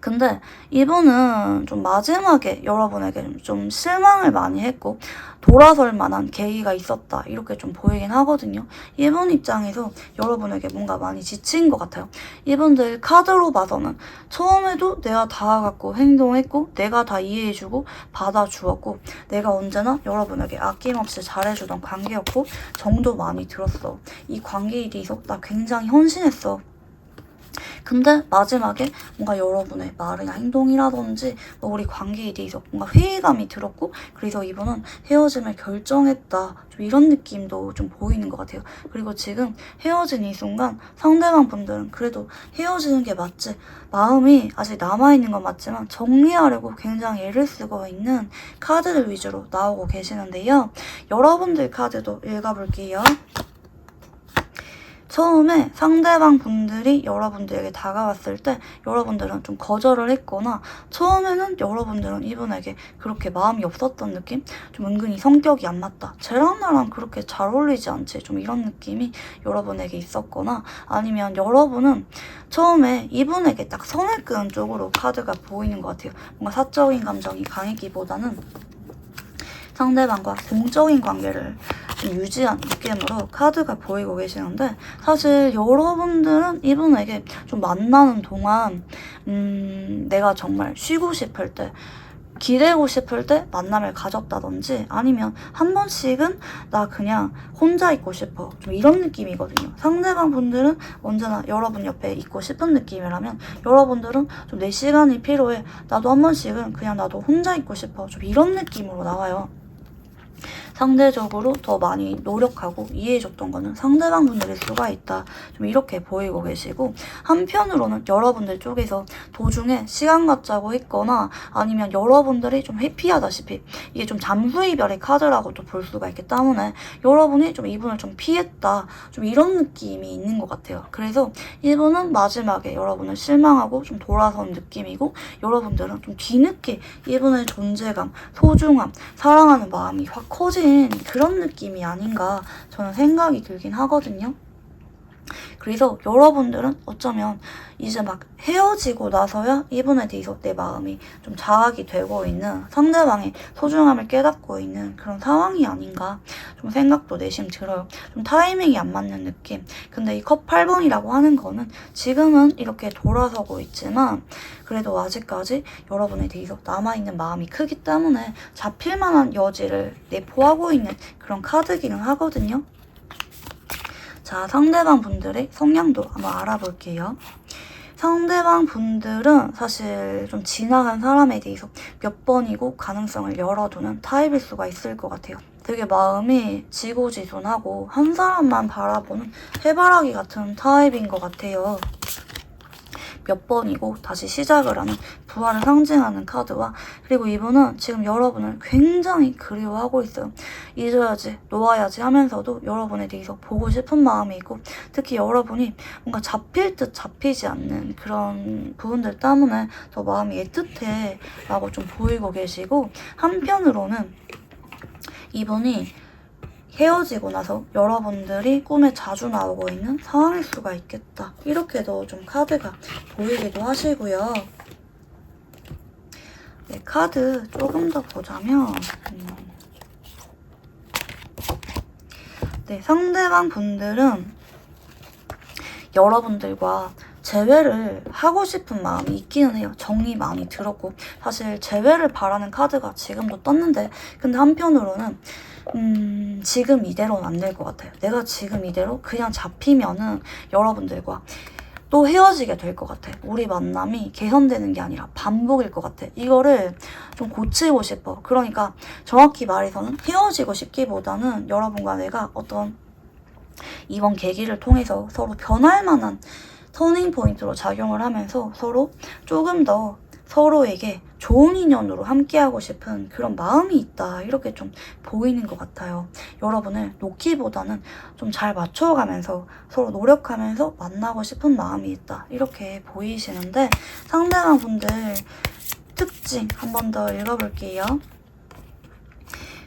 근데 이분은 좀 마지막에 여러분에게 좀 실망을 많이 했고 돌아설 만한 계기가 있었다 이렇게 좀 보이긴 하거든요. 이분 입장에서 여러분에게 뭔가 많이 지친 것 같아요. 이분들 카드로 봐서는 처음에도 내가 다가갔고 행동했고 내가 다 이해해주고 받아주었고 내가 언제나 여러분에게 아낌없이 잘해주던 관계였고 정도 많이 들었어. 이 관계에 대해서 나 굉장히 헌신했어. 근데 마지막에 뭔가 여러분의 말이나 행동이라든지 우리 관계에 대해서 뭔가 회의감이 들었고 그래서 이분은 헤어짐을 결정했다. 좀 이런 느낌도 좀 보이는 것 같아요. 그리고 지금 헤어진 이 순간 상대방 분들은 그래도 헤어지는 게 맞지. 마음이 아직 남아있는 건 맞지만 정리하려고 굉장히 애를 쓰고 있는 카드들 위주로 나오고 계시는데요. 여러분들 카드도 읽어볼게요. 처음에 상대방 분들이 여러분들에게 다가왔을 때 여러분들은 좀 거절을 했거나 처음에는 여러분들은 이분에게 그렇게 마음이 없었던 느낌? 좀 은근히 성격이 안 맞다. 쟤랑 나랑 그렇게 잘 어울리지 않지? 좀 이런 느낌이 여러분에게 있었거나 아니면 여러분은 처음에 이분에게 딱 선을 끄는 쪽으로 카드가 보이는 것 같아요. 뭔가 사적인 감정이 강했기보다는 상대방과 공적인 관계를 좀 유지한 느낌으로 카드가 보이고 계시는데 사실 여러분들은 이분에게 좀 만나는 동안 내가 정말 쉬고 싶을 때 기대고 싶을 때 만남을 가졌다든지 아니면 한 번씩은 나 그냥 혼자 있고 싶어 좀 이런 느낌이거든요. 상대방 분들은 언제나 여러분 옆에 있고 싶은 느낌이라면 여러분들은 좀 내 시간이 필요해 나도 한 번씩은 그냥 나도 혼자 있고 싶어 좀 이런 느낌으로 나와요. 상대적으로 더 많이 노력하고 이해해줬던 거는 상대방 분들일 수가 있다. 좀 이렇게 보이고 계시고 한편으로는 여러분들 쪽에서 도중에 시간 갖자고 했거나 아니면 여러분들이 좀 회피하다시피 이게 좀 잠수이별의 카드라고도 볼 수가 있기 때문에 여러분이 좀 이분을 좀 피했다. 좀 이런 느낌이 있는 것 같아요. 그래서 이분은 마지막에 여러분을 실망하고 좀 돌아선 느낌이고 여러분들은 좀 뒤늦게 이분의 존재감, 소중함, 사랑하는 마음이 확 커진 그런 느낌이 아닌가 저는 생각이 들긴 하거든요. 그래서 여러분들은 어쩌면 이제 막 헤어지고 나서야 이분에 대해서 내 마음이 좀 자학이 되고 있는 상대방의 소중함을 깨닫고 있는 그런 상황이 아닌가 좀 생각도 내심 들어요. 좀 타이밍이 안 맞는 느낌. 근데 이 컵 8번이라고 하는 거는 지금은 이렇게 돌아서고 있지만 그래도 아직까지 여러분에 대해서 남아있는 마음이 크기 때문에 잡힐 만한 여지를 내포하고 있는 그런 카드기는 하거든요. 자, 상대방 분들의 성향도 한번 알아볼게요. 상대방 분들은 사실 좀 지나간 사람에 대해서 몇 번이고 가능성을 열어두는 타입일 수가 있을 것 같아요. 되게 마음이 지고지순하고 한 사람만 바라보는 해바라기 같은 타입인 것 같아요. 몇 번이고 다시 시작을 하는 부활을 상징하는 카드와 그리고 이분은 지금 여러분을 굉장히 그리워하고 있어요. 잊어야지, 놓아야지 하면서도 여러분에 대해서 보고 싶은 마음이 있고 특히 여러분이 뭔가 잡힐 듯 잡히지 않는 그런 부분들 때문에 더 마음이 애틋해 라고 좀 보이고 계시고 한편으로는 이분이 헤어지고 나서 여러분들이 꿈에 자주 나오고 있는 상황일 수가 있겠다. 이렇게도 좀 카드가 보이기도 하시고요. 네, 카드 조금 더 보자면 네, 상대방 분들은 여러분들과 재회를 하고 싶은 마음이 있기는 해요. 정이 많이 들었고 사실 재회를 바라는 카드가 지금도 떴는데 근데 한편으로는 지금 이대로는 안 될 것 같아요. 내가 지금 이대로 그냥 잡히면은 여러분들과 또 헤어지게 될 것 같아. 우리 만남이 개선되는 게 아니라 반복일 것 같아. 이거를 좀 고치고 싶어. 그러니까 정확히 말해서는 헤어지고 싶기보다는 여러분과 내가 어떤 이번 계기를 통해서 서로 변할 만한 터닝 포인트로 작용을 하면서 서로 조금 더 서로에게 좋은 인연으로 함께하고 싶은 그런 마음이 있다. 이렇게 좀 보이는 것 같아요. 여러분을 놓기보다는 좀 잘 맞춰가면서 서로 노력하면서 만나고 싶은 마음이 있다. 이렇게 보이시는데 상대방 분들 특징 한 번 더 읽어볼게요.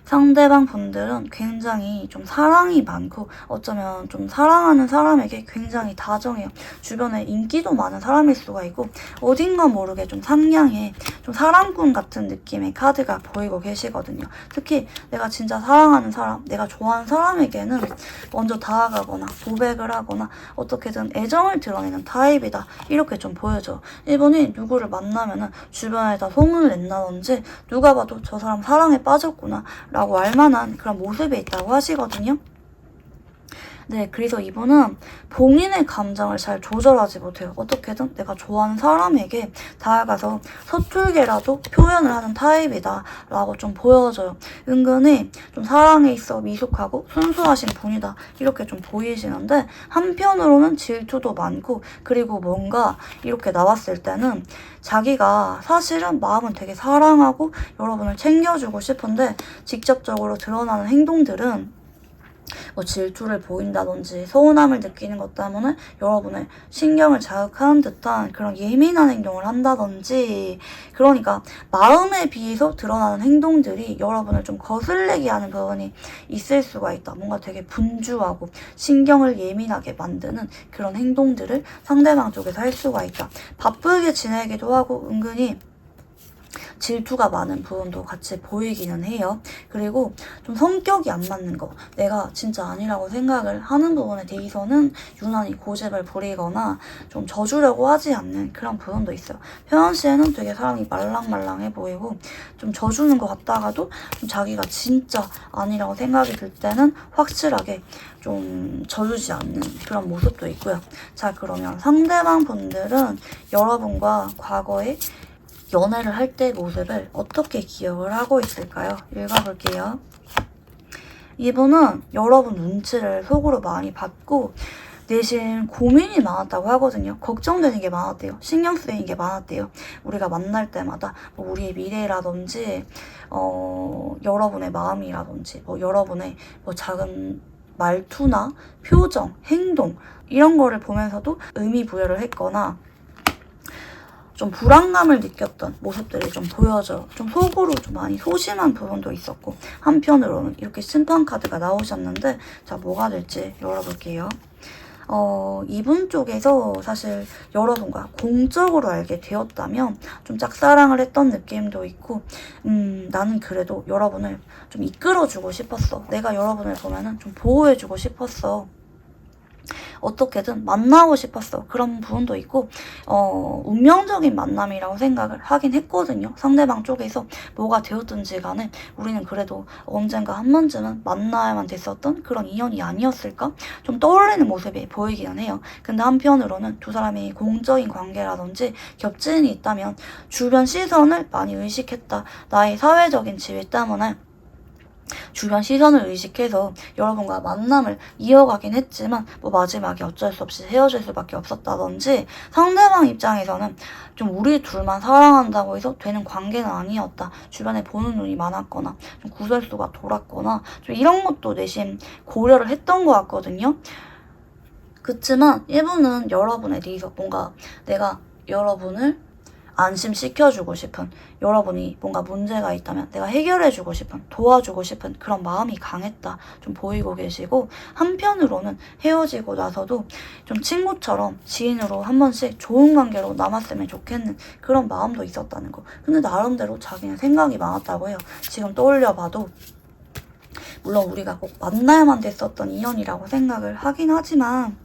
상대방 분들은 굉장히 좀 사랑이 많고 어쩌면 좀 사랑하는 사람에게 굉장히 다정해요. 주변에 인기도 많은 사람일 수가 있고 어딘가 모르게 좀 상냥해 좀 사랑꾼 같은 느낌의 카드가 보이고 계시거든요. 특히 내가 진짜 사랑하는 사람, 내가 좋아하는 사람에게는 먼저 다가가거나 고백을 하거나 어떻게든 애정을 드러내는 타입이다. 이렇게 좀 보여줘요. 이분이 누구를 만나면은 주변에다 소문을 낸다든지 누가 봐도 저 사람 사랑에 빠졌구나 라고 알만한 그런 모습이 있다고 하시거든요. 네, 그래서 이분은 본인의 감정을 잘 조절하지 못해요. 어떻게든 내가 좋아하는 사람에게 다가가서 서툴게라도 표현을 하는 타입이다 라고 좀 보여져요. 은근히 좀 사랑에 있어 미숙하고 순수하신 분이다 이렇게 좀 보이시는데 한편으로는 질투도 많고 그리고 뭔가 이렇게 나왔을 때는 자기가 사실은 마음은 되게 사랑하고 여러분을 챙겨주고 싶은데 직접적으로 드러나는 행동들은 뭐 질투를 보인다든지 서운함을 느끼는 것 때문에 여러분의 신경을 자극하는 듯한 그런 예민한 행동을 한다든지 그러니까 마음에 비해서 드러나는 행동들이 여러분을 좀 거슬리게 하는 부분이 있을 수가 있다. 뭔가 되게 분주하고 신경을 예민하게 만드는 그런 행동들을 상대방 쪽에서 할 수가 있다. 바쁘게 지내기도 하고 은근히 질투가 많은 부분도 같이 보이기는 해요. 그리고 좀 성격이 안 맞는 거, 내가 진짜 아니라고 생각을 하는 부분에 대해서는 유난히 고집을 부리거나 좀 져주려고 하지 않는 그런 부분도 있어요. 평상시에는 되게 사람이 말랑말랑해 보이고 좀 져주는 것 같다가도 좀 자기가 진짜 아니라고 생각이 들 때는 확실하게 좀 져주지 않는 그런 모습도 있고요. 자, 그러면 상대방 분들은 여러분과 과거에 연애를 할 때 모습을 어떻게 기억을 하고 있을까요? 읽어볼게요. 이분은 여러분 눈치를 속으로 많이 받고 대신 고민이 많았다고 하거든요. 걱정되는 게 많았대요. 신경 쓰이는 게 많았대요. 우리가 만날 때마다 뭐 우리의 미래라든지 여러분의 마음이라든지 뭐 여러분의 뭐 작은 말투나 표정, 행동 이런 거를 보면서도 의미 부여를 했거나 좀 불안감을 느꼈던 모습들이 좀 보여져요. 좀 속으로 좀 많이 소심한 부분도 있었고 한편으로는 이렇게 심판 카드가 나오셨는데 자, 뭐가 될지 열어볼게요. 이분 쪽에서 사실 여러분과 공적으로 알게 되었다면 좀 짝사랑을 했던 느낌도 있고 나는 그래도 여러분을 좀 이끌어주고 싶었어. 내가 여러분을 보면은 좀 보호해주고 싶었어. 어떻게든 만나고 싶었어. 그런 부분도 있고 운명적인 만남이라고 생각을 하긴 했거든요. 상대방 쪽에서 뭐가 되었든지 간에 우리는 그래도 언젠가 한 번쯤은 만나야만 됐었던 그런 인연이 아니었을까? 좀 떠올리는 모습이 보이기는 해요. 근데 한편으로는 두 사람이 공적인 관계라든지 겹친이 있다면 주변 시선을 많이 의식했다. 나의 사회적인 지위 때문에 주변 시선을 의식해서 여러분과 만남을 이어가긴 했지만 뭐 마지막에 어쩔 수 없이 헤어질 수밖에 없었다든지 상대방 입장에서는 좀 우리 둘만 사랑한다고 해서 되는 관계는 아니었다. 주변에 보는 눈이 많았거나 좀 구설수가 돌았거나 좀 이런 것도 내심 고려를 했던 것 같거든요. 그치만 이분은 여러분에 대해서 뭔가 내가 여러분을 안심시켜주고 싶은 여러분이 뭔가 문제가 있다면 내가 해결해주고 싶은 도와주고 싶은 그런 마음이 강했다 좀 보이고 계시고 한편으로는 헤어지고 나서도 좀 친구처럼 지인으로 한 번씩 좋은 관계로 남았으면 좋겠는 그런 마음도 있었다는 거. 근데 나름대로 자기는 생각이 많았다고 해요. 지금 떠올려봐도 물론 우리가 꼭 만나야만 됐었던 인연이라고 생각을 하긴 하지만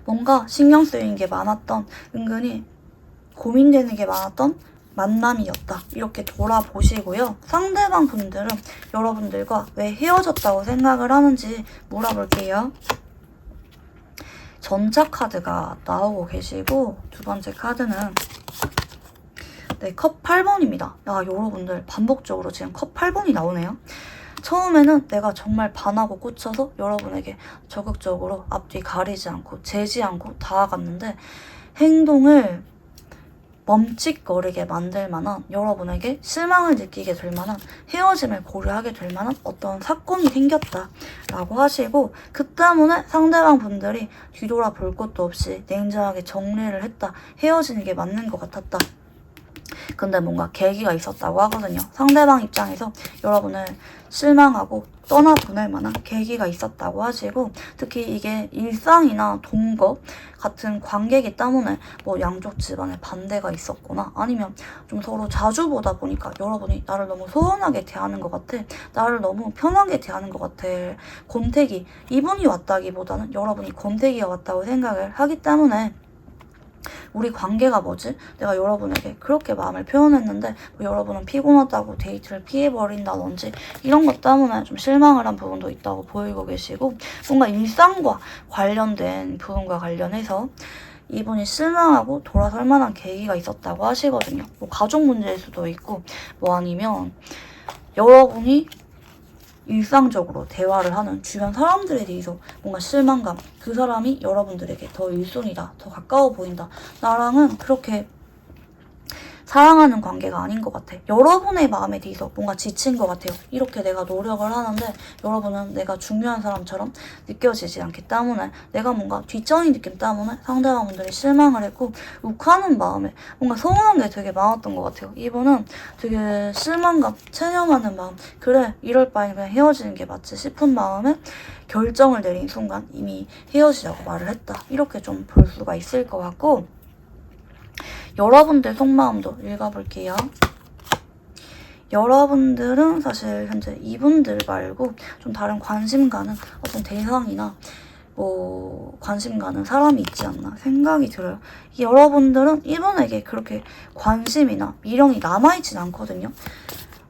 뭔가 신경 쓰이는 게 많았던 은근히 고민되는 게 많았던 만남이었다. 이렇게 돌아보시고요. 상대방 분들은 여러분들과 왜 헤어졌다고 생각을 하는지 물어볼게요. 전차 카드가 나오고 계시고 두 번째 카드는 네, 컵 8번입니다. 여러분들 반복적으로 지금 컵 8번이 나오네요. 처음에는 내가 정말 반하고 꽂혀서 여러분에게 적극적으로 앞뒤 가리지 않고 재지 않고 다가갔는데 행동을 멈칫거리게 만들 만한 여러분에게 실망을 느끼게 될 만한 헤어짐을 고려하게 될 만한 어떤 사건이 생겼다라고 하시고 그 때문에 상대방 분들이 뒤돌아볼 것도 없이 냉정하게 정리를 했다. 헤어지는 게 맞는 것 같았다. 근데 뭔가 계기가 있었다고 하거든요. 상대방 입장에서 여러분을 실망하고 떠나보낼 만한 계기가 있었다고 하시고, 특히 이게 일상이나 동거 같은 관계이기 때문에 뭐 양쪽 집안에 반대가 있었거나 아니면 좀 서로 자주 보다 보니까 여러분이 나를 너무 소원하게 대하는 것 같아, 나를 너무 편하게 대하는 것 같아, 권태기, 이분이 왔다기보다는 여러분이 권태기가 왔다고 생각을 하기 때문에 우리 관계가 뭐지? 내가 여러분에게 그렇게 마음을 표현했는데 뭐 여러분은 피곤하다고 데이트를 피해버린다든지 이런 것 때문에 좀 실망을 한 부분도 있다고 보이고 계시고, 뭔가 일상과 관련된 부분과 관련해서 이분이 실망하고 돌아설 만한 계기가 있었다고 하시거든요. 뭐 가족 문제일 수도 있고 뭐 아니면 여러분이 일상적으로 대화를 하는 주변 사람들에 대해서 뭔가 실망감, 그 사람이 여러분들에게 더 일순이다, 더 가까워 보인다, 나랑은 그렇게 사랑하는 관계가 아닌 것 같아, 여러분의 마음에 대해서 뭔가 지친 것 같아요. 이렇게 내가 노력을 하는데 여러분은 내가 중요한 사람처럼 느껴지지 않기 때문에 내가 뭔가 뒷전인 느낌 때문에 상대방분들이 실망을 했고, 욱하는 마음에 뭔가 서운한 게 되게 많았던 것 같아요. 이분은 되게 실망감, 체념하는 마음, 그래 이럴 바에는 그냥 헤어지는 게 맞지 싶은 마음에 결정을 내린 순간 이미 헤어지자고 말을 했다, 이렇게 좀 볼 수가 있을 것 같고, 여러분들 속마음도 읽어볼게요. 여러분들은 사실 현재 이분들 말고 좀 다른 관심 가는 어떤 대상이나 뭐 관심 가는 사람이 있지 않나 생각이 들어요. 여러분들은 이분에게 그렇게 관심이나 미련이 남아있진 않거든요.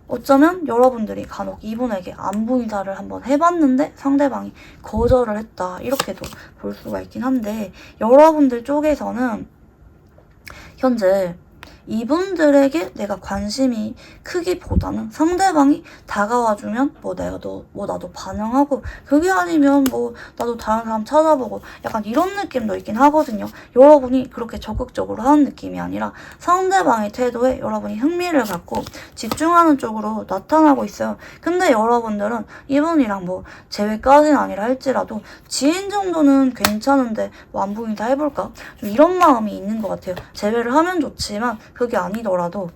어쩌면 여러분들이 간혹 이분에게 안부 인사를 한번 해봤는데 상대방이 거절을 했다, 이렇게도 볼 수가 있긴 한데, 여러분들 쪽에서는 현재 이분들에게 내가 관심이 크기보다는 상대방이 다가와주면 뭐 나도 반응하고, 그게 아니면 뭐 나도 다른 사람 찾아보고 약간 이런 느낌도 있긴 하거든요. 여러분이 그렇게 적극적으로 하는 느낌이 아니라 상대방의 태도에 여러분이 흥미를 갖고 집중하는 쪽으로 나타나고 있어요. 근데 여러분들은 이분이랑 뭐 재회까지는 아니라 할지라도 지인 정도는 괜찮은데 뭐 안부 인사 해볼까? 좀 이런 마음이 있는 것 같아요. 재회를 하면 좋지만 그게 아니더라도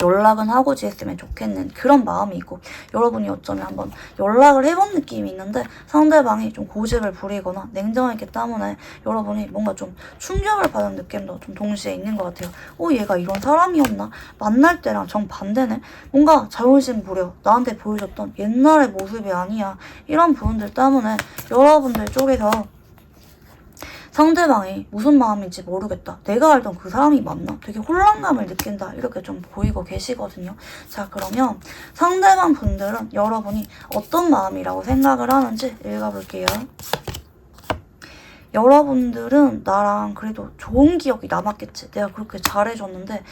연락은 하고 지냈으면 좋겠는 그런 마음이 있고, 여러분이 어쩌면 한번 연락을 해본 느낌이 있는데 상대방이 좀 고집을 부리거나 냉정했기 때문에 여러분이 뭔가 좀 충격을 받은 느낌도 좀 동시에 있는 것 같아요. 얘가 이런 사람이었나? 만날 때랑 정반대네? 뭔가 자존심 부려, 나한테 보여줬던 옛날의 모습이 아니야, 이런 부분들 때문에 여러분들 쪽에서 상대방이 무슨 마음인지 모르겠다, 내가 알던 그 사람이 맞나, 되게 혼란감을 느낀다, 이렇게 좀 보이고 계시거든요. 자, 그러면 상대방 분들은 여러분이 어떤 마음이라고 생각을 하는지 읽어볼게요. 여러분들은 나랑 그래도 좋은 기억이 남았겠지, 내가 그렇게 잘해줬는데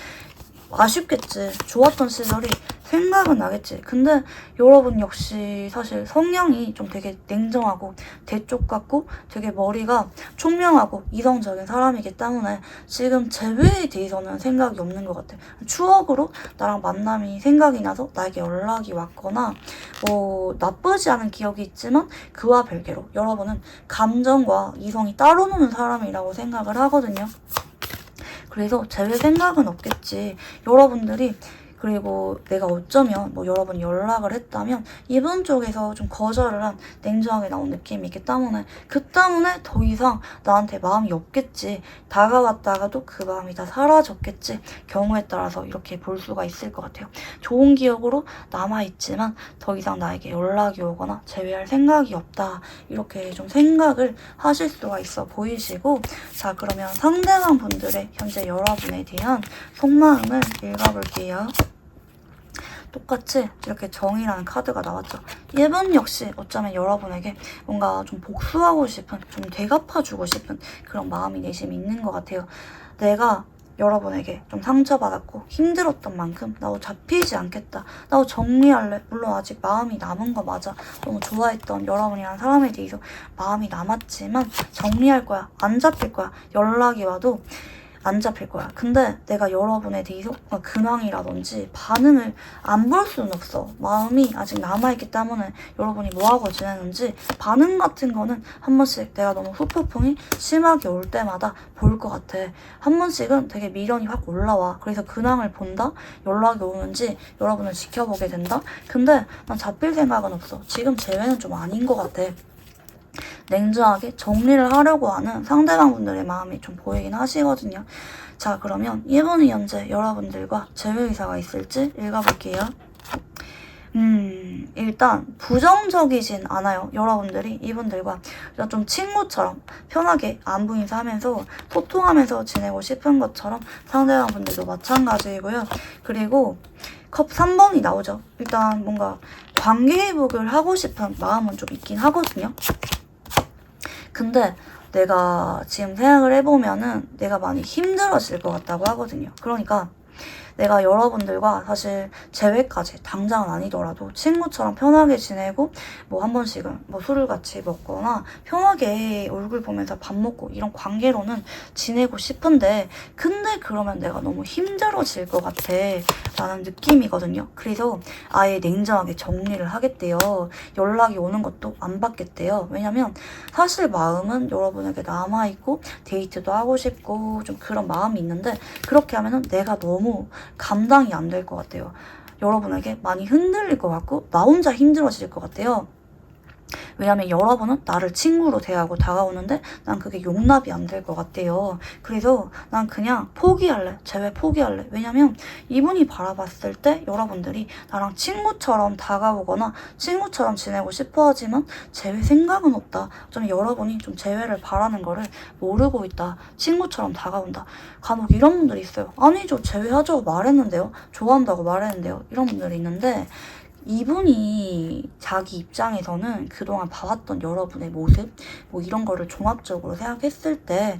아쉽겠지, 좋았던 시절이 생각은 나겠지. 근데 여러분 역시 사실 성향이 좀 되게 냉정하고 대쪽 같고 되게 머리가 총명하고 이성적인 사람이기 때문에 지금 재회에 대해서는 생각이 없는 것 같아. 추억으로 나랑 만남이 생각이 나서 나에게 연락이 왔거나 뭐 나쁘지 않은 기억이 있지만 그와 별개로 여러분은 감정과 이성이 따로 노는 사람이라고 생각을 하거든요. 그래서 재회 생각은 없겠지. 여러분들이, 그리고 내가 어쩌면 뭐 여러분이 연락을 했다면 이분 쪽에서 좀 거절을 한 냉정하게 나온 느낌이 있기 때문에 그 때문에 더 이상 나한테 마음이 없겠지, 다가왔다가도 그 마음이 다 사라졌겠지, 경우에 따라서 이렇게 볼 수가 있을 것 같아요. 좋은 기억으로 남아있지만 더 이상 나에게 연락이 오거나 재회할 생각이 없다, 이렇게 좀 생각을 하실 수가 있어 보이시고, 자, 그러면 상대방 분들의 현재 여러분에 대한 속마음을 읽어볼게요. 똑같이 이렇게 정의라는 카드가 나왔죠. 이분 역시 어쩌면 여러분에게 뭔가 좀 복수하고 싶은, 좀 되갚아주고 싶은 그런 마음이 내심이 있는 것 같아요. 내가 여러분에게 좀 상처받았고 힘들었던 만큼 나도 잡히지 않겠다, 나도 정리할래. 물론 아직 마음이 남은 거 맞아, 너무 좋아했던 여러분이라는 사람에 대해서 마음이 남았지만 정리할 거야, 안 잡힐 거야. 연락이 와도 안 잡힐 거야. 근데 내가 여러분의 근황이라든지 반응을 안 볼 수는 없어. 마음이 아직 남아있기 때문에 여러분이 뭐하고 지내는지 반응 같은 거는 한 번씩 내가 너무 후폭풍이 심하게 올 때마다 볼 것 같아. 한 번씩은 되게 미련이 확 올라와. 그래서 근황을 본다? 연락이 오는지 여러분을 지켜보게 된다? 근데 난 잡힐 생각은 없어. 지금 제외는 좀 아닌 것 같아. 냉정하게 정리를 하려고 하는 상대방분들의 마음이 좀 보이긴 하시거든요. 자, 그러면 이분이 현재 여러분들과 재회 의사가 있을지 읽어볼게요. 일단 부정적이진 않아요. 여러분들이 이분들과 좀 친구처럼 편하게 안부 인사하면서 소통하면서 지내고 싶은 것처럼 상대방분들도 마찬가지이고요. 그리고 컵 3번이 나오죠. 일단 뭔가 관계 회복을 하고 싶은 마음은 좀 있긴 하거든요. 근데 내가 지금 생각을 해보면은 내가 많이 힘들어질 것 같다고 하거든요. 그러니까 내가 여러분들과 사실 재회까지 당장은 아니더라도 친구처럼 편하게 지내고 뭐 한 번씩은 뭐 술을 같이 먹거나 편하게 얼굴 보면서 밥 먹고 이런 관계로는 지내고 싶은데 근데 그러면 내가 너무 힘들어질 것 같아 라는 느낌이거든요. 그래서 아예 냉정하게 정리를 하겠대요. 연락이 오는 것도 안 받겠대요. 왜냐면 사실 마음은 여러분에게 남아있고 데이트도 하고 싶고 좀 그런 마음이 있는데 그렇게 하면은 내가 너무 감당이 안 될 것 같아요. 여러분에게 많이 흔들릴 것 같고 나 혼자 힘들어질 것 같아요. 왜냐면 여러분은 나를 친구로 대하고 다가오는데 난 그게 용납이 안 될 것 같아요. 그래서 난 그냥 포기할래. 재회 포기할래. 왜냐면 이분이 바라봤을 때 여러분들이 나랑 친구처럼 다가오거나 친구처럼 지내고 싶어 하지만 재회 생각은 없다. 좀 여러분이 좀 재회를 바라는 거를 모르고 있다. 친구처럼 다가온다. 간혹 이런 분들이 있어요. 아니죠. 재회하자고 말했는데요. 좋아한다고 말했는데요. 이런 분들이 있는데 이분이 자기 입장에서는 그동안 봐왔던 여러분의 모습 뭐 이런 거를 종합적으로 생각했을 때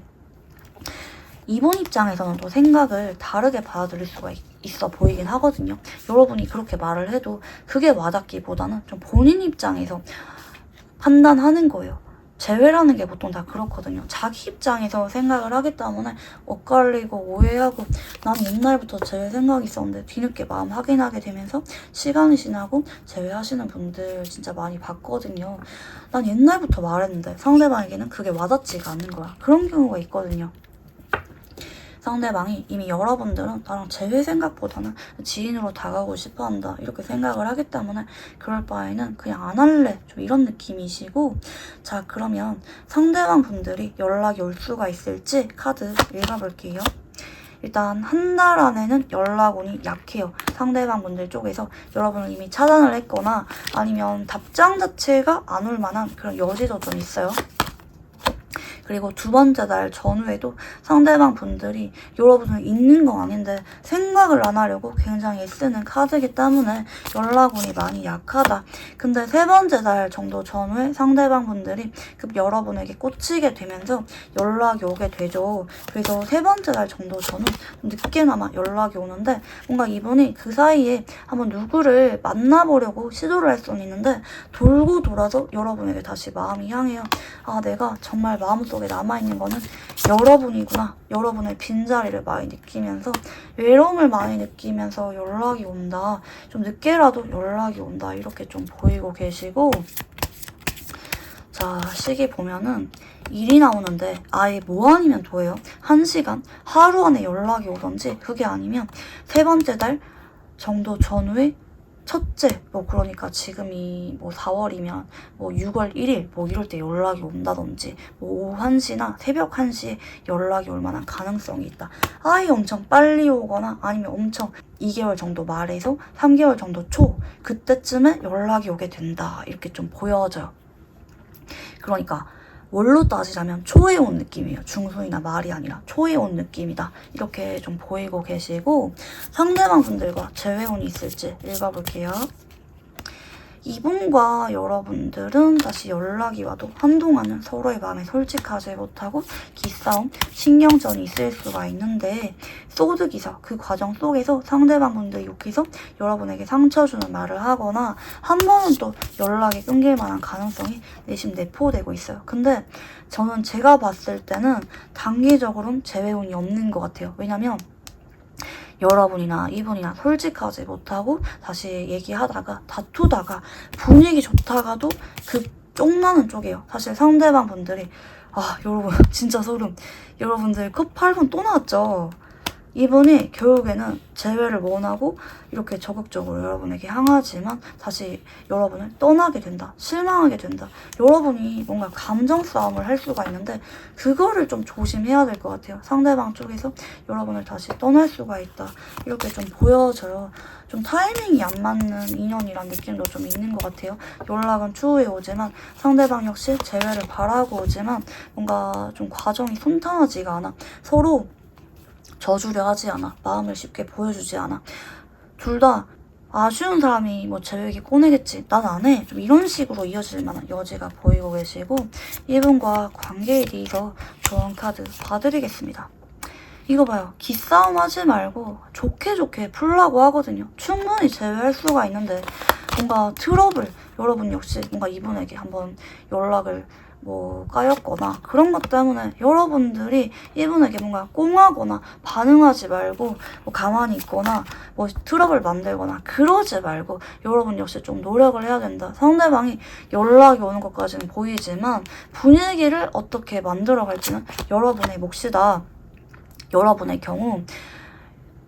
이분 입장에서는 또 생각을 다르게 받아들일 수가 있어 보이긴 하거든요. 여러분이 그렇게 말을 해도 그게 와닿기보다는 좀 본인 입장에서 판단하는 거예요. 재회라는 게 보통 다 그렇거든요. 자기 입장에서 생각을 하기 때문에 엇갈리고 오해하고 난 옛날부터 재회 생각이 있었는데 뒤늦게 마음 확인하게 되면서 시간이 지나고 재회하시는 분들 진짜 많이 봤거든요. 난 옛날부터 말했는데 상대방에게는 그게 와닿지가 않는 거야. 그런 경우가 있거든요. 상대방이 이미 여러분들은 나랑 재회 생각보다는 지인으로 다가오고 싶어한다 이렇게 생각을 하기 때문에 그럴 바에는 그냥 안 할래 좀 이런 느낌이시고 자 그러면 상대방 분들이 연락이 올 수가 있을지 카드 읽어볼게요. 일단 한 달 안에는 연락운이 약해요. 상대방 분들 쪽에서 여러분을 이미 차단을 했거나 아니면 답장 자체가 안 올 만한 그런 여지도 좀 있어요. 그리고 두 번째 날 전후에도 상대방 분들이 여러분을 잊는 건 아닌데 생각을 안 하려고 굉장히 애쓰는 카드이기 때문에 연락운이 많이 약하다. 근데 세 번째 날 정도 전후에 상대방 분들이 여러분에게 꽂히게 되면서 연락이 오게 되죠. 그래서 세 번째 날 정도 전후 늦게나마 연락이 오는데 뭔가 이분이 그 사이에 한번 누구를 만나보려고 시도를 할 수는 있는데 돌고 돌아서 여러분에게 다시 마음이 향해요. 아 내가 정말 마음속에 남아있는 거는 여러분이구나. 여러분의 빈자리를 많이 느끼면서 외로움을 많이 느끼면서 연락이 온다. 좀 늦게라도 연락이 온다. 이렇게 좀 보이고 계시고 자 시기 보면은 일이 나오는데 아예 뭐 아니면 도예요. 1시간 하루 안에 연락이 오던지 그게 아니면 세 번째 달 정도 전후에 첫째, 그러니까 지금이 4월이면 6월 1일 이럴 때 연락이 온다든지 오후 1시나 새벽 1시에 연락이 올 만한 가능성이 있다. 아예 엄청 빨리 오거나 아니면 엄청 2개월 정도 말에서 3개월 정도 초 그때쯤에 연락이 오게 된다. 이렇게 좀 보여져요. 그러니까 월로 따지자면 초에 온 느낌이에요. 중순이나 말이 아니라 초에 온 느낌이다. 이렇게 좀 보이고 계시고 상대방 분들과 재회운이 있을지 읽어볼게요. 이분과 여러분들은 다시 연락이 와도 한동안은 서로의 마음에 솔직하지 못하고 기싸움, 신경전이 있을 수가 있는데 소드기사 그 과정 속에서 상대방 분들이 욕해서 여러분에게 상처 주는 말을 하거나 한 번은 또 연락이 끊길 만한 가능성이 내심 내포되고 있어요. 근데 저는 제가 봤을 때는 단기적으로는 재회운이 없는 것 같아요. 왜냐면 여러분이나 이분이나 솔직하지 못하고 다시 얘기하다가 다투다가 분위기 좋다가도 그 쫑나는 쪽이에요. 사실 상대방 분들이 여러분 진짜 소름. 여러분들 컵 8번 또 나왔죠? 이분이 결국에는 재회를 원하고 이렇게 적극적으로 여러분에게 향하지만 다시 여러분을 떠나게 된다. 실망하게 된다. 여러분이 뭔가 감정 싸움을 할 수가 있는데 그거를 좀 조심해야 될 것 같아요. 상대방 쪽에서 여러분을 다시 떠날 수가 있다. 이렇게 좀 보여져요. 좀 타이밍이 안 맞는 인연이란 느낌도 좀 있는 것 같아요. 연락은 추후에 오지만 상대방 역시 재회를 바라고 오지만 뭔가 좀 과정이 순탄하지가 않아. 서로 져주려 하지 않아. 마음을 쉽게 보여주지 않아. 둘 다 아쉬운 사람이 뭐 재회기 꺼내겠지. 난 안 해. 좀 이런 식으로 이어질 만한 여지가 보이고 계시고 이분과 관계에 대해서 좋은 카드 봐드리겠습니다. 이거 봐요. 기싸움 하지 말고 좋게 풀라고 하거든요. 충분히 재회할 수가 있는데 뭔가 트러블 여러분 역시 뭔가 이분에게 한번 연락을 까였거나 그런 것 때문에 여러분들이 이분에게 뭔가 꽁하거나 반응하지 말고 가만히 있거나 트러블 만들거나 그러지 말고 여러분 역시 좀 노력을 해야 된다. 상대방이 연락이 오는 것까지는 보이지만 분위기를 어떻게 만들어갈지는 여러분의 몫이다. 여러분의 경우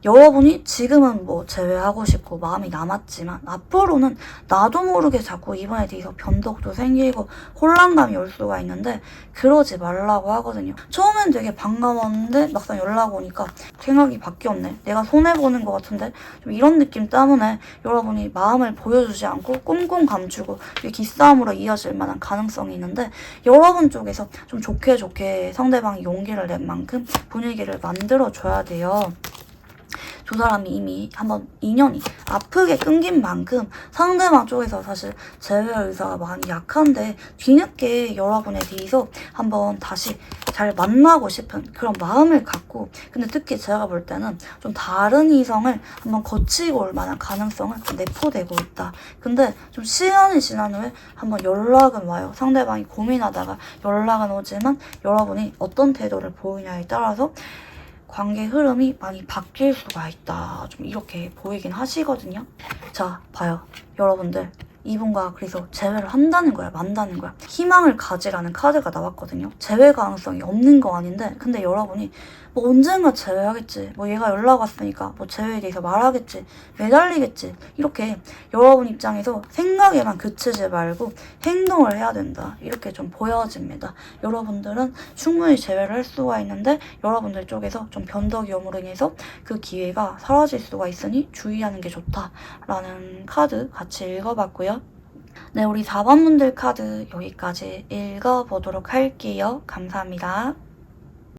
여러분이 지금은 재회하고 싶고 마음이 남았지만 앞으로는 나도 모르게 자꾸 이번에 대해서 변덕도 생기고 혼란감이 올 수가 있는데 그러지 말라고 하거든요. 처음엔 되게 반가웠는데 막상 연락 오니까 생각이 바뀌었네. 내가 손해보는 것 같은데 좀 이런 느낌 때문에 여러분이 마음을 보여주지 않고 꽁꽁 감추고 기싸움으로 이어질 만한 가능성이 있는데 여러분 쪽에서 좀 좋게 상대방이 용기를 낸 만큼 분위기를 만들어줘야 돼요. 두 사람이 이미 한번 인연이 아프게 끊긴 만큼 상대방 쪽에서 사실 재회할 의사가 많이 약한데 뒤늦게 여러분에 대해서 한번 다시 잘 만나고 싶은 그런 마음을 갖고 근데 특히 제가 볼 때는 좀 다른 이성을 한번 거치고 올 만한 가능성은 좀 내포되고 있다. 근데 좀 시간이 지난 후에 한번 연락은 와요. 상대방이 고민하다가 연락은 오지만 여러분이 어떤 태도를 보이냐에 따라서 관계 흐름이 많이 바뀔 수가 있다. 좀 이렇게 보이긴 하시거든요. 자, 봐요. 여러분들 이분과 그래서 재회를 한다는 거야, 만다는 거야. 희망을 가지라는 카드가 나왔거든요. 재회 가능성이 없는 거 아닌데 근데 여러분이 언젠가 재회하겠지. 얘가 연락 왔으니까 재회에 대해서 말하겠지. 매달리겠지. 이렇게 여러분 입장에서 생각에만 그치지 말고 행동을 해야 된다. 이렇게 좀 보여집니다. 여러분들은 충분히 재회를 할 수가 있는데 여러분들 쪽에서 좀 변덕이 오므로 인해서 그 기회가 사라질 수가 있으니 주의하는 게 좋다라는 카드 같이 읽어봤고요. 네, 우리 4번 분들 카드 여기까지 읽어보도록 할게요. 감사합니다.